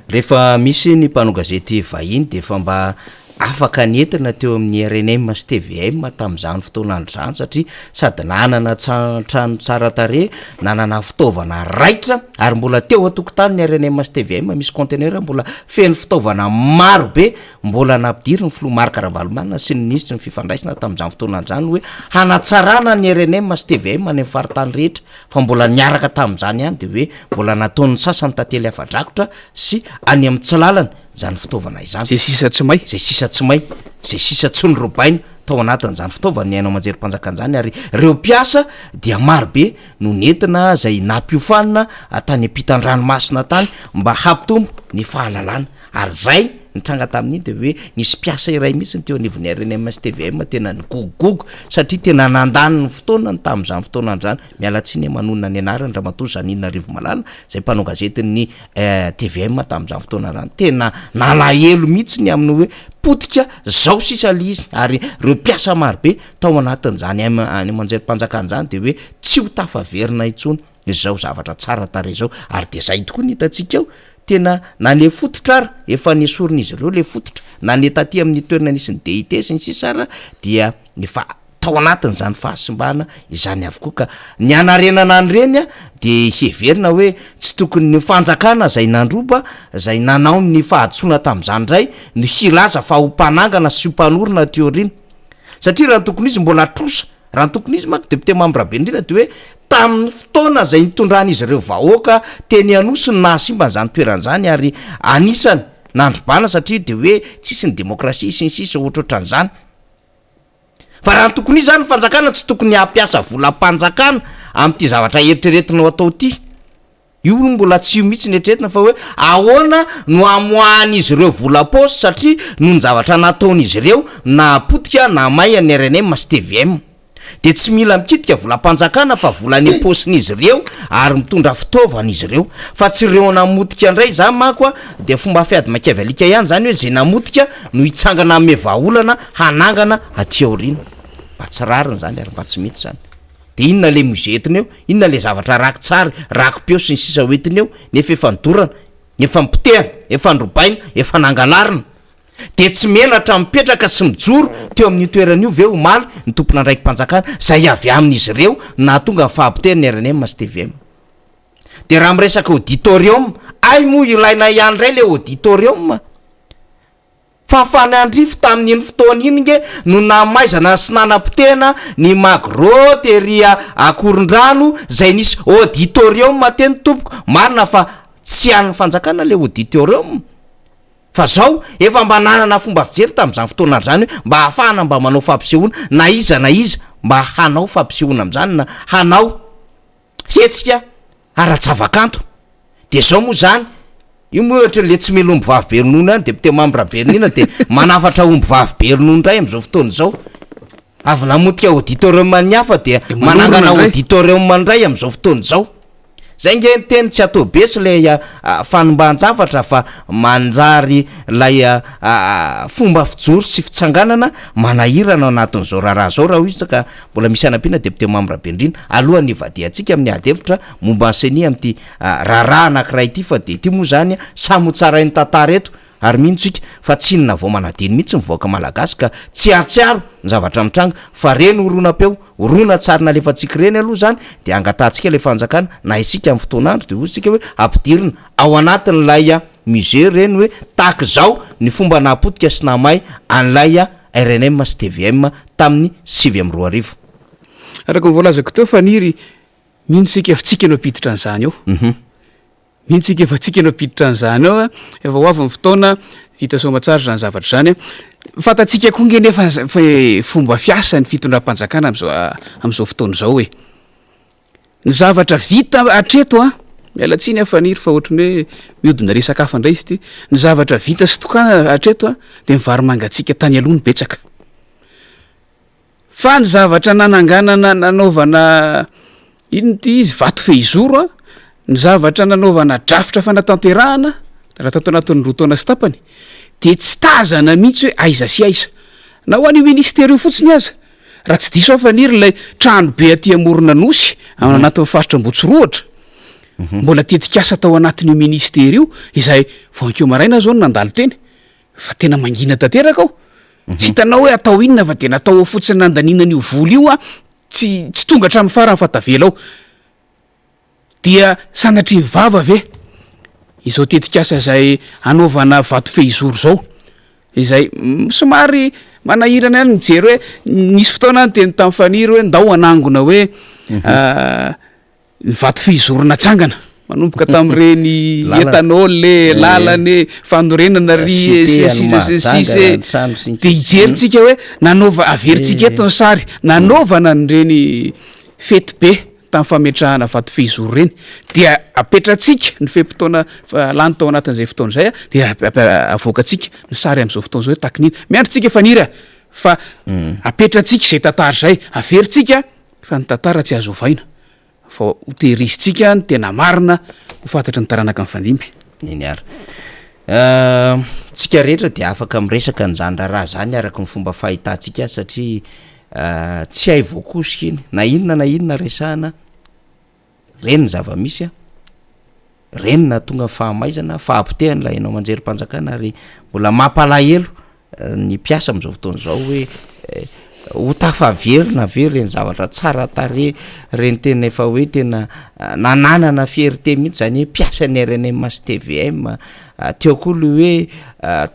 rehefa misy ny mpanao gazety vahiny de fa mba afaka nentina teo amin'ny RNM sy TVM tamin'izany fotoanandro zany satria sady nanana trano tsara tare nanana fitaovana raitra ary mbola teo atokotany ny RNM sy TVM misy conteneur mbola feno fitaovana maro be mbola nampidiry ny filoha Marc Ravalomanana sy ny ministre ny fifandraisana tamin'izany fotoanandro zany hoe hanatsarana ny RNM sy TVM any amin'ny faritany rehetra fa mbola niaraka tamin'izany ihany de hoe mbola nataon'ny sasany tantely afadrakotra sy any amin'ny tsilalana zany fitaovana izany zay sisa tsy may zay sisa tsy may zay sisa tsy ny robaina tao anatin'izany fitaovana ny ainao manjerim-panjakan'izany ary reo mpiasa dia marobe no nentina zay nampiofanina tany ampitan-dranomasina tany mba hampitombo ny fahalalana ary zay nitranga tamin'iny de hoe nisy mpiasa iray mihitsy ny teo anivon'ny RNM sy TVM tena ny gogogogo satria tena nandany ny fotoana ny tamin'izany fotoanan'izany mialatsiny manonona ny anarany Ramatoa Janine Rivomalala zay mpanao gazetiny TVM tamin'izany fotoanan'izany tena nalahelo mihitsy ny amin'ny hoe potika zao sisa lizy ary reo mpiasa marobe tao anatin'izany any manjerim-panjakan'izany de hoe tsy ho tafaverina intsony zao zavatra tsara tare zao ary de zay tokoa ny hitantsika eo tena na le fototra ary efa nisoron'izy ireo le fototra na le taty amin'ny toerana nisy ny DIT sy ny sisara dia efa tao anatin'izany fahasimbana izany avokoa ka ny anarenana anyreny de heverina hoe tsy tokony ny fanjakana zay nandroba zay nanao ny fahadsoana tamin'izany ray no hilaza fa ho mpanangana sy ho mpanorona teorina satria raha ny tokony izy mbola trosa raha ny tokony izy manko depute Mambrabe indrindra de hoe tamin'ny fotoana zay nitondran'izy ireo vahoaka teny anosy ny nahasimba n'izany toeran'izany ary anisany nandrobana satria de hoe tsisy ny demokrasia sy ny sisa ohatrohatran'izany fa raha ny tokony izy zany fanjakana tsy tokony hampiasa volam-panjakana amin'ity zavatra eritreretina atao ty io mbola tsy io mihitsy ny eritreretina fa hoe ahoana no amoahan'izy ireo volam-paosy satria noho ny zavatra nataon'izy ireo na potika na may any RNM sy TVM de tsy mila mikitika volam-panjakana fa volany paosin'izy ireo ary mitondra fitaovan'izy ireo fa tsy ireo namotika indray zany mako de fomba fiady makiavelika ihany zany hoe zay namotika no hitsangana ame vahaolana hanangana aty aorina mba tsy rariny zany ary mba tsy mety zany de inona le mozetiny eo inona le zavatra raky tsara raky peo sy ny sisa hoetiny eo nefa efa nidorana efa mpitehana efa ndrobaina efa nangalarina de tsy menatra mipetraka sy mijoro teo amin'ny toeran'io ve ho maly ny tompona andraiky mpanjakana zay avy amin'izy ireo na tonga ny fahampitehany RNM sy TVM de raha miresaka auditorium ay moa ilaina ihany ray le auditorium fa fanandrifo tamin'iny fotoana iny nge no namaizana sy nanapitehana ny magro teria akoron-drano zay nisy auditorium teny tompoko marina fa tsy an'ny fanjakana le auditorium fa zao efa mba nanana fomba fijery tamin'izany fotoana zany hoe mba hahafahana mba manao fampisehoana na iza mba hanao fampisehoana am'izany na hanao hetsika ara-javakanto de zao moa zany io moa ohatra le tsy mila omby vavy be ronono any depute Mambrabe nina de manafatra omby vavy be ronono ndray am'izao fotoana zao avy namotika auditorium ny hafa de manangana auditorium ndray am'izao fotoana zao zay nge ny teny tsy atao be sy le fanomban-javatra fa manjary lay fomba fijoro sy fitsanganana manahirana anatin'izao raharaha zao raha izy ka mbola misy anam-pina depute Mambrabe indrindra alohan'ny ivadiantsika amin'ny adevitra momba anseny am'ty raharaha anankiray ity fa de ty moa zany samy ho tsara ny tantara eto ary mintsika fa tsy inona vao manadiny mihitsy mivoaka malagasy ka tsy atsiaro ny zavatra mitranga fa reny oronam-peo orona tsarina lefatsika reny aloha zany de angatantsika le fanjakana na isika amin'ny fotoanandro de osika hoe ampidirina ao anatin'lay musée reny hoe tahaky zao ny fomba napotika sy namay an'lay RNM sy TVM tamin'ny 7 araka voalazako teo faniry mihitsika efa tsika no apiditra an'izany eo mihitsika efa tsika no apiditra an'izany eo efa ho avy ny fotoana vita somatsara zany zavatra zany fantatsika koa nge nefa fomba fiasa ny fitondram-panjakana am'izao fotoana zao hoe ny zavatra vita atreto miala tsiny afaniry fa ohatrany hoe miodina resakafa indray izy ty ny zavatra vita sy tokana hatreto a de mivary mangatsika tany aloha ny betsaka fa ny zavatra nananganana nanaovana ino ty izy vato fehizoro a ny zavatra nanaovana drafitra fanatanterahana raha tato anatin'ny roa taona sy tapany de tsy tazana mihitsy hoe aiza sy aiza na ho an'io ministera io fotsiny aza raha tsy diso afaniry ilay trano be aty amorona nosy anatin'ny faritra Ambotsoroatra mbola tetikasa tao anatin'io ministera io izay voankeo maraina zao no nandalo teny fa tena mangina tanteraka ao tsy hitanao hoe atao inona fa de natao ao fotsiny nandaninan'io voly io a tsy tonga hatramin'ny farany fatavela ao dia sanatry mivava ave izao tetikasa izay anaovana vato fehizoro zao izay somary manahirana ihany mijery hoe nisy fotoana ny teny tamin'ny faniry hoe ndao anangona hoe vato fehizoro natsangana manomboka tamin'ireny etanol le lalany fanorenana ry sisy de hijerytsika hoe nanaova averintsika eto ny sary nanaovana nyreny fety be tamin'ny fametrahana vato fehizoro reny dia apetratsika ny fepotona lany tao anatin'izay fotoana zay a de avoakatsika ny sary am'izao fotoana zao hoe takinina miandrotsika efaniry a fa apetratsika zay tantara zay averintsika fa ny tantara tsy azo ovaina fa hotehirizitsika ny tena marina ho fantatry ny taranaka ny fandimby iny ary tsika rehetra de afaka miresaka nyzany raha zany araka ny fomba fahitantsika satria tsy hay voakosika iny na inona resahana reny ny zava-misy a reny na tonga fahamaizana fahampitehany la ianao manjery mpanjakana ary mbola mampalahelo ny mpiasa am'izao fotoana zao hoe ho tafaverina ve reny zavatra tsara tare reny tena efa hoe tena nananana fierté mihitsy zany hoe mpiasa ny RNM sy TVM teo koa le hoe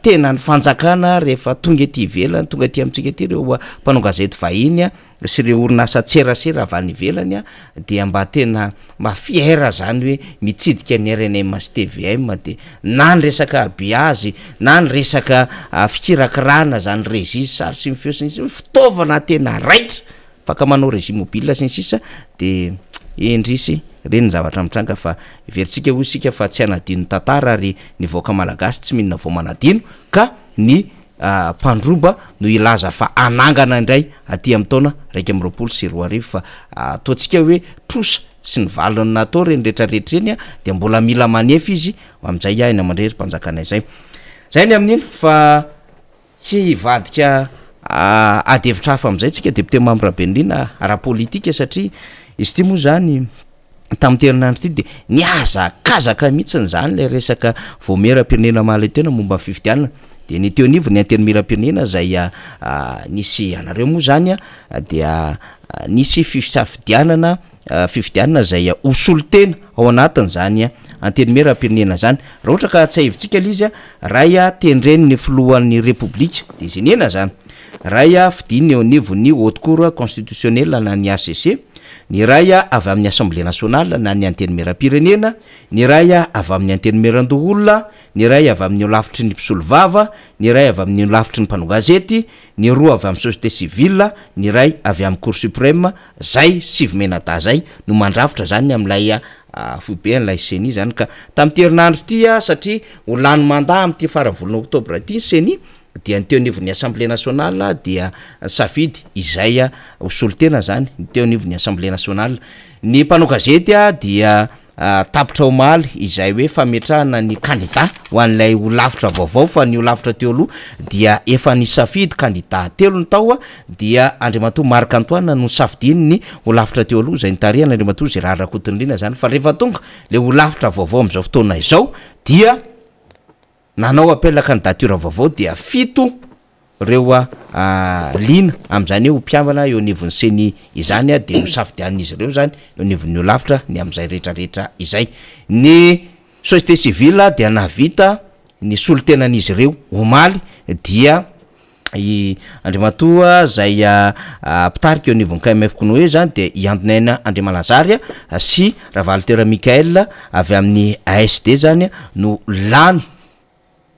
tena ny fanjakana rehefa tonga ety ivelany tonga ety amintsika ety reo mpanao gazety vahiny a sy ireo orinasa tserasera avy any ivelany a dia mba tena mafiera zany hoe mitsidika ny RNM sy TVM de na ny resaka abiazy na ny resaka fikirakirana zany régis sary sy mifeo sy ny fitaovana tena raitra faka manao régime mobile sy ny sisa de endrisy reny zavatra mitranga fa veritsika ho isika fa tsy anadino tantara ary ny voaka malagasy tsy mihinana vao manadino ka ny mpandroba no ilaza fa anangana indray aty amin'ny taona 2024 fa ataontsika hoe trosa sy ny valony natao reny rehetrarehetra reny a de mbola mila manefy izy amin'izay aina mandrery mpanjakana izay zay ny amin'iny fa hivadika adevitra hafa amin'izay tsika depute membre Benirina ara-politika satria izy ty moa zany tamin'ny terinandro ty de niazakazaka mihitsy zany le resaka voamera-pirenena mahaletena momba fifidianana de ny teo nivo ny antenimera-pirenena zay nisy anareo moa zany a dia nisy fifidianana zay hosolotena ao anatiny zany a antenimera-pirenena zany raha ohatra ka tsy ahivitsika lizy a ray a tendreny ny filohan'ny republika de izy nena zany ray a fidiny eo nivo ny haute cour constitutionnelle na ny ACC ny ray a avy amin'ny assemblée nationale na ny antenimera-pirenena ny ray a avy amin'ny antenimera-ndoholona ny ray avy amin'ny lavitry ny mpisolo vava ny ray avy amin'ny lavitry ny mpanao gazety ny roa avy amin'ny société civile ny ray avy amin'ny cour suprême zay sivy menada zay no mandrafitra zany amin'ilay foibe n'ilay CENI zany ka tamin'ny terinandro ty a satria ho lany mandat amin'ty farany volana oktobra ty CENI dia ny teo nivon'ny assemblée nationale dia safidy izay hosolotena zany ny teo nivon'ny assemblée nationale ny mpanao gazety dia tapitra omaly izay hoe fametrahana ny candidat ho an'ilay ho lavitra vaovao fa ny ho lavitra teo aloha dia efa ny safidy candidat telo ny tao dia Andriamatoa Marc Antoine no safidiny ny ho lavitra teo aloha zay nitarihana Andriamatoa Gérard Rakotonindrina zany fa rehefa tonga le ho lavitra vaovao am'izao fotoana izao dia nanao appel candidature vaovao dia fito reo lina am'izany ho mpiambana eo nivon'ny CENI izany de ho safidian'izy ireo zany eo nivon'ny lavitra ny am'izay rehetrarehetra izay ny société civile dia navita ny solotenan'izy ireo omaly dia i Andriamatoa zay pitarika eo nivon'ny KMF Konoe zany de Iandonaina Andriamalazary sy Ravaltera Michael avy amin'ny ASD zany no lany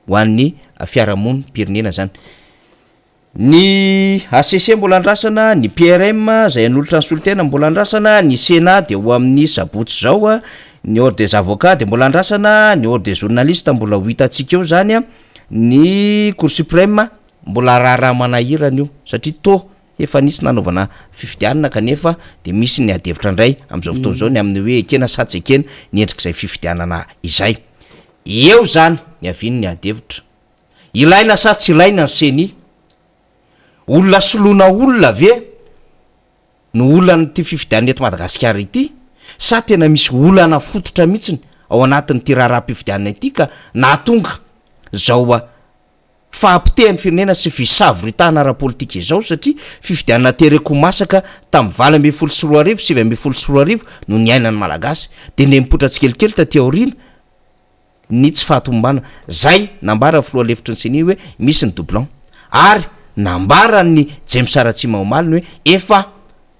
ho an'ny fiarahamonina pirenena zany ny ACC mbola andrasana ny PRM zay anolotra ny solotena mbola andrasana ny Sénat de ho amin'ny sabotsy zao ny ordre des avocats de mbola andrasana, ny ordre des journalistes mbola ho hitantsika eo zany a, ny cour suprême mbola raharaha manahirana io satria to efa nisy nanaovana fifidianana kanefa de misy ny adevitra indray am'izao fotoana zao ny amin'ny hoe ekena satsy ekena ny endrik'izay fifidianana izay. Eo zany ny aviny ny adevitra, ilaina sa tsy ilaina ny seny, olona soloana olona ve no olana ty fifidianana eto Madagasikara ity, sa tena misy olana fototra mihitsiny ao anatin'ny ty raharaha-pifidianana ity ka nahatonga zao fahampitehany firenena sy fisavoritana ara-politika izao, satria fifidianana tereko masaka tamin'ny 2024 2024 no niainany malagasy de nde mipotra tsikelikely taty aorina ny tsy fahatombana zay nambara filoha-lefitry ny seny hoe misy ny doublon, ary nambara ny James Aratsima Omaliny hoe efa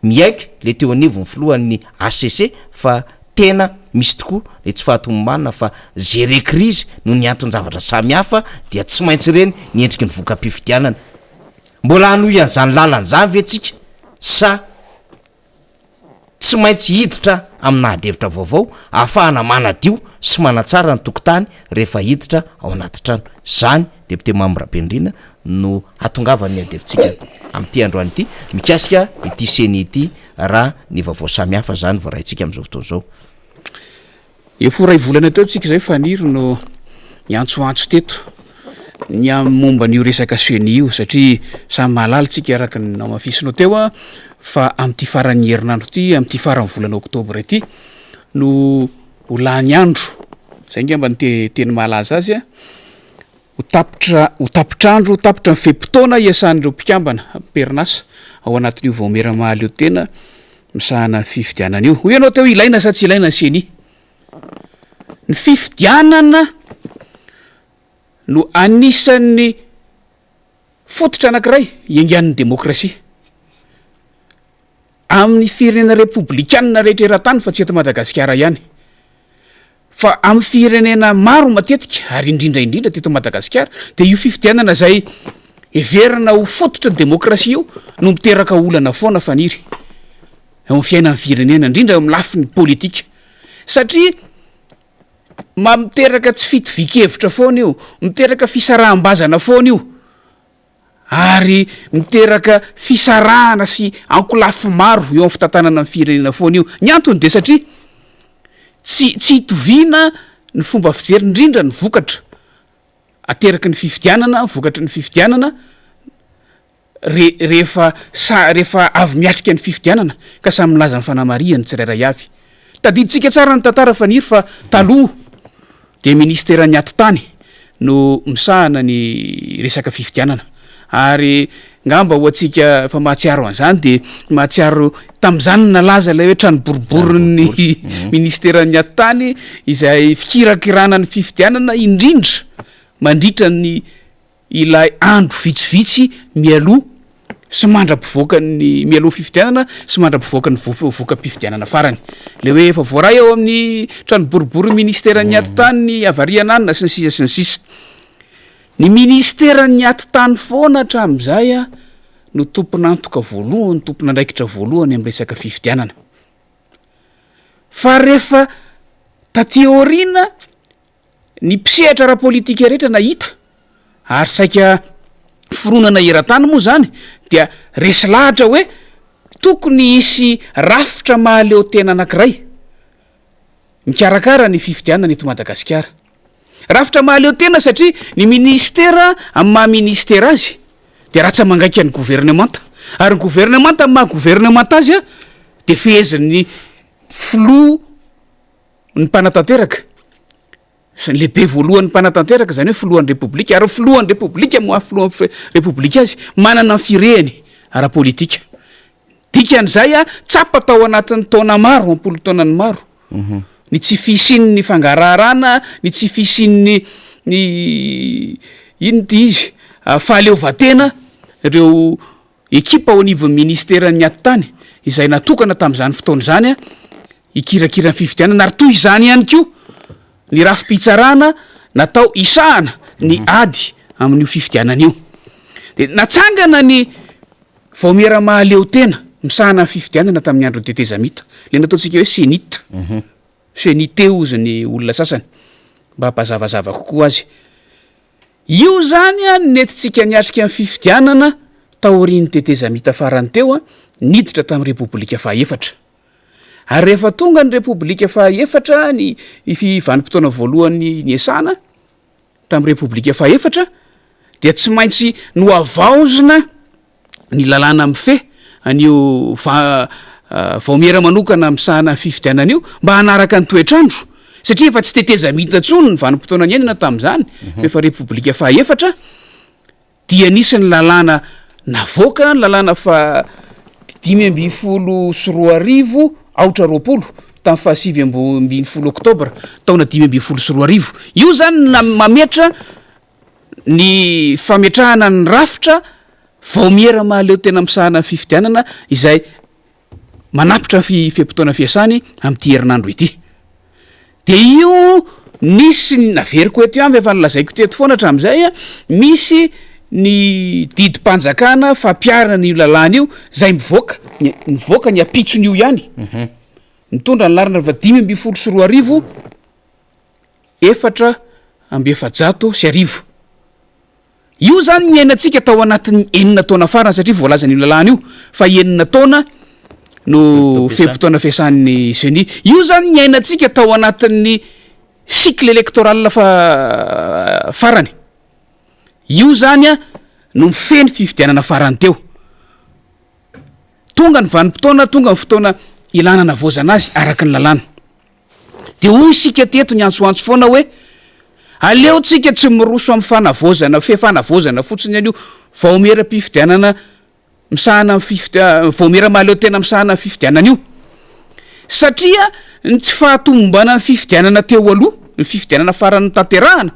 miaiky le teo anivo ny filohan'ny ACC fa tena misy tokoa le tsy fahatombana fa gérer crise no ny anton-javatra samy hafa dia tsy maintsy reny ny endriky ny voka-pifidianana. Mbola hanohy an'izany lalany zany ve tsika sa tsy maintsy hiditra amina adevitra vaovao ahafahana manadio sy manatsara ny tokotany rehefa hiditra ao anaty trano. Zany député Mamy Rapendrina no hatongavany adevitsika am'ty androany ity mikasika ity seny ity raha ny vaovao samy hafa zany voaraintsika am'izao fotoana zao. Efa ray volana teo tsika zay faniry no niantsoantso teto ny momba n'io resaka seny io satria samy mahalala tsika araka ny namafisinao teo a fa am'ty farany herinandro ty am'ty farany volana oktobra ity no ho lany andro zay ngamba ny teny mahalaza azy a ho tapitrandro tapitra ny fepotona iasan'ireo mpikambana perinasa ao anatin'io vaomera mahaly eo tena misahana fifidianana io. Ho ianao teo ilaina sa tsy ilaina ny seny, ny fifidianana no anisan'ny fototra anankiray iangan'ny demokrasia amin'ny firenena republikanina rehetra eran-tany fa tsy eto Madagasikara ihany fa amin'ny firenena maro matetika ary indrindra teto Madagasikara de io fifidianana zay everina ho fototra ny demokrasia io no miteraka olana foana faniry eo amin'ny fiainan'ny firenena indrindra amin'ny lafin'ny politika satria mamiteraka tsy fitovikevitra foana io, miteraka fisaraham-bazana foana io ary miteraka fisarahana sy ankolafy maro eo amin'ny fitantanana amin'ny firenena foana io. Ny antony de satria tsy hitoviana ny fomba fijery indrindra ny vokatra ateraky ny fifidianana, vokatry ny fifidianana rehefa avy miatrika ny fifidianana ka samy milaza ny fanamariany tsirairay avy. Tadiditsika tsara ny tantara faniry fa taloha de ministera ny ato-tany no misahana ny resaka fifidianana ary ngamba ho atsika fa mahatsiaro an'izany de mahatsiaro tam'izany nalaza ilay hoe trano boriborin'ny ministera ny ato-tany izay fikirakirana ny fifidianana indrindra mandritra ny ilay andro vitsivitsy mialoha sy mandra-pivoaka ny mialoha fifidianana sy mandra-pivoaka ny voka-pifidianana farany le hoe efa voaray eo amin'ny trano boribory ministera ny ato-tany avariananina sy ny sisa sy ny sisa. Ny ministera ny ato-tany foana hatram'izay a no tomponantoka voalohany, tomponandraikitra voalohany amin'ny resaka fifidianana. Fa rehefa taty aoriana ny mpisehatra ara-politika rehetra nahita ary saika fironana eran-tany moa zany dia resy lahatra hoe tokony hisy rafitra mahaleo tena anankiray mikarakara ny fifidianana eto Madagasikara. Rafitra mahaleo tena satria ny ministera amin'ny maha ministera azy de raha tsy mangaika ny gouvernemanta ary ny gouvernemanta amin'ny maha gouvernemanta azy a de fehezin'ny filoha ny mpanatanteraka sy ny lehibe voalohan'ny mpanatanteraka zany hoe filohan'ny repoblika ary filohan'ny repoblika moa filohan'ny repoblika azy manana ny firehany ara-politika. Dikan'izay a tsapa tao anatin'ny taona maro ampolo taonany maro ny tsy fisin'ny fangararana ny tsy fisin'ny ino ty izy fahaleovatena ireo ekipa ao anivon'ny ministeran'ny ato-tany izay natokana tam'izany fotoana zany a ikirakirany fifidianana ary toy izany ihany koa ny rafi-pitsarana natao isahana ny ady amin'io fifidianana io de natsangana ny vaomera mahaleo tena misahana ny fifidianana tamin'ny andro tetezamita le nataontsika hoe senita senité oziny olona sasany mba hampazavazava kokoa azy io zany a netitsika niatrika amin'ny fifidianana taoriny teteza mita farany teo a niditra tamin'ny repoblika fahaefatra ary rehefa tonga ny repoblika fahaefatra ny vanimpotoana voalohany ny esana tamin'ny repoblika fahaefatra dia tsy maintsy no avaozina ny lalàna amin'ny fe anio vaomiera manokana amisahana fifidianana io mba hanaraka ny toetrandro satria efa tsy teteza mita tsony ny vanimpotoana ny ainana tamin'izany rehefa repoblika fahaefatra dia nisy ny lalàna navoaka ny lalàna fa 5 aotra roapolo tamin'ny fa 7 oktobra taona 5 io zany mametra ny fametrahana ny rafitra vaomiera mahaleo tena misahana ny fifidianana izay manapitra fiam-potoana fiasany amin'ity herinandro ity de io nisy naveriko eto amby efa nilazaiko teto foana hatramin'izay a misy ny didi-panjakana fampiarana io lalàna io zay mivoaka ny apitson'io ihany mitondra ny larina fa 5 io zany ny ainatsika tao anatin'ny 9 taona farany satria voalazan'io lalàna io fa 9 taona no fehimpotoana fiasan'ny seni io zany ny ainatsika tao anatin'ny cycle électoral farany io zany a no mifeny fifidianana farany teo tonga ny vanimpotoana tonga ny fotoana ilana navozana azy araka ny lalàna de hoy isika teto ny antsoantso foana hoe aleotsika tsy miroso amin'ny fanavozana fanavozana fotsiny an'io vaomeram-pifidianana misahana vaomera mahaleo tena misahana ny fifidianana io satria ny tsy fahatombana ny fifidianana teo aloha ny fifidianana farany tanterahana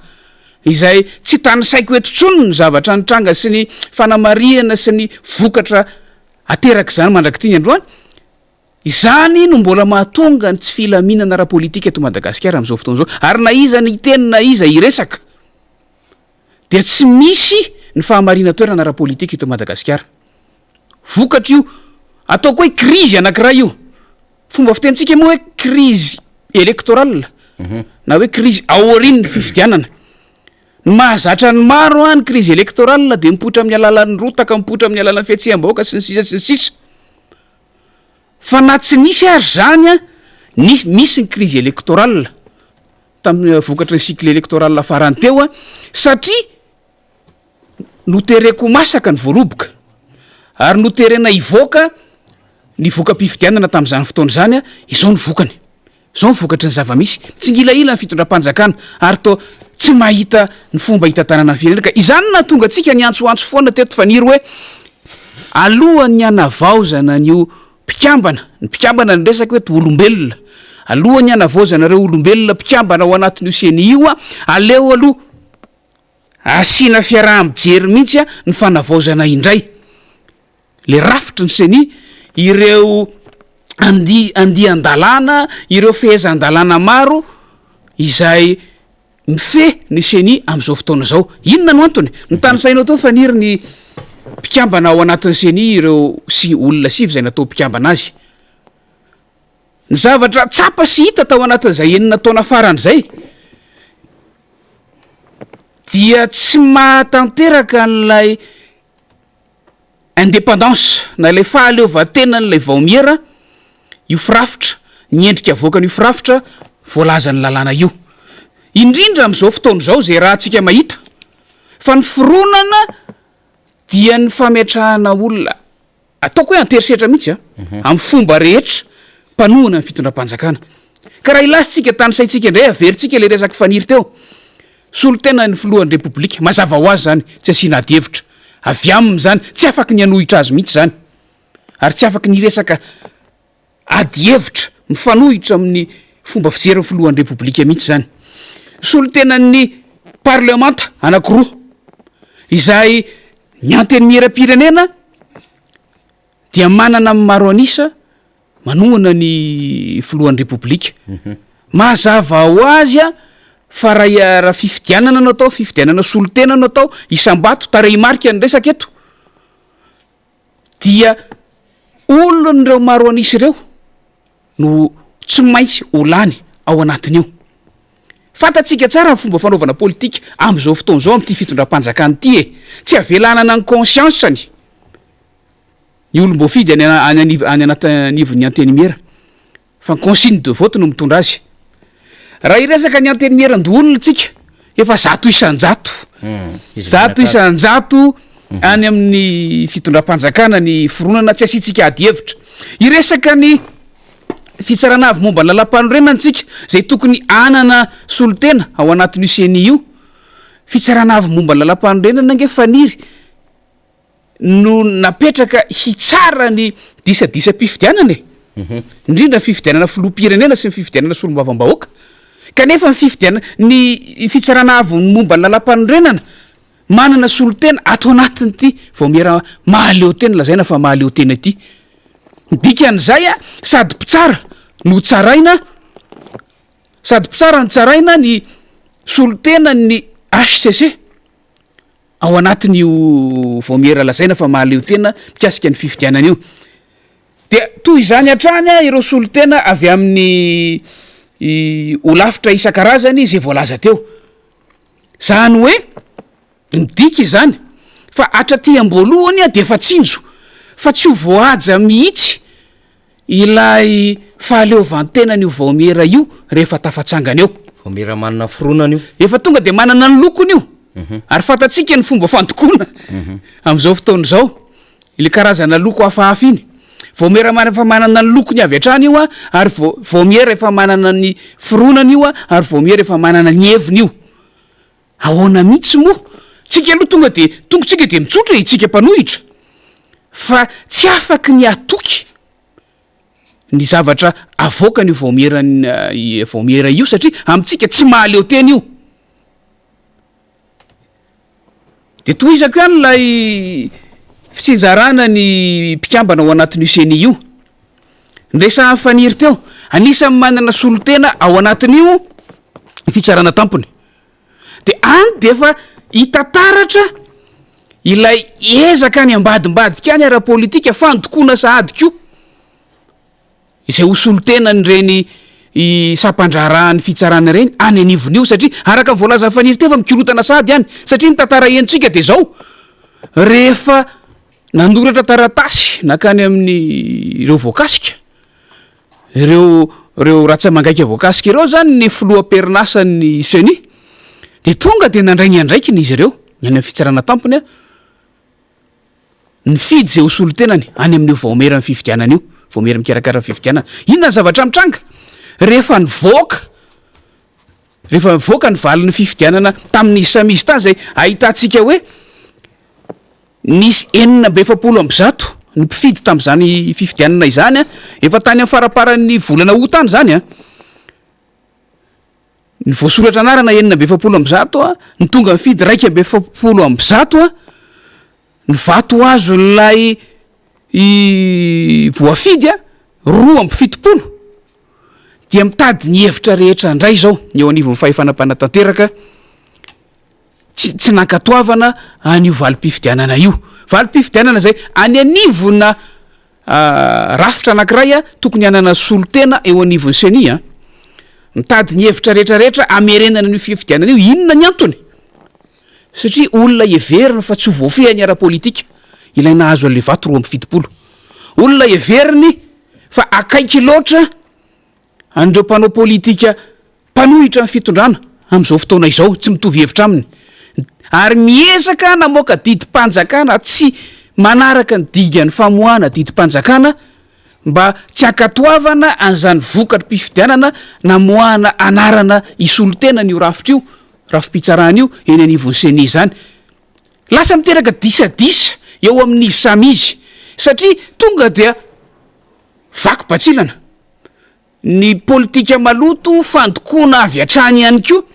izay tsy tany saiko eto tsony ny zavatra nitranga sy ny fanamariana sy ny vokatra ateraka zany mandraky ty ny androany izany no mbola mahatonga ny tsy filaminana ara-politika eto Madagasikara amin'izao fotoana zao ary na iza ny teny na iza iresaka dia tsy misy ny fahamarina toerana ara-politika eto Madagasikara vokatra io ataoko hoe krizy anankiray io fomba fitentsika moa hoe krizy électorale na hoe krizy aorian'ny fifidianana ny mahazatra ny maro a ny krizy électorale de mipoitra amin'ny alalan'ny rotaka mipoitra amin'ny alalan'ny fiatsiam-bahoaka sy ny sisa fa na tsy nisy ary zany a misy ny krizy électorale tamin'ny vokatra ny cycle électoral farany teo a satria notereko masaka ny voaloboka ary noterena ivoaka ny voka-pifidianana tamin'izany fotoana zany a izao ny vokany izao ny vokatra ny zava-misy tsy ngilaila ny fitondram-panjakana ary to tsy mahita ny fomba hitantanana ny firenena ka izany na tonga atsika ny antsoantso foana teto faniry hoe alohan'ny anavaozana nyo mpikambana ny mpikambana ny resaka hoe to olombelona alohan'ny anavaozana reo olombelona mpikambana ao anatin'io seni io a aleo aloha asiana fiaraha-mijery mihitsy a ny fanavaozana indray le rafitra ny seni ireo andian-dalàna ireo fehezan-dalàna maro izay mife ny seni am'izao fotoana zao inona no antony ny tany sainao tao faniry ny mpikambana ao anatin'ny seni ireo sy olona sivy zay natao mpikambana azy ny zavatra tsapa sy hita tao anatin'izay 9 taona farany zay dia tsy mahatanteraka n'lay indépendance na lay fahaleovatena n'lay vaomiera io firafitra ny endrika avoakany io firafitra voalazany lalàna io indrindra am'izao fotoana zao zay raha antsika mahita fa ny fironana dia ny fametrahana olona ataoko hoe anterisetra mihitsy a amin'ny fomba rehetra mpanohana ny fitondram-panjakana ka raha ilasytsika tany saitsika indray averintsika le resaky faniry teo solo tena ny filohan'ny repoblika mazava ho azy zany tsy asiana ady-hevitra avy aminy zany tsy afaky ny anohitra azy mihitsy zany ary tsy afaky ny resaka ady-hevitra mifanohitra amin'ny fomba fijery filohan'ny repoblika mihitsy zany solo tena ny parlemanta anakiroa izay ny anteny miera-pirenena dia manana amin'ny maro anisa manohana ny filohan'ny repoblika mazava ho azy a fa raha fifidianana no atao fifidianana solotena no atao isam-bato tarehy marika ny resaka eto dia olon'ireo maro anisy ireo no tsy maintsy olany ao anatin'io fantatsika tsara ny fomba fanaovana politika am'izao fotoana zao am'ty fitondram-panjakany ty e tsy avelanana ny conscienseny ny olom-boafidy any anatin'nivon'ny antenimiera fa ny consigne de vote no mitondra azy raha iresaka ny antenimieran-doolona tsika efa zato isan-jato any amin'ny fitondram-panjakana ny fironana tsy asiantsika ady hevitra iresaka ny fitsarana avy momba ny lalam-panorenana tsika zay tokony anana solotena ao anatin'io seni io fitsarana avy momba ny lalam-panorenana nge faniry no napetraka hitsara ny disadisa-pifidianana indrindra ny fifidianana filoha-pirenena sy ny fifidianana solom-bavambahoaka kanefa ny fifidiana ny fitsarana avy momba ny lalam-panorenana manana solotena ato anatiny ty vao miera mahaleotena lazaina fa mahaleotena ty dikan'izay a sady mpitsara no tsaraina sady mpitsara ny tsaraina ny solotena ny HCC ao anatin'io vao miera lazaina fa mahaleotena mikasika ny fifidianana io de toy izany hatrany a ireo solotena avy amin'ny olafitra isan-karazany zay voalaza teo zany hoe midika zany fa atraty am-boalohany a de efa tsinjo fa tsy ho voaja mihitsy ilay fahaleovantena n'io vao miera io rehefa tafatsangana eo vao miera manana fironana io efa tonga de manana ny lokony io ary fantatsika ny fomba fandokona am'izao fotoana zao ile karazana loko hafahafa iny vao miera fa manana ny lokony avy hatrany io a ary vao miera efa manana ny fironana io a ary vao miera efa manana ny heviny io ahoana mihitsy moa tsika aloha tongotsika de mitsotra itsika mpanohitra fa tsy afaky ny atoky ny zavatra avoaka ny vao miera io satria amitsika tsy mahaleotena io de toy izako ihany lay fitsinjarana ny mpikambana ao anatin'io seni io ndresa faniry teo anisany manana solotena ao anatin'io fitsarana tampony de any de efa hitataratra ilay ezaka ny ambadimbadika any ara-politika fandokona sahadiko izay ho solotenany reny sampandrarahany fitsarana reny any anivon'io satria araka voalaza faniry teo fa mikirotana sahady any satria ny tantara enitsika de zao rehefa nandoratra taratasy nakany amin'ny ireo voakasika reo ratsamangaiky voakasika ireo zany ny filoha-perinasany seni de tonga de nandraigny andraikiny izy ireo ny any amin'ny fitsarana tampony a ny fidy zay ho solotenany any amin'io vaomera ny fifidianana io vaomera mikarakara ny fifidianana inona ny zavatra mitranga rehefa nivoaka ny valin'ny fifidianana tamin'ny samisy tany zay ahitantsika hoe nisy 650 ny mpifidy tam'zany fifidianana izany a efa tany amin'ny faraparan'ny volana o tany zany a ny voasoratra anarana 650 a ny tonga mifidy 150 a ny vato azo lay voafidy a 250 dia mitady ny hevitra rehetra indray zao ny eo anivon'ny fahefanam-panatanteraka tsy nankatoavana an'io valim-pifidianana io valim-pifidianana zay any anivona rafitra anankiray a tokony anana solotena eo anivon'ny seni a mitady ny hevitra rehetrarehetra amerenana n'io fifidianana io inona ny antony satria olona heverina fa tsy ho voafehany ara-politika ilay nahazo an'le vato 250 olona heveriny fa akaiky loatra andreo mpanao politika mpanohitra ny fitondrana am'izao fotoana izao tsy mitovy hevitra aminy ary miezaka namoaka didim-panjakana tsy manaraka ny digany famoahana didim-panjakana mba tsy ankatoavana an'izany vokatry mpifidianana namoahana anarana isolotena n'io rafitra io rafi-pitsarana io eny anivon'ny seni zany lasa miteraka disadisa eo amin'izy samizy satria tonga dia vaky batsilana ny politika maloto fandokona avy atrany ihany ko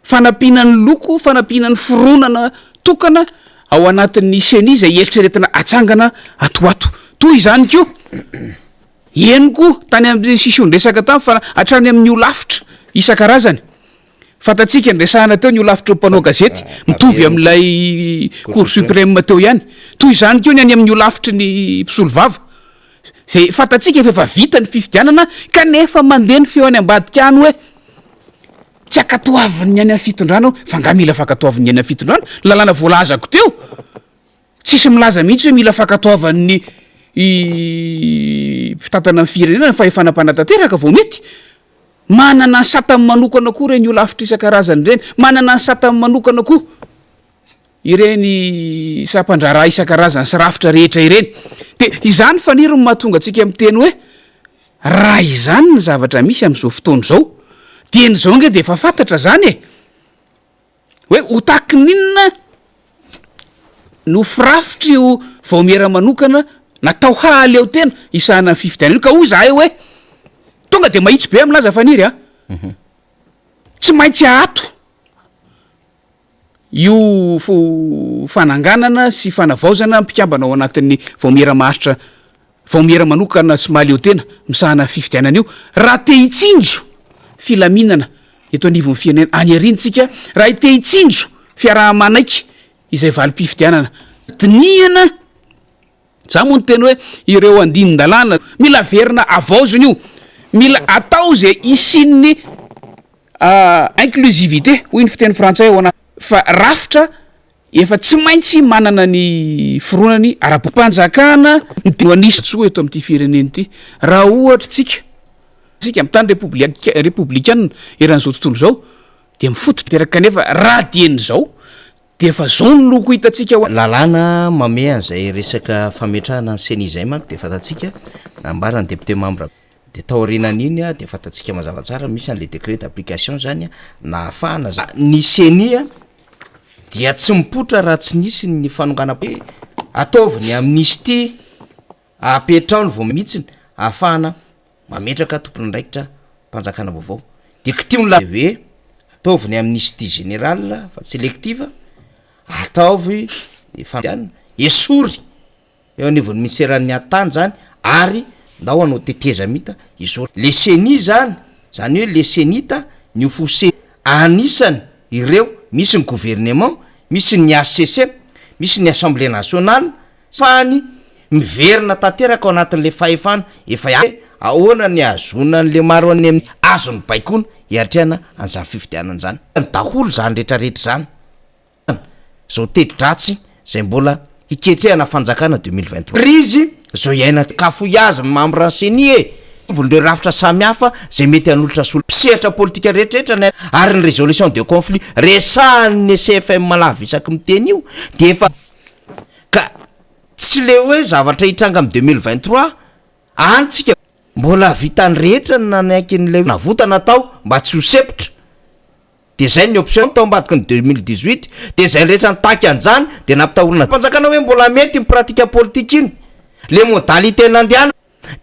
fanampianany loko fanampianany fironana tokana ao anatin'ny seni zay eritreretina atsangana atoato toy izany ko eniko tany amin'ny sisondresaka tany fa hatrany amin'ny olafitra isan-karazany fantatsika ndresahana teo ny olafitra mpanao gazety mitovy amin'ilay cour suprême teo ihany toy izany ko ny any amin'ny olafitry ny mpisolo vava zay fantatsika efa vita ny fifidianana kanefa mandeha ny feo any ambadika any hoe tsy akatoaviny any amin'ny fitondrana fa nga mila fakatoaviny any amin'ny fitondrana lalàna voalazako teo tsisy milaza mihitsy hoe mila fakatoavan'ny mpitantana amin'ny firenena fa efanam-panatanteraka vao mety manana ny satany manokana koa reny olo afitra isan-karazany reny manana ny satany manokana koa ireny sampandraraha isan-karazany sy rafitra rehetra ireny de izany faniry ny mahatonga antsika amin'ny teny hoe raha izany ny zavatra misy amin'izao fotoana zao dieny zao nge de efa fantatra zany e hoe ho taky ninona no firafitra io vao miera manokana natao haly eo tena isahana ny fifidianana io ka hoy zahay hoe tonga de mahitsy be am'laza faniry a tsy maintsy ahato io fananganana sy fanavaozana mpikambana ao anatin'ny vao miera maharitra vao miera manokana sy mahaly eo tena misahana fifidianana io raha te hitsinjo filaminana eto anivon'ny firenena any arintsika raha ite hitsinjo fiaraha-manaiky izay valim-pifidianana dinihana za moa ny teny hoe ireo andinin-dalàna mila verina avaozony io mila atao zay isin'ny inclusivité hoy ny fiteny frantsay ao anaty fa rafitra efa tsy maintsy manana ny fironany ara-pampanjakana ndeanisy tsoa eto amin'ity fireneny ity raha ohatra tsika amy tany républicaine eran'izao tontolo zao de mifoto teraka kanefa raha dieny zao de efa zao ny loko hitatsika lalàna mame an'izay resaka fametrahana ny seni zay manko de fantatsika ambarany député membre de taorinan'iny a de fantatsika mazava tsara misy an'le décret d'application zany a na ahafahana ny seni a dia tsy mipotra raha tsy nisy ny fanongana ataoviny amnisty apetrao ny vao mihitsiny ahafahana mametraka tompony ndraikitra mpanjakana vaovao de kitiona hoe ataoviny amnisty général fa tsy élective ataovy fandianana esory eo anivon'ny ministéran'ny atany zany ary ndao anao teteza mita isory le seni zany hoe le senita ny ofose anisany ireo misy ny gouvernement misy ny ACC misy ny assemblée nationale fany miverina tanteraka ao anatin'le fahefana efa ahoana ny azonan'le maro any amin'ny azony baikona hiatrihana an'izany fifidianana zany ny daholo zany rehetrarehetra zany zao tedi-dratsy zay mbola hiketrehana fanjakana 2023 rizy zao iaina kafoiazy mamran seni volon'ireo rafitra samy hafa zay mety hanolotra solo pisehatra politika rehetrarehetra ary ny résolution de conflit resahan'ny CFM malava isaky miteny io de efa ka tsy le hoe zavatra hitranga amy 2023 antsika mbola vitany rehetra nanaiky n'le navotana tao mba tsy ho sepitra de zay ny option tao ambadiky ny 2018 de zay rehetra nitaky an'zany de nampitahorona mpanjakana hoe mbola mety ny pratika politika iny le modalité nandiana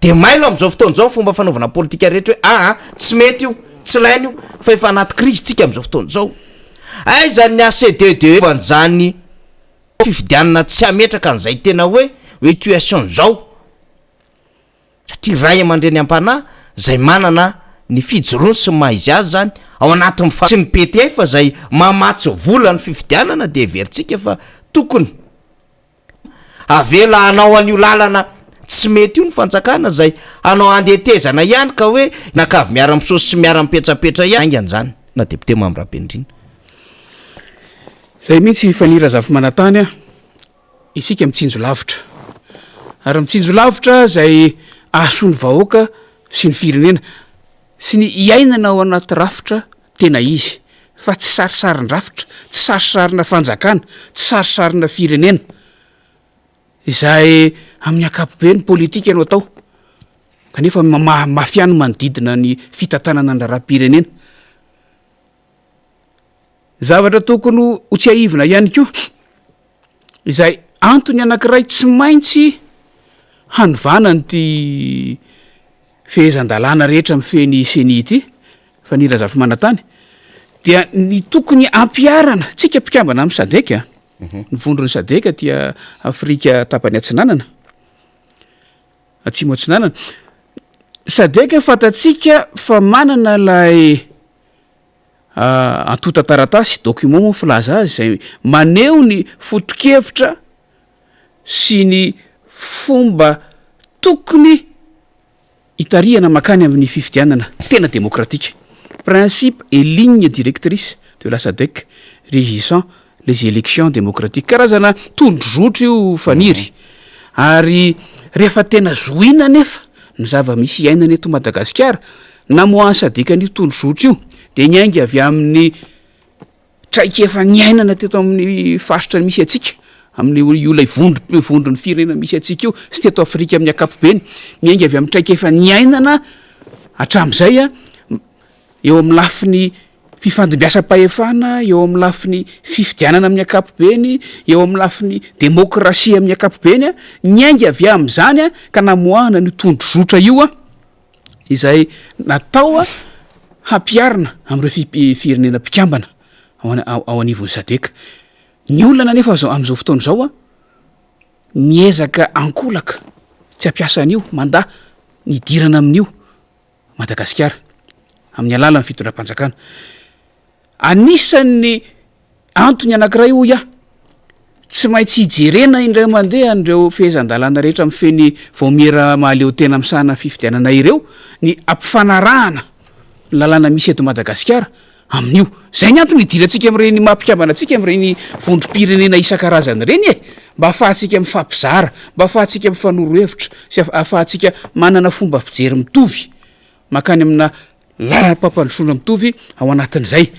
de mailo am'izao fotoana zao fomba fanaovana politika rehetra hoe tsy mety io tsy lainy io fa efa anaty crise tsika am'izao fotoana zao ay zany ny ACDD van'zany fifidianana tsy ametraka an'izay tena hoe situation zao satria ray aman-dreny am-panahy zay manana ny fijoroany sy maizy azy zany ao anatin'ny sy ny PT fa zay mamatsy vola ny fifidianana de veritsika fa tokony avela anao an'io lalana tsy mety io ny fanjakana zay anao andetezana ihany ka hoe nakavy miara-misosy sy miara-mipetrapetra ihany zany na député membre Bendrina zay mihitsy fanira zavy manatany a isika mitsinjo lavitra ary mitsinjo lavitra zay ahasony vahoaka sy ny firenena sy ny iainana ao anaty rafitra tena izy fa tsy sarisariny rafitra tsy sarisarina fanjakana tsy sarisarina firenena izay amin'ny akapobe ny politika ianao atao kanefa mafiany manodidina ny fitantanana ny rahapirenena zavatra tokony ho tsy aivina ihany koa izay antony anankiray tsy maintsy hanovana ny ty fehezan-dalàna rehetra mifeny seni ity fanira zavy manatany dia ny tokony ampiarana tsika mpikambana amin'ny sadeka ny vondrony sadeka tia Afrika tapany atsinanana atsimo atsinanana sadeka fatatsika fa manana lay antota taratasy document moa filaza azy zay maneho ny foto-kevitra sy ny fomba tokony hitarihana makany amin'ny fifidianana tena démocratique. Principe et ligne directrice de la SADC régissant les élections démocratiques. Karazana tondrozotro io faniry. Ary rehefa tena zoina nefa ny zava-misy iainana eto Madagasikara namoahany SADC an'io tondrozotro io de niainga avy amin'ny traikefa niainana teto amin'ny faritra misy atsika, amin'ny olona vondrony firenena misy atsika io sy teto Afrika amin'ny ankapobeny, miainga avy amin'ny traikefa niainana hatramin'izay eo amin'ny lafiny fifandimbiasam-pahefana, eo amin'ny lafiny fifidianana amin'ny ankapobeny, eo amin'ny lafiny demokrasia amin'ny ankapobeny, niainga avy amin'izany ka namoahana ny tondrozotra io izay natao hampiarina amin'ireo firenena mpikambana ao anivon'ny SADC. Ny olana nefa amin'izao fotoana izao miezaka ankolaka tsy hampiasa an'io mandaha nidirana amin'io Madagasikara amin'ny alalan'ny fitondram-panjakana. Anisan'ny antony anankiray tsy maintsy hijerena indray mandeha an'ireo fehezan-dalàna rehetra amin'ny feny vaomiera mahaleo tena misahana fifidianana ireo ny ampifanarahana lalàna misy eto Madagasikara amin'io. Zay ny antony hidirantsika amin'ireny mampikambana antsika amin'ireny vondrom-pirenena isan-karazany reny mba ahafahantsika mifampizara, mba ahafahantsika mifanoro-hevitra sy ahafahantsika manana fomba fijery mitovy makany amina lalam-pampandrosoana mitovy ao anatin'izay.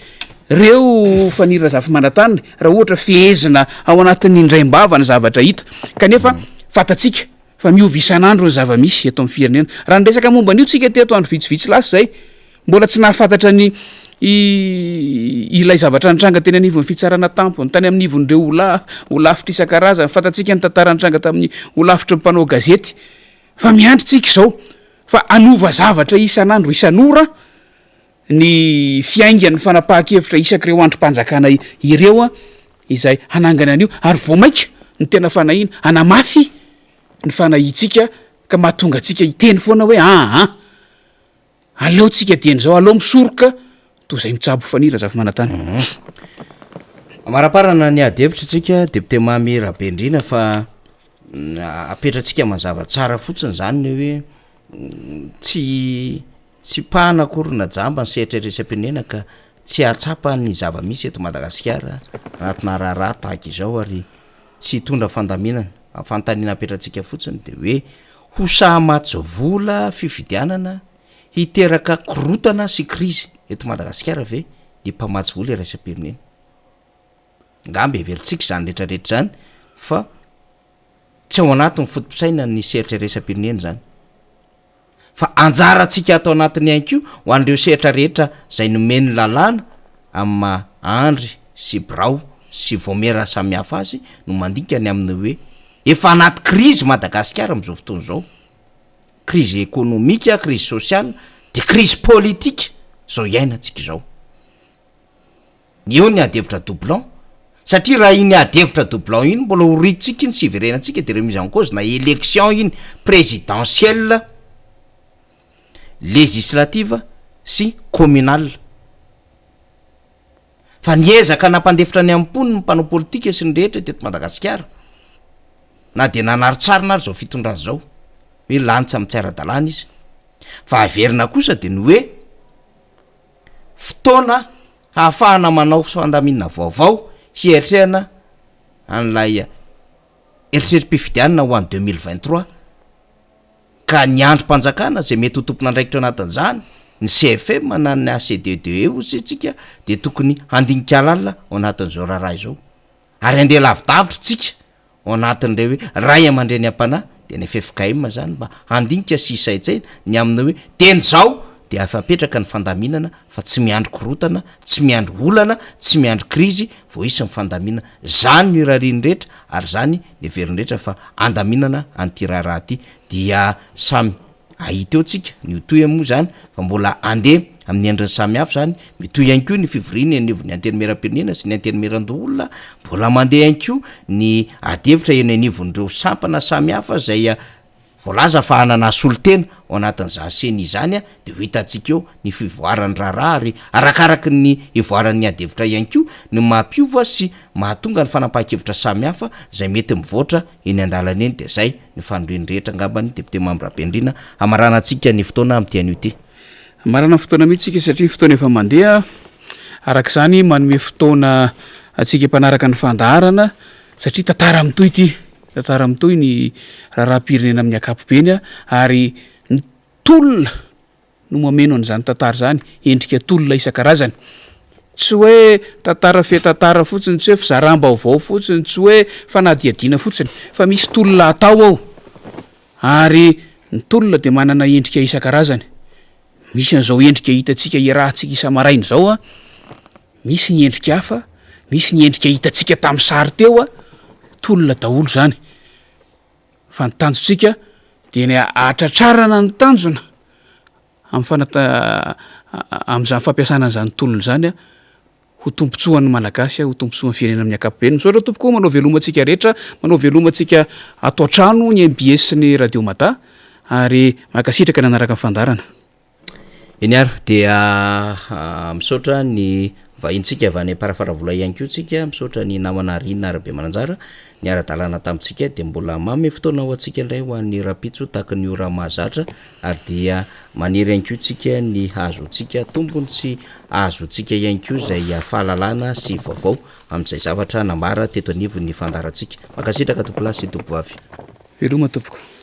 Reo fanira zafi-manatany raha ohatra fehezina ao anatin'ny indraimbava ny zavatra hita kanefa fatatsika fa miovy isan'andro ny zava-misy eto amin'ny firenena. Raha nyresaka momba an'io tsika teto andro vitsivitsy lasa zay mbola tsy nahafantatra ny ilay zavatra nitranga teny anivon'ny fitsarana tampo, ny tany amin'n'ivon'ireo olafitra isan-karazany, fatatsika ny tantara nitranga tamin'ny olafitra mpanao gazety. Fa miandritsika izao fa anova zavatra isan'andro isan'ora ny fiaingany fanapahan-kevitra isan-kireo androm-panjakana ireo izay hanangana an'io ary voamaika ny tena fanahina hanamafy ny fanahintsika ka mahatonga atsika hiteny foana hoe aleotsika dieny zao, aleo misoroka toy izay mitsabo fanira zafi-manatany. Maraparana ny adevitra tsika député Mamy Rabendrina fa apetratsika mazava tsara fotsiny zany hoe tsy pahana korona jamba ny sehatra resam-pirenena ka tsy ahatsapa ny zava-misy eto Madagasikara anatina raharaha tahaka izao ary tsy hitondra fandaminana. Fanontaniana apetratsika fotsiny de hoe hosahamatsy vola fifidianana hiteraka korotana sy krizy eto Madagasikara ve de mpamatsy vola resam-pirenena. Ngambe everitsika zany rehetrarehetra zany fa tsy ao anatin'ny fotom-pisaina ny sehatra resam-pirenena zany. Fa anjaratsika atao anatin'ny ainko ho an'ireo sehatra rehetra zay nomeny lalàna amin'ny andry sy birao sy voamera samihafa azy no mandinkany amin'ny hoe efa anaty krizy Madagasikara amin'izao fotoana izao. Krizy économique, krizy sociale, de krizy politique zao iainantsika izao. Io ny adevitra doublon satria raha iny adevitra doublon iny mbola horitsika iny sy iverenantsika de remise en cause na élection iny présidentielle, législative sy communale. Fa niezaka nampandefitra ny ampony ny mpanao politika sy ny rehetra teto Madagasikara na de nanaritsarina ary zao fitondrana zao hoe lanitra amin'ny tsara-dalàna izy. Fa averina kosa de ny hoe fotoana ahafahana manao fandaminana vaovao hiatrehana an'ilay eritrerim-pifidianana ho an'ny 2023 ka ny androm-panjakana zay mety ho tompona andraikitra anatin'izany ny CFM na ny ACDDE ozy tsika de tokony handinika lalina ao anatin'izao raharaha izao ary andeha lavidavitra tsika ao anatin'ireo hoe ray aman-dreny am-panahy de ny FFKM zany mba handinika sy isaitsaina ny amina hoe teny zao de afapetraka ny fandaminana fa tsy miandro korotana, tsy miandro olana, tsy miandro krizy vao isa ny fandaminana. Zany ny rariny rehetra ary zany ny veriny rehetra fa andaminana an'ity raharaha ty dia samy ahita eo tsika ny hotoy moa zany fa mbola andeha amin'ny endriny samy hafa zany mitoy ihany koa ny fivoriana anivon'ny anteny-meram-pirenena sy ny anteny-meran-doolona mbola mandeha ihany koa ny adevitra eny anivon'ireo sampana samy hafa zay voalaza fa hanana solotena ao anatin'zaseny izany a de ho hitantsika eo ny fivoarany raharaha ary arakaraky ny ivoaran'ny adevitra ihany ko no mampiova sy mahatonga ny fanapaha-kevitra samihafa zay mety mivoatra eny andalana eny de zay ny fandroeny rehetra angambany depute Mambrapendrina amarana atsika ny fotoana am'tian'io ty marana fotoana mihitsika satria fotoana efa mandeha arak'izany manome fotoana atsika mpanaraka ny fandaharana satria tantara mitoy ity tantara mitoy ny raharaha-pirenena amin'ny akapobeny ary ny tolona no mameno an'izany tantara zany endrika tolona isan-karazany tsy hoe tantara tantara fotsiny tsy hoe fizaram-baovao fotsiny tsy hoe fanadiadiana fotsiny fa misy tolona atao ao ary ny tolona de manana endrika isan-karazany misy an'izao endrika hitantsika irahantsika isa-maraina zao misy ny endrika hafa misy ny endrika hitantsika tamin'ny sary teo tolona daholo zany fa ny tanjontsika de ny atratrarana ny tanjona am'izany fampiasana an'izany tolona zany ho tompontsoan'ny malagasy ho tompontsoan'ny firenena amin'ny akapobeny misaotra tompoko manao velomantsika rehetra manao velomantsika ato an-trano ny MBS ny radio Mata ary makasitraka nanaraka ny fandarana eny ary dia misaotra ny vahintsika avy any parafaravola ihany ko tsika misaotra ny namana Rina Arabe Mananjara ny ara-dalàna tamintsika de mbola mamy fotoana ho antsika indray ho an'ny rapitso tahaka ny ora mahazatra ary dia maniry ihany ko tsika ny hazotsika tombony sy azotsika ihany ko zay fahalalana sy vaovao amin'izay zavatra namara teto anivony fandarantsika makasitraka tompolasy tompo avy veloma tompoko